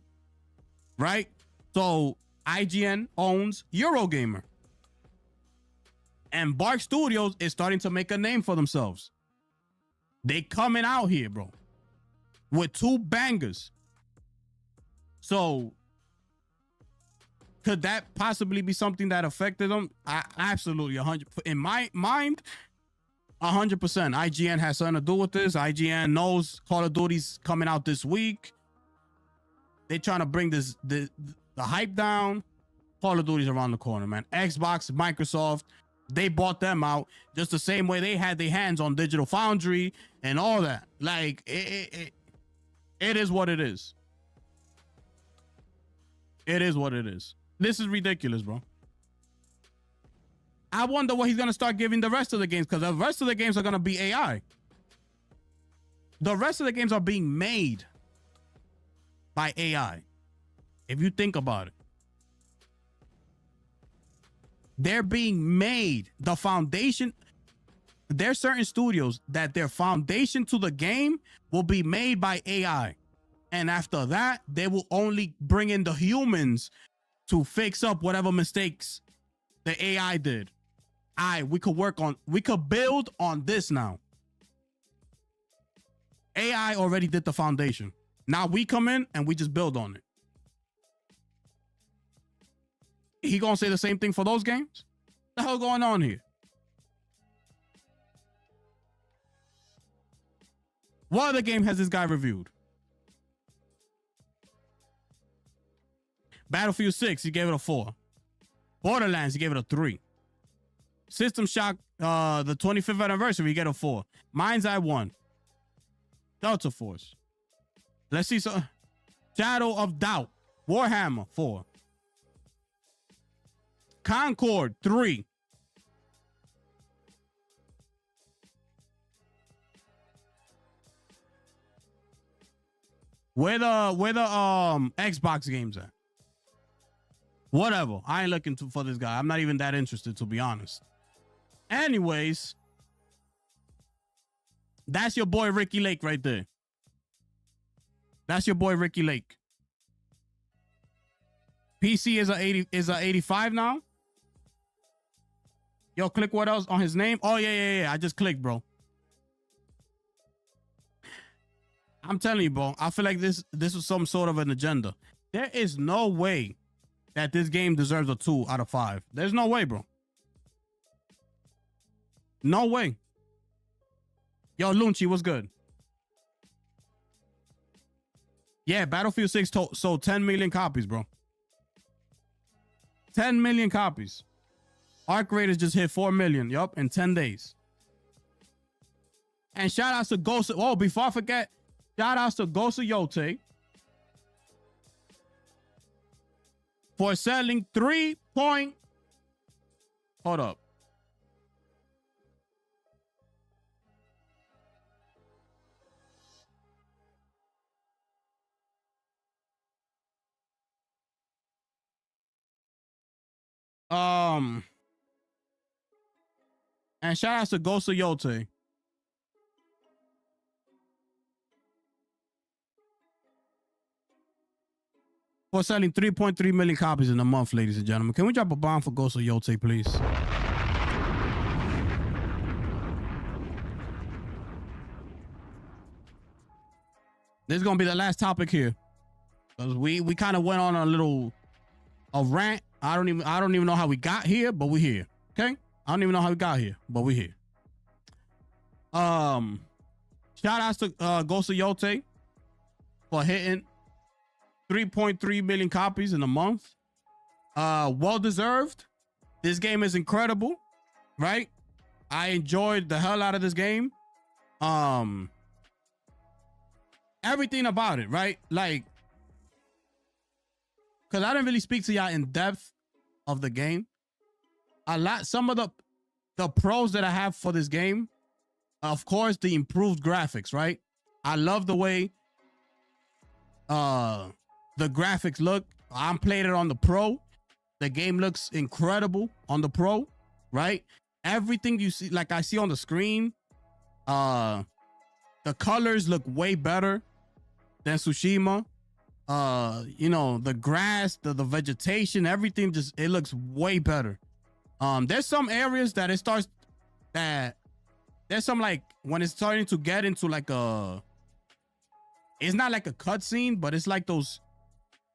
right? So IGN owns Eurogamer. And Bark Studios is starting to make a name for themselves. They coming out here, bro, with 2 bangers. So could that possibly be something that affected them? Absolutely, 100. In my mind, 100%. IGN has something to do with this. IGN knows Call of Duty's coming out this week. They trying to bring the hype down. Call of Duty's around the corner, man. Xbox, Microsoft, they bought them out just the same way they had their hands on Digital Foundry and all that. Like, it is what it is. It is what it is. This is ridiculous, bro. I wonder what he's going to start giving the rest of the games, because the rest of the games are going to be AI. The rest of the games are being made by AI. If you think about it. They're being made. The foundation. There's certain studios that their foundation to the game will be made by AI. And after that, they will only bring in the humans to fix up whatever mistakes the AI did. We could build on this now. AI already did the foundation. Now we come in and we just build on it. He gonna say the same thing for those games? What the hell going on here? What other game has this guy reviewed? Battlefield 6, he gave it a 4. Borderlands, he gave it a 3. System Shock, the 25th anniversary, he gave it a 4. Mind's Eye 1. Delta Force. Let's see some. Shadow of Doubt. Warhammer 4. Concord 3. Where the Xbox games at? Whatever. I ain't looking for this guy. I'm not even that interested, to be honest. Anyways, that's your boy Ricky Lake right there. That's your boy Ricky Lake. PC is a 85 now. Yo, click what else on his name? Oh, yeah. I just clicked, bro. I'm telling you, bro. I feel like this was some sort of an agenda. There is no way that this game deserves a 2 out of 5. There's no way, bro. No way. Yo, Lunchi, what's good? Yeah, Battlefield 6 sold 10 million copies, bro. 10 million copies. Arc Raiders just hit 4 million, yup, in 10 days. And shout outs to Ghost. Oh, before I forget, shout outs to Ghost of Yote for selling 3 point. Hold up. And shout outs to Ghost of Yote. For selling 3.3 million copies in a month, ladies and gentlemen. Can we drop a bomb for Ghost of Yote, please? This is gonna be the last topic here, because we kind of went on a rant. I don't even know how we got here, but we're here. Okay, I don't even know how we got here, but we're here. Shout outs to Ghost of Yote for hitting 3.3 million copies in a month. Well deserved. This game is incredible, right? I enjoyed the hell out of this game. Everything about it, right? Like, because I didn't really speak to y'all in depth of the game. Some of the pros that I have for this game, of course, the improved graphics, right? I love the way the graphics look. I'm playing it on the Pro. The game looks incredible on the Pro. right? Everything you see, like I see on the screen, the colors look way better than Tsushima. You know, the grass, the vegetation, everything it looks way better. There's some areas that there's some, like, when it's starting to get into like it's not like a cutscene, but it's like those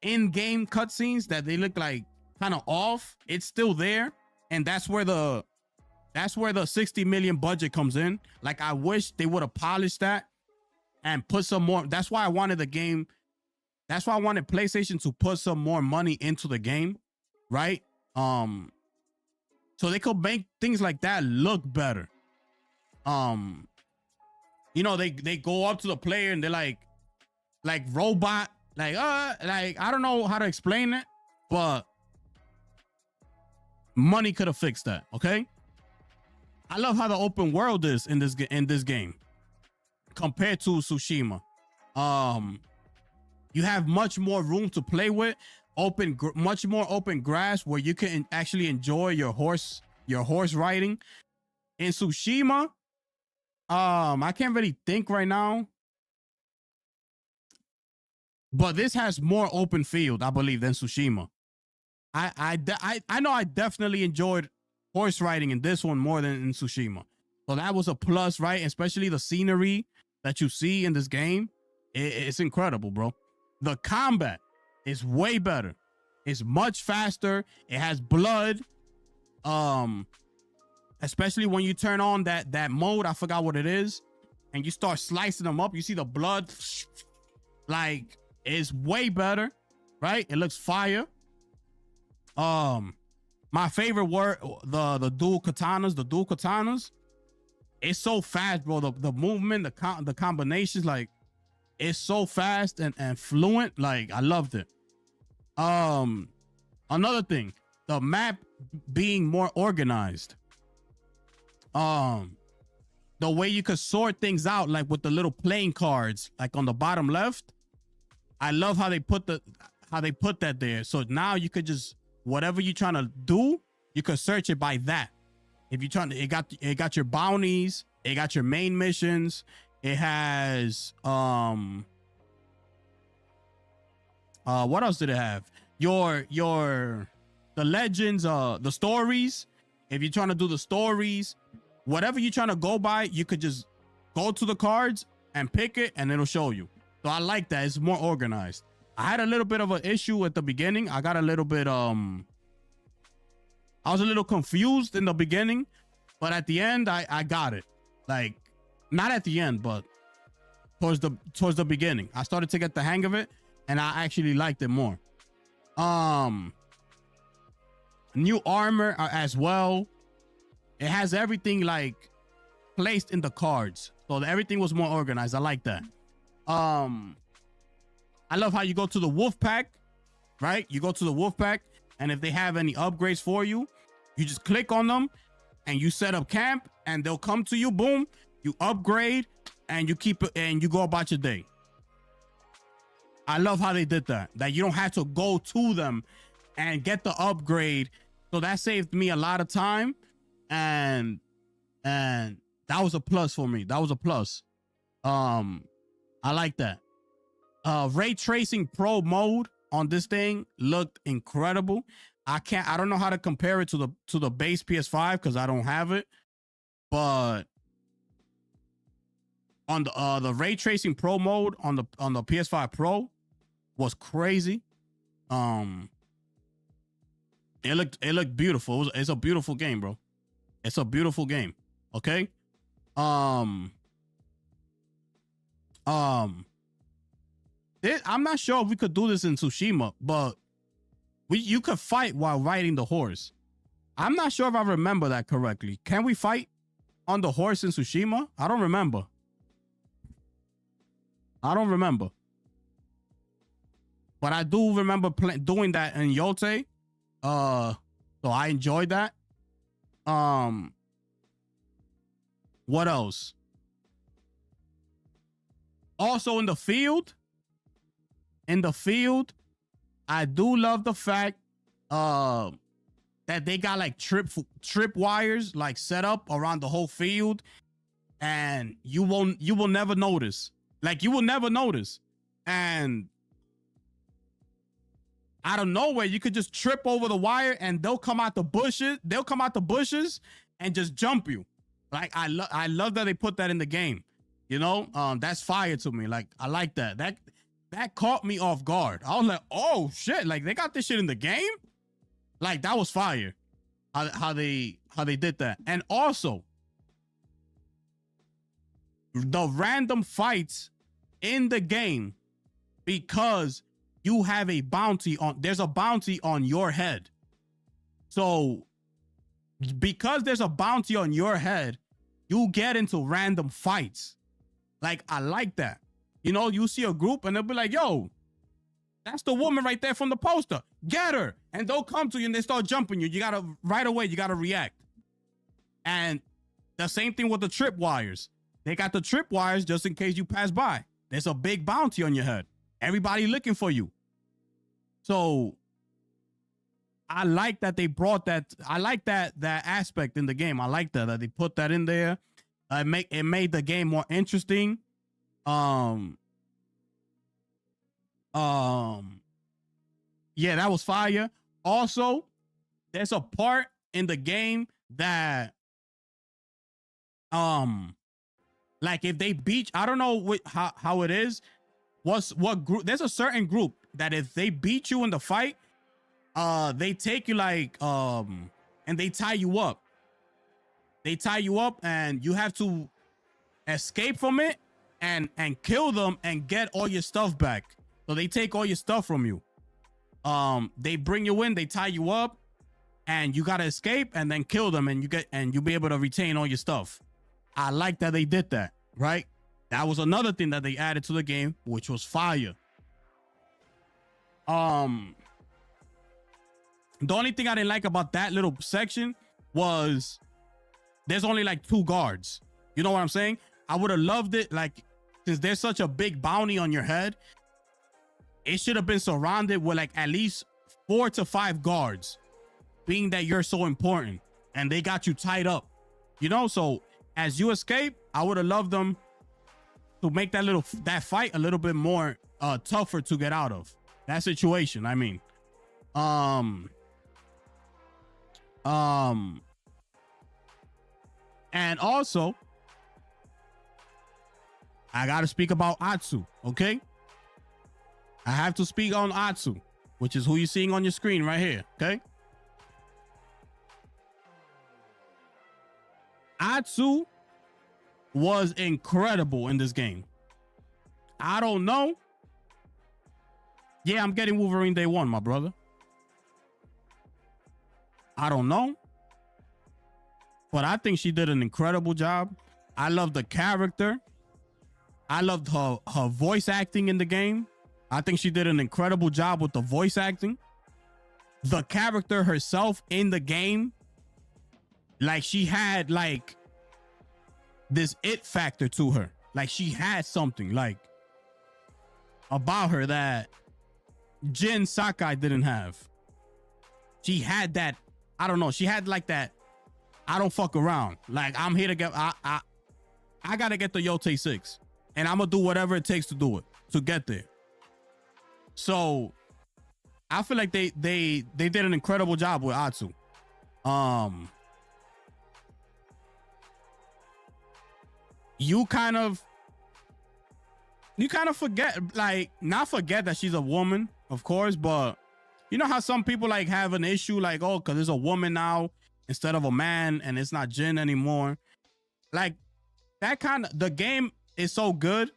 in-game cutscenes that they look like kind of off. It's still there, and that's where the 60 million budget comes in. Like, I wish they would have polished that and put some more. That's why I wanted the game. That's why I wanted PlayStation to put some more money into the game, right? So they could make things like that look better. You know, they go up to the player and they're like robot, like I don't know how to explain it, but money could have fixed that. Okay. I love how the open world is in this game compared to Tsushima. You have much more room to play with, much more open grass where you can actually enjoy your horse riding. In Tsushima, I can't really think right now, but this has more open field, I believe, than Tsushima. I know I definitely enjoyed horse riding in this one more than in Tsushima. So that was a plus, right? Especially the scenery that you see in this game. It's incredible, bro. The combat is way better. It's much faster. It has blood. Especially when you turn on that mode, I forgot what it is, and you start slicing them up. You see the blood, like, it's way better, right? It looks fire. My favorite word, the dual katanas. It's so fast, bro. The movement, the combinations, like, it's so fast and fluent. Like, I loved it. Another thing, the map being more organized. The way you could sort things out, like with the little playing cards, like on the bottom left. I love how they put that there. So now you could just, whatever you're trying to do, you could search it by that. If you're trying to, it got your bounties, it got your main missions. It has what else did it have? The legends, the stories. If you're trying to do the stories, whatever you're trying to go by, you could just go to the cards and pick it, and it'll show you. So I like that. It's more organized. I had a little bit of an issue at the beginning. I got a little bit I was a little confused in the beginning, but at the end I got it. Like, not at the end, but towards the beginning, I started to get the hang of it, and I actually liked it more. New armor as well. It has everything like placed in the cards, so everything was more organized. I like that. I love how you go to the wolf pack, right? You go to the wolf pack, and if they have any upgrades for you, you just click on them and you set up camp, and they'll come to you. Boom, you upgrade, and you keep it, and you go about your day. I love how they did that you don't have to go to them and get the upgrade. So that saved me a lot of time, and that was a plus for me. That was a plus. I like that. Ray Tracing Pro mode on this thing looked incredible. I don't know how to compare it to the base PS5 because I don't have it, but on the Ray Tracing Pro mode on the PS5 Pro was crazy. It looked beautiful. It's a beautiful game, bro. It's a beautiful game. Okay. I'm not sure if we could do this in Tsushima, but you could fight while riding the horse. I'm not sure if I remember that correctly. Can we fight on the horse in Tsushima? I don't remember. But I do remember doing that in Yote. So I enjoyed that. What else? Also in the field, I do love the fact that they got like trip wires like set up around the whole field, and you will never notice. Like you will never notice. And out of nowhere, you could just trip over the wire and they'll come out the bushes. They'll come out the bushes and just jump you. Like I love that they put that in the game. You know, that's fire to me. Like I like that. That caught me off guard. I was like, oh shit, like they got this shit in the game? Like that was fire. How they did that. And also the random fights in the game, because you have a bounty on, there's a bounty on your head. So because there's a bounty on your head, you get into random fights. Like, I like that. You know, you see a group and they'll be like, yo, that's the woman right there from the poster. Get her. And they'll come to you and they start jumping you. You gotta, right away, you gotta react. And the same thing with the trip wires. They got the trip wires just in case you pass by. There's a big bounty on your head. Everybody looking for you. So I like that they brought that. I like that aspect in the game. I like that they put that in there. It made the game more interesting. Yeah, that was fire. Also, there's a part in the game that like if they beat, I don't know how it is. What group? There's a certain group that if they beat you in the fight, they take you like and they tie you up. They tie you up and you have to escape from it and kill them and get all your stuff back. So they take all your stuff from you. They bring you in, they tie you up, and you gotta escape and then kill them, and you'll be able to retain all your stuff. I like that they did that, right? That was another thing that they added to the game, which was fire. The only thing I didn't like about that little section was there's only like 2 guards. You know what I'm saying? I would have loved it, like, since there's such a big bounty on your head, it should have been surrounded with like at least 4 to 5 guards, being that you're so important and they got you tied up, you know? So as you escape, I would have loved them to make that fight a little bit more tougher to get out of that situation. I mean, and also I got to speak about Atsu, okay? I have to speak on Atsu, which is who you're seeing on your screen right here, okay? Atsu was incredible in this game. I don't know. Yeah, I'm getting Wolverine Day 1, my brother. I don't know. But I think she did an incredible job. I love the character. I loved her voice acting in the game. I think she did an incredible job with the voice acting. The character herself in the game, like she had like this it factor to her. Like she had something like about her that Jin Sakai didn't have. She had that, I don't know, she had like that, I don't fuck around. Like I'm here to get, I gotta get the Yote 6. And I'm gonna do whatever it takes to do it, to get there. So I feel like they did an incredible job with Atsu. You kind of forget, like, not forget that she's a woman, of course, but you know how some people like have an issue like, oh, because there's a woman now instead of a man and it's not Jin anymore. Like that kind of, the game is so good.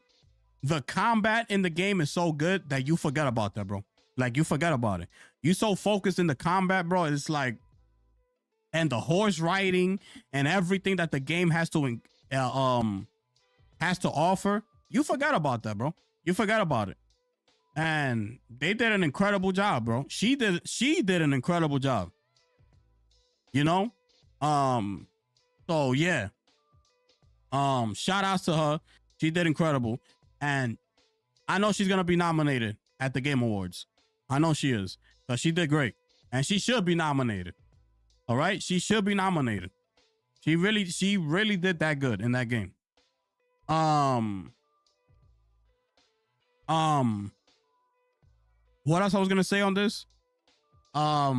The combat in the game is so good that you forget about that, bro. Like you forget about it. You so focused in the combat, bro. It's like, and the horse riding and everything that the game has to offer. You forgot about that, bro. You forgot about it. And they did an incredible job, bro. She did an incredible job. You know? So yeah. Shout outs to her. She did incredible. And I know she's gonna be nominated at the Game Awards. I know she is. But she did great. And she should be nominated. All right, she should be nominated. She really did that good in that game. What else I was gonna say on this? I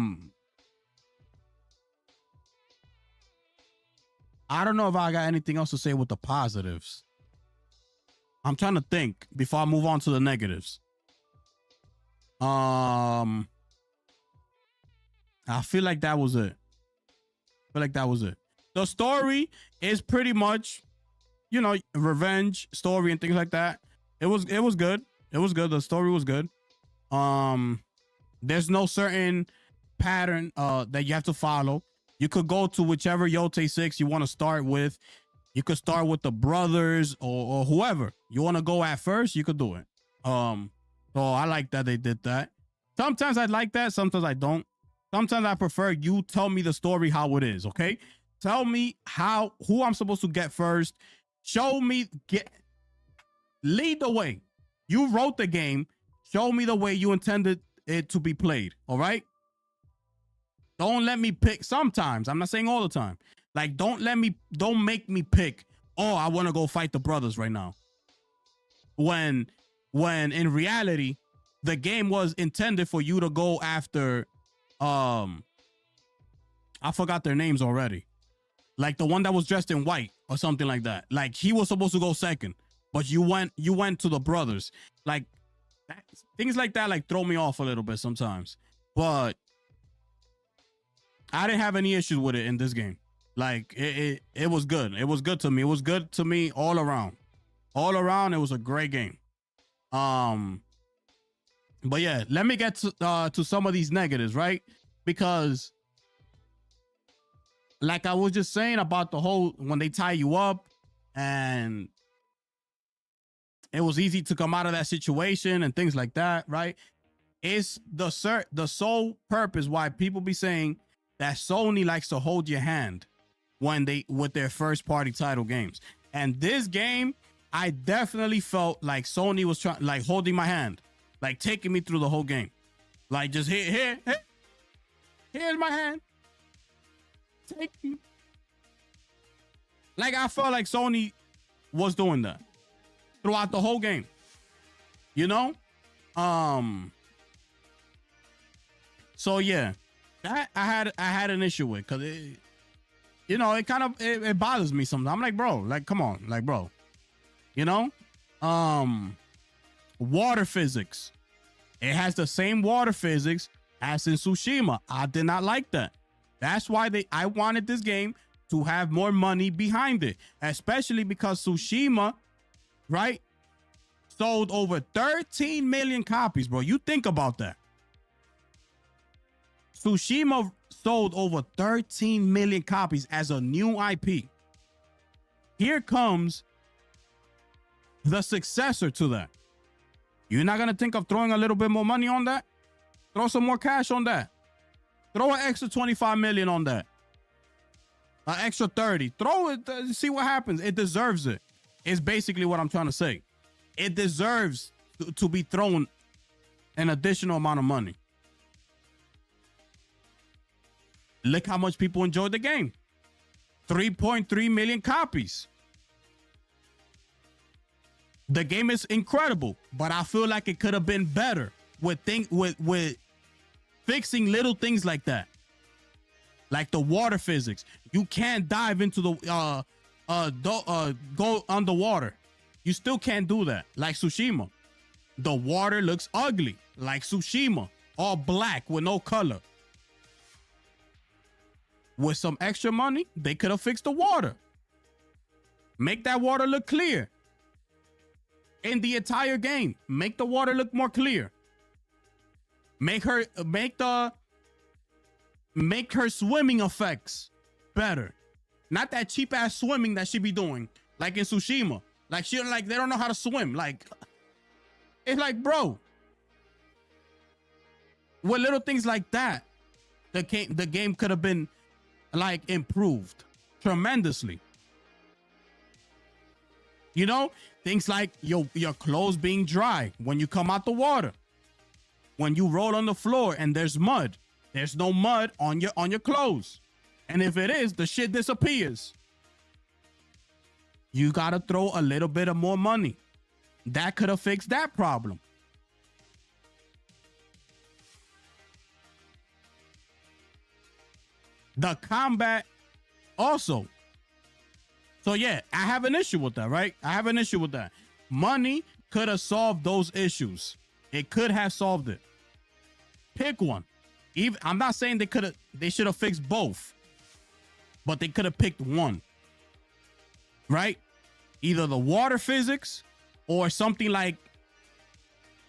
don't know if I got anything else to say with the positives. I'm trying to think before I move on to the negatives. I feel like that was it. The story is pretty much, you know, revenge story and things like that. It was good. The story was good. There's no certain pattern that you have to follow. You could go to whichever Yote 6 you want to start with. You could start with the brothers or whoever you want to go at first. You could do it. So I like that they did that. Sometimes I like that. Sometimes I don't. Sometimes I prefer you tell me the story how it is. Okay, tell me who I'm supposed to get first. Show me, lead the way. You wrote the game. Show me the way you intended it to be played. All right. Don't let me pick. Sometimes, I'm not saying all the time. Like, don't make me pick, oh, I want to go fight the brothers right now. When in reality, the game was intended for you to go after, I forgot their names already. Like the one that was dressed in white or something like that. Like he was supposed to go second, but you went to the brothers. Like things like that, like throw me off a little bit sometimes. But I didn't have any issues with it in this game. Like it was good. It was good to me. It was good to me all around. All around, it was a great game. But yeah, let me get to some of these negatives, right? Because like I was just saying about the whole when they tie you up and it was easy to come out of that situation and things like that, right? It's the sole purpose why people be saying that Sony likes to hold your hand with their first party title games. And this game, I definitely felt like Sony was trying, like holding my hand, like taking me through the whole game. Like just here's my hand. Take me. Like I felt like Sony was doing that throughout the whole game. You know? So yeah, that I had an issue with because it bothers me sometimes. I'm like, bro, like come on, like bro. You know? Water physics. It has the same water physics as in Tsushima. I did not like that. That's why I wanted this game to have more money behind it, especially because Tsushima, right, sold over 13 million copies, bro. You think about that. Tsushima sold over 13 million copies as a new IP. Here comes the successor to that. You're not going to think of throwing a little bit more money on that? Throw some more cash on that. Throw an extra 25 million on that. An extra 30. Throw it, see what happens. It deserves it. It's basically what I'm trying to say. It deserves to be thrown an additional amount of money. Look how much people enjoyed the game. 3.3 million copies. The game is incredible, but I feel like it could have been better with fixing little things like that. Like the water physics. You can't dive into the go underwater. You still can't do that. Like Tsushima. The water looks ugly. Like Tsushima. All black with no color. With some extra money, they could have fixed the water. Make that water look clear. In the entire game, make the water look more clear. Make her swimming effects better. Not that cheap ass swimming that she be doing like in Tsushima. Like they don't know how to swim. Like it's like, bro, with little things like that, the game could have been like improved tremendously. You know, things like your clothes being dry when you come out the water. When you roll on the floor and there's mud, there's no mud on your clothes. And if it is, the shit disappears. You got to throw a little bit of more money. That could have fixed that problem. The combat also. So yeah, I have an issue with that, right? I have an issue with that. Money could have solved those issues. It could have solved it. Pick one. Even I'm not saying they should have fixed both, but they could have picked one. Right? Either the water physics or something like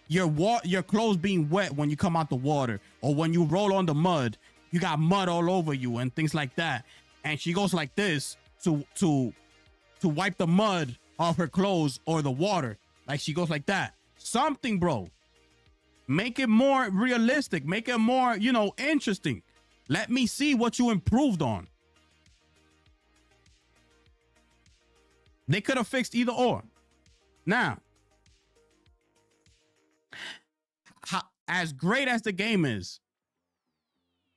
your clothes being wet when you come out the water, or when you roll on the mud, you got mud all over you and things like that. And she goes like this to wipe the mud off her clothes or the water. Like she goes like that. Something, bro. Make it more realistic. Make it more, interesting. Let me see what you improved on. They could have fixed either or. Now, as great as the game is,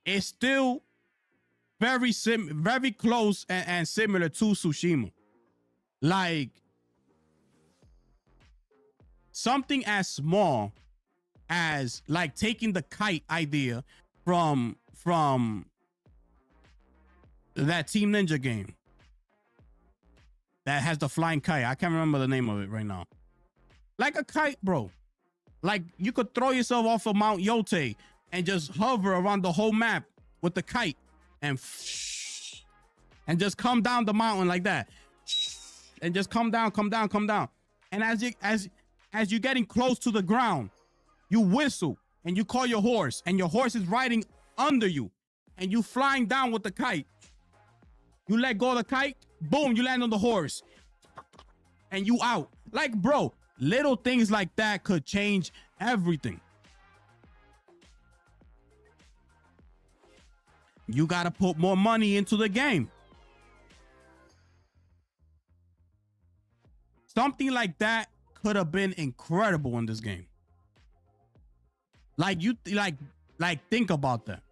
it's still very close and similar to Tsushima. Like something as small as like taking the kite idea from that Team Ninja game that has the flying kite. I can't remember the name of it right now. Like a kite, bro. Like you could throw yourself off of Mount Yote and just hover around the whole map with the kite and just come down the mountain like that. And just come down. And as you're getting close to the ground, you whistle and you call your horse, and your horse is riding under you, and you flying down with the kite. You let go of the kite, boom, you land on the horse, and you out. Like, bro, little things like that could change everything. You got to put more money into the game. Something like that could have been incredible in this game. Like think about that.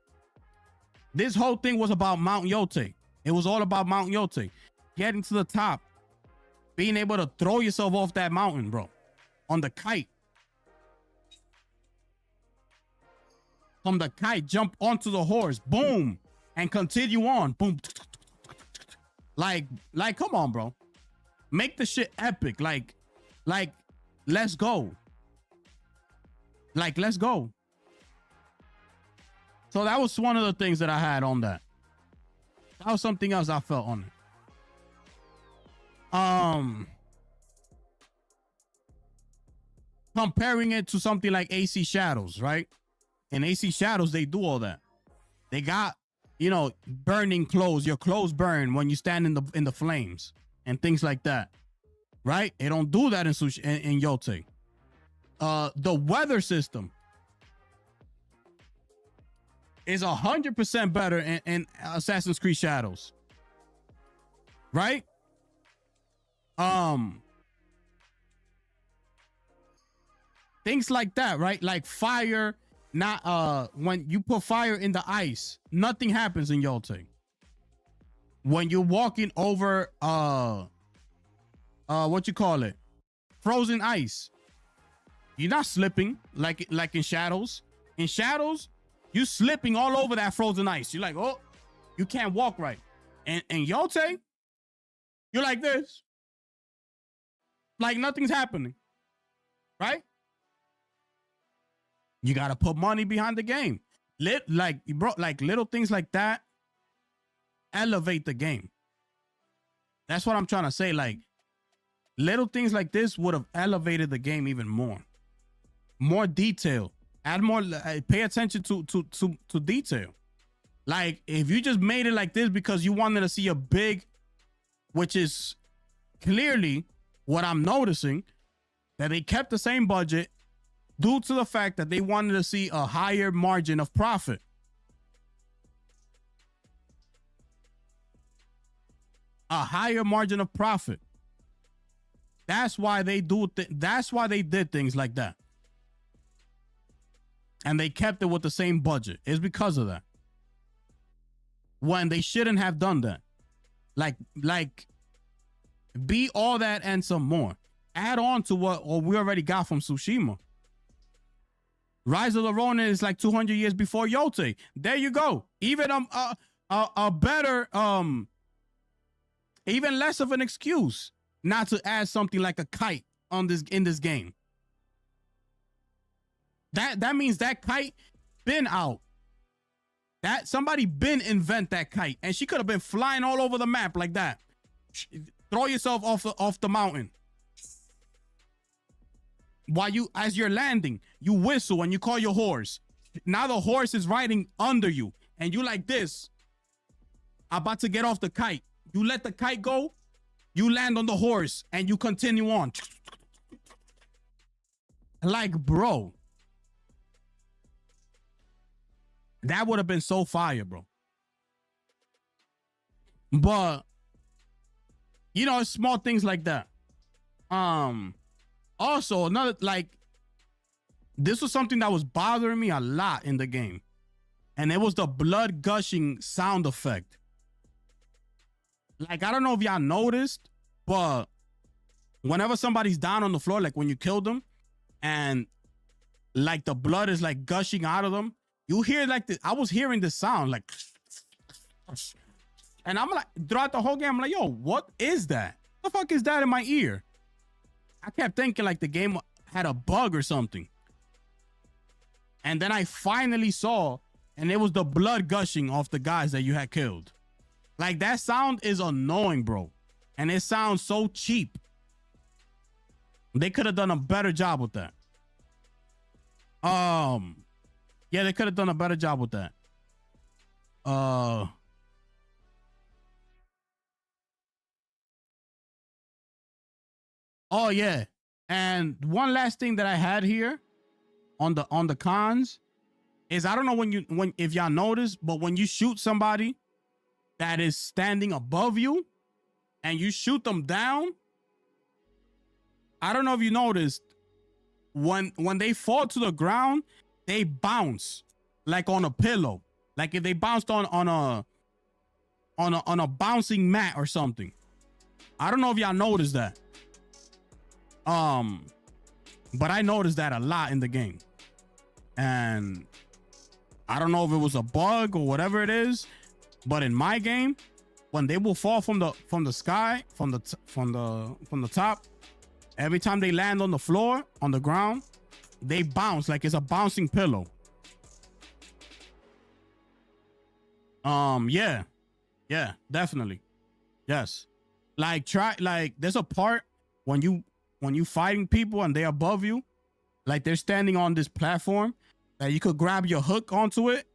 This whole thing was about Mount Yote. It was all about Mount Yote. Getting to the top. Being able to throw yourself off that mountain, bro. On the kite. From the kite, jump onto the horse. Boom. And continue on. Boom. Like, come on, bro. Make the shit epic. Like, let's go. Like, let's go. So that was one of the things that I had on that. That was something else I felt on it. Comparing it to something like AC Shadows, right? In AC Shadows, they do all that. They got, burning clothes. Your clothes burn when you stand in the flames and things like that, right? They don't do that in Yote. The weather system is 100% better in Assassin's Creed Shadows, right? Things like that, right? Like fire, not when you put fire in the ice, nothing happens in Yote. When you're walking over what you call it, frozen ice, you're not slipping like in Shadows. In Shadows, you slipping all over that frozen ice. You're like, oh, you can't walk right. And Yote, you're like this, like nothing's happening, right? You gotta put money behind the game. Like little things like that elevate the game. That's what I'm trying to say. Like little things like this would have elevated the game even more. More detail. Add more. Pay attention to detail. Like if you just made it like this because you wanted to see a big, which is clearly what I'm noticing, that they kept the same budget due to the fact that they wanted to see a higher margin of profit. A higher margin of profit. That's why they that's why they did things like that. And they kept it with the same budget. It's because of that. when they shouldn't have done that. Like be all that and some more. Add on to what we already got from Tsushima. Rise of the Ronin is like 200 years before Yote. There you go. Even a better, even less of an excuse not to add something like a kite in this game. That means that kite been out. That somebody been invent that kite, and she could have been flying all over the map like that. Throw yourself off the mountain. While as you're landing, you whistle and you call your horse. Now the horse is riding under you, and you like this, about to get off the kite. You let the kite go, you land on the horse, and you continue on. Like, bro, that would have been so fire, bro. But you know, it's small things like that. Also, another, like, this was something that was bothering me a lot in the game, and it was the blood gushing sound effect. Like, I don't know if y'all noticed, but whenever somebody's down on the floor, like when you kill them, and like the blood is like gushing out of them, you hear like this. I was hearing this sound like, and I'm like, throughout the whole game, I'm like, yo, what is that? What the fuck is that in my ear? I kept thinking like the game had a bug or something. And then I finally saw, and it was the blood gushing off the guys that you had killed. Like, that sound is annoying, bro. And it sounds so cheap. They could have done a better job with that. Yeah, they could have done a better job with that. Oh yeah, and one last thing that I had here on the cons is, I don't know if y'all notice, but when you shoot somebody that is standing above you and you shoot them down, I don't know if you noticed, when they fall to the ground, they bounce like on a pillow, like if they bounced on a bouncing mat or something. I don't know if y'all noticed that. But I noticed that a lot in the game, and I don't know if it was a bug or whatever it is, but in my game, when they will fall from the sky, from the top, every time they land on the floor, on the ground, they bounce like it's a bouncing pillow. Yeah, definitely, yes. Like, there's a part when you fighting people and they're above you, like they're standing on this platform, that you could grab your hook onto it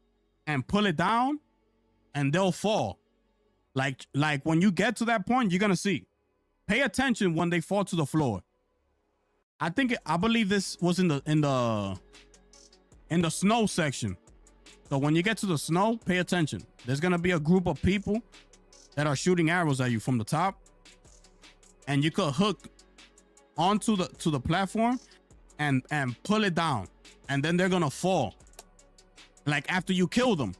and pull it down and they'll fall. Like when you get to that point, you're gonna see. Pay attention when they fall to the floor. I believe this was in the snow section. So when you get to the snow, pay attention. There's gonna be a group of people that are shooting arrows at you from the top, and you could hook onto the platform and pull it down, and then they're gonna fall. Like, after you kill them,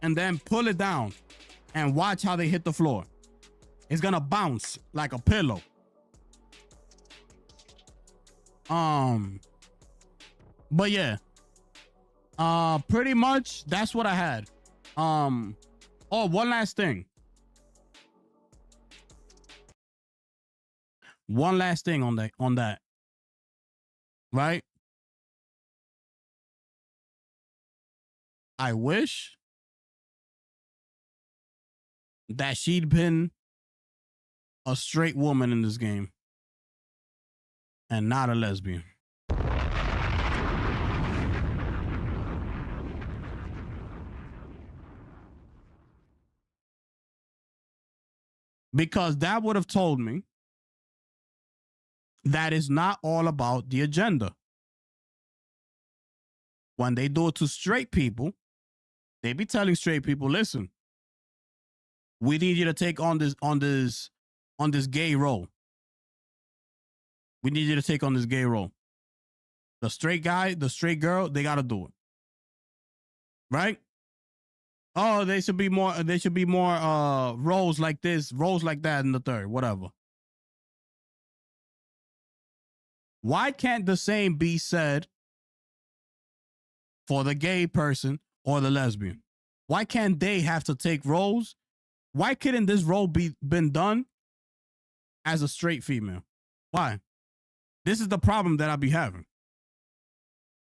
and then pull it down and watch how they hit the floor. It's gonna bounce like a pillow. But yeah, pretty much that's what I had. Oh, one last thing. One last thing on that. Right? I wish that she'd been a straight woman in this game and not a lesbian. Because that would have told me that is not all about the agenda. When they do it to straight people, they be telling straight people, listen, we need you to take on this gay role. We need you to take on this gay role. The straight guy, the straight girl, they got to do it. Right? Oh, they should be more roles like this, roles like that in the third, whatever. Why can't the same be said for the gay person or the lesbian? Why can't they have to take roles? Why couldn't this role been done as a straight female? Why? This is the problem that I be having.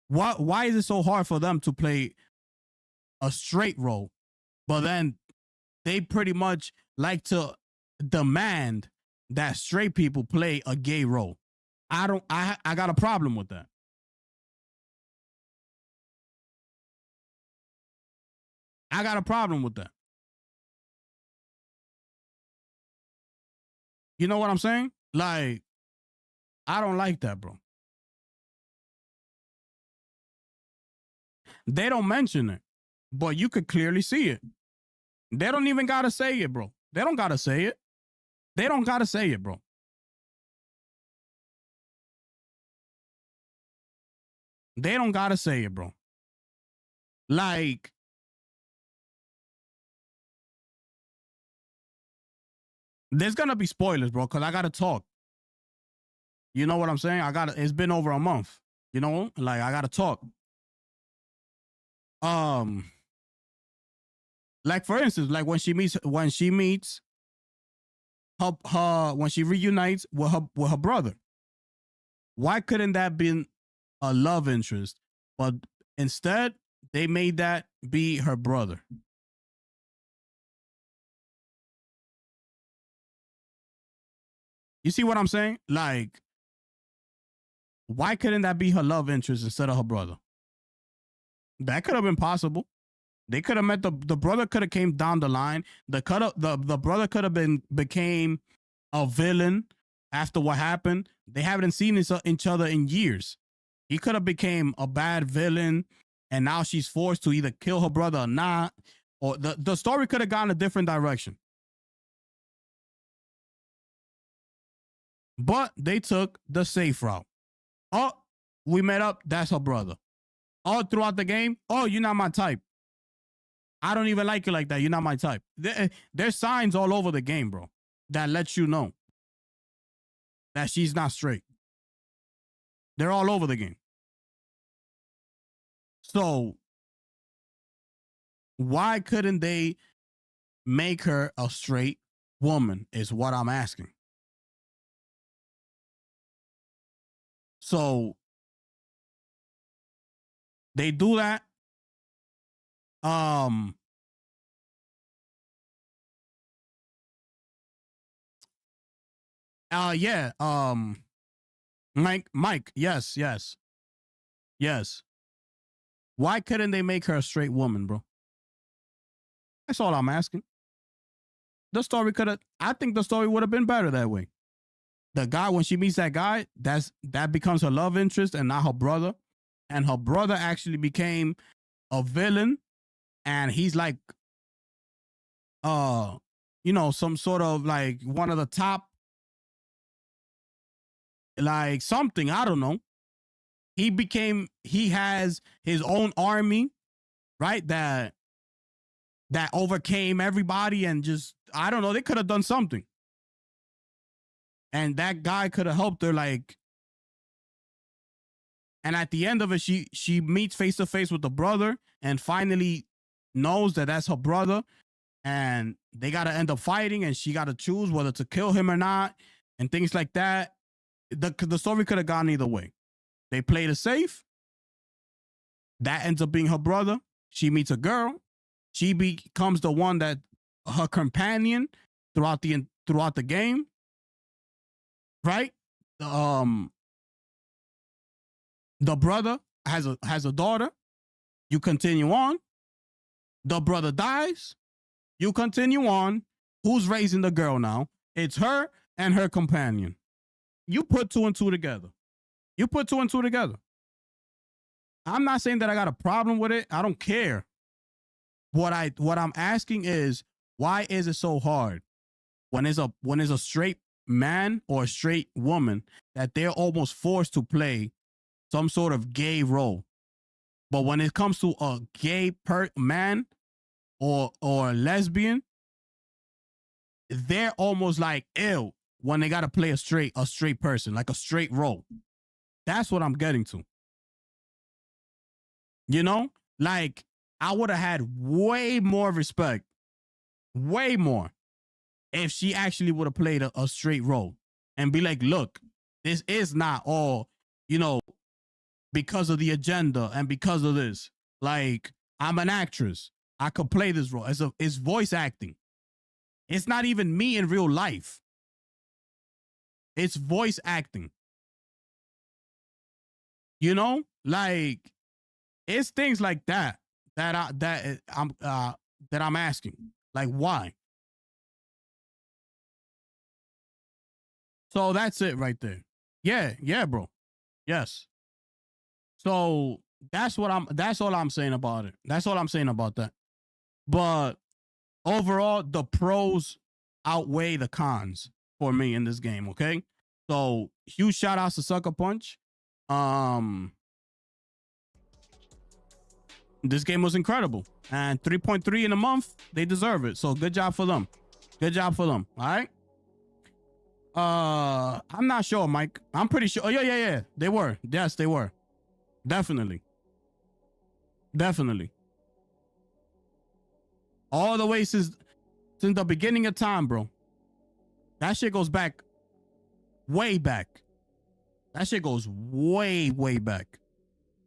Why is it so hard for them to play a straight role, but then they pretty much like to demand that straight people play a gay role? I got a problem with that. I got a problem with that. You know what I'm saying? Like, I don't like that, bro. They don't mention it, but you could clearly see it. They don't even gotta say it, bro. They don't gotta say it. They don't gotta say it, bro. They don't gotta say it, bro. Like, there's gonna be spoilers, bro, because I gotta talk. You know what I'm saying? It's been over a month. You know, like, I gotta talk. Like, for instance, like when she reunites with her brother. Why couldn't that be a love interest? But instead, they made that be her brother. You see what I'm saying? Like, why couldn't that be her love interest instead of her brother? That could have been possible. They could have met the brother could have came down the line. The brother could have became a villain after what happened. They haven't seen each other in years. He could have became a bad villain, and now she's forced to either kill her brother or not. Or the story could have gone a different direction. But they took the safe route. Oh, we met up. That's her brother. All throughout the game, oh, you're not my type. I don't even like you like that. You're not my type. There's signs all over the game, bro, that lets you know that she's not straight. They're all over the game. So why couldn't they make her a straight woman is what I'm asking. So they do that. Mike, yes. Why couldn't they make her a straight woman, bro? That's all I'm asking. I think the story would have been better that way. The guy, when she meets that guy, that becomes her love interest and not her brother. And her brother actually became a villain, and he's like, some sort of like one of the top, like something, I don't know. He has his own army, right? That overcame everybody, and just, I don't know, they could have done something. And that guy could have helped her, like, and at the end of it, she meets face to face with the brother and finally knows that that's her brother, and they got to end up fighting, and she got to choose whether to kill him or not, and things like that. The story could have gone either way. They played it safe. That ends up being her brother. She meets a girl. She becomes the one that her companion throughout the game. Right? The brother has a daughter. You continue on. The brother dies. You continue on. Who's raising the girl now? It's her and her companion. You put two and two together. I'm not saying that I got a problem with it. I don't care. What I'm asking is, why is it so hard when it's a straight man or a straight woman that they're almost forced to play some sort of gay role? But when it comes to a gay man or lesbian, they're almost like ill when they gotta play a straight person, like a straight role. That's what I'm getting to. You know, like I would have had way more respect, way more, if she actually would have played a straight role and be like, look, this is not all, you know, because of the agenda and because of this. Like, I'm an actress. I could play this role. It's voice acting. It's not even me in real life. It's voice acting. You know, like it's things like that I'm asking. Like, why? So that's it right there. Yeah, bro. Yes. So that's all I'm saying about it. That's all I'm saying about that. But overall, the pros outweigh the cons for me in this game, okay? So huge shout outs to Sucker Punch. This game was incredible. And 3.3 in a month, they deserve it. So good job for them. Good job for them. All right. I'm not sure, Mike. I'm pretty sure. Oh, yeah. They were. Yes, they were. Definitely. All the way since the beginning of time, bro. That shit goes back. Way back. That shit goes way back.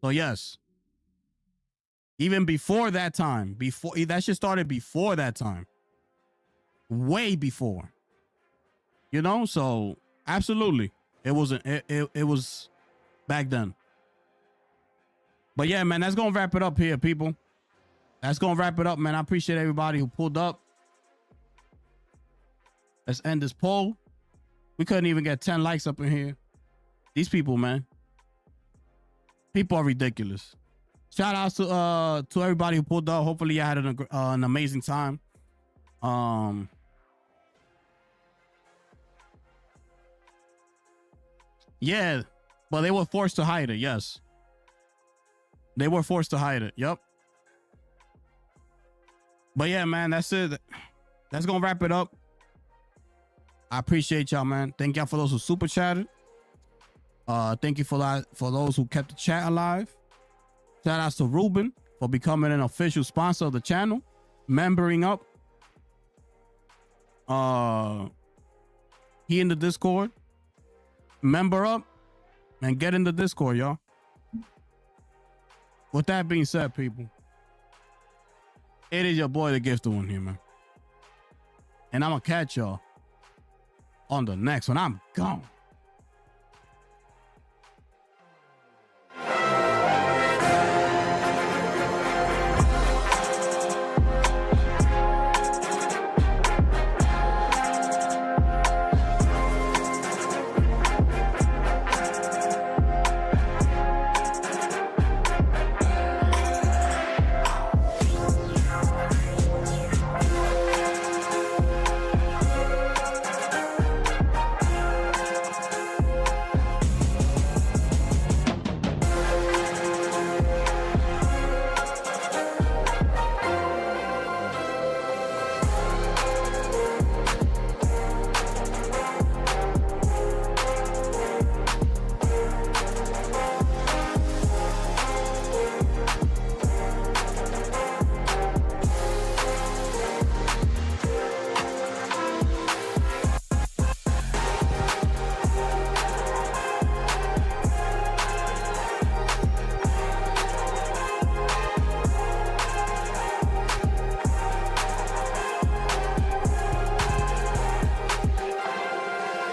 So yes. Even before that time. That shit started before that time. Way before. You know, so absolutely. It was back then. But yeah, man, that's gonna wrap it up here, people. That's gonna wrap it up, man. I appreciate everybody who pulled up. Let's end this poll. We couldn't even get 10 likes up in here. These people, man. People are ridiculous. Shout outs to everybody who pulled up. Hopefully you had an amazing time. Yeah, but they were forced to hide it. Yes. They were forced to hide it. Yep. But yeah, man, that's it. That's going to wrap it up. I appreciate y'all, man. Thank y'all for those who super chatted. Thank you for those who kept the chat alive. Shout outs to Ruben for becoming an official sponsor of the channel. Membering up. He in the Discord. Member up and get in the Discord, y'all. With that being said, people, it is your boy, the Gifted One here, man. And I'm going to catch y'all on the next one. I'm gone.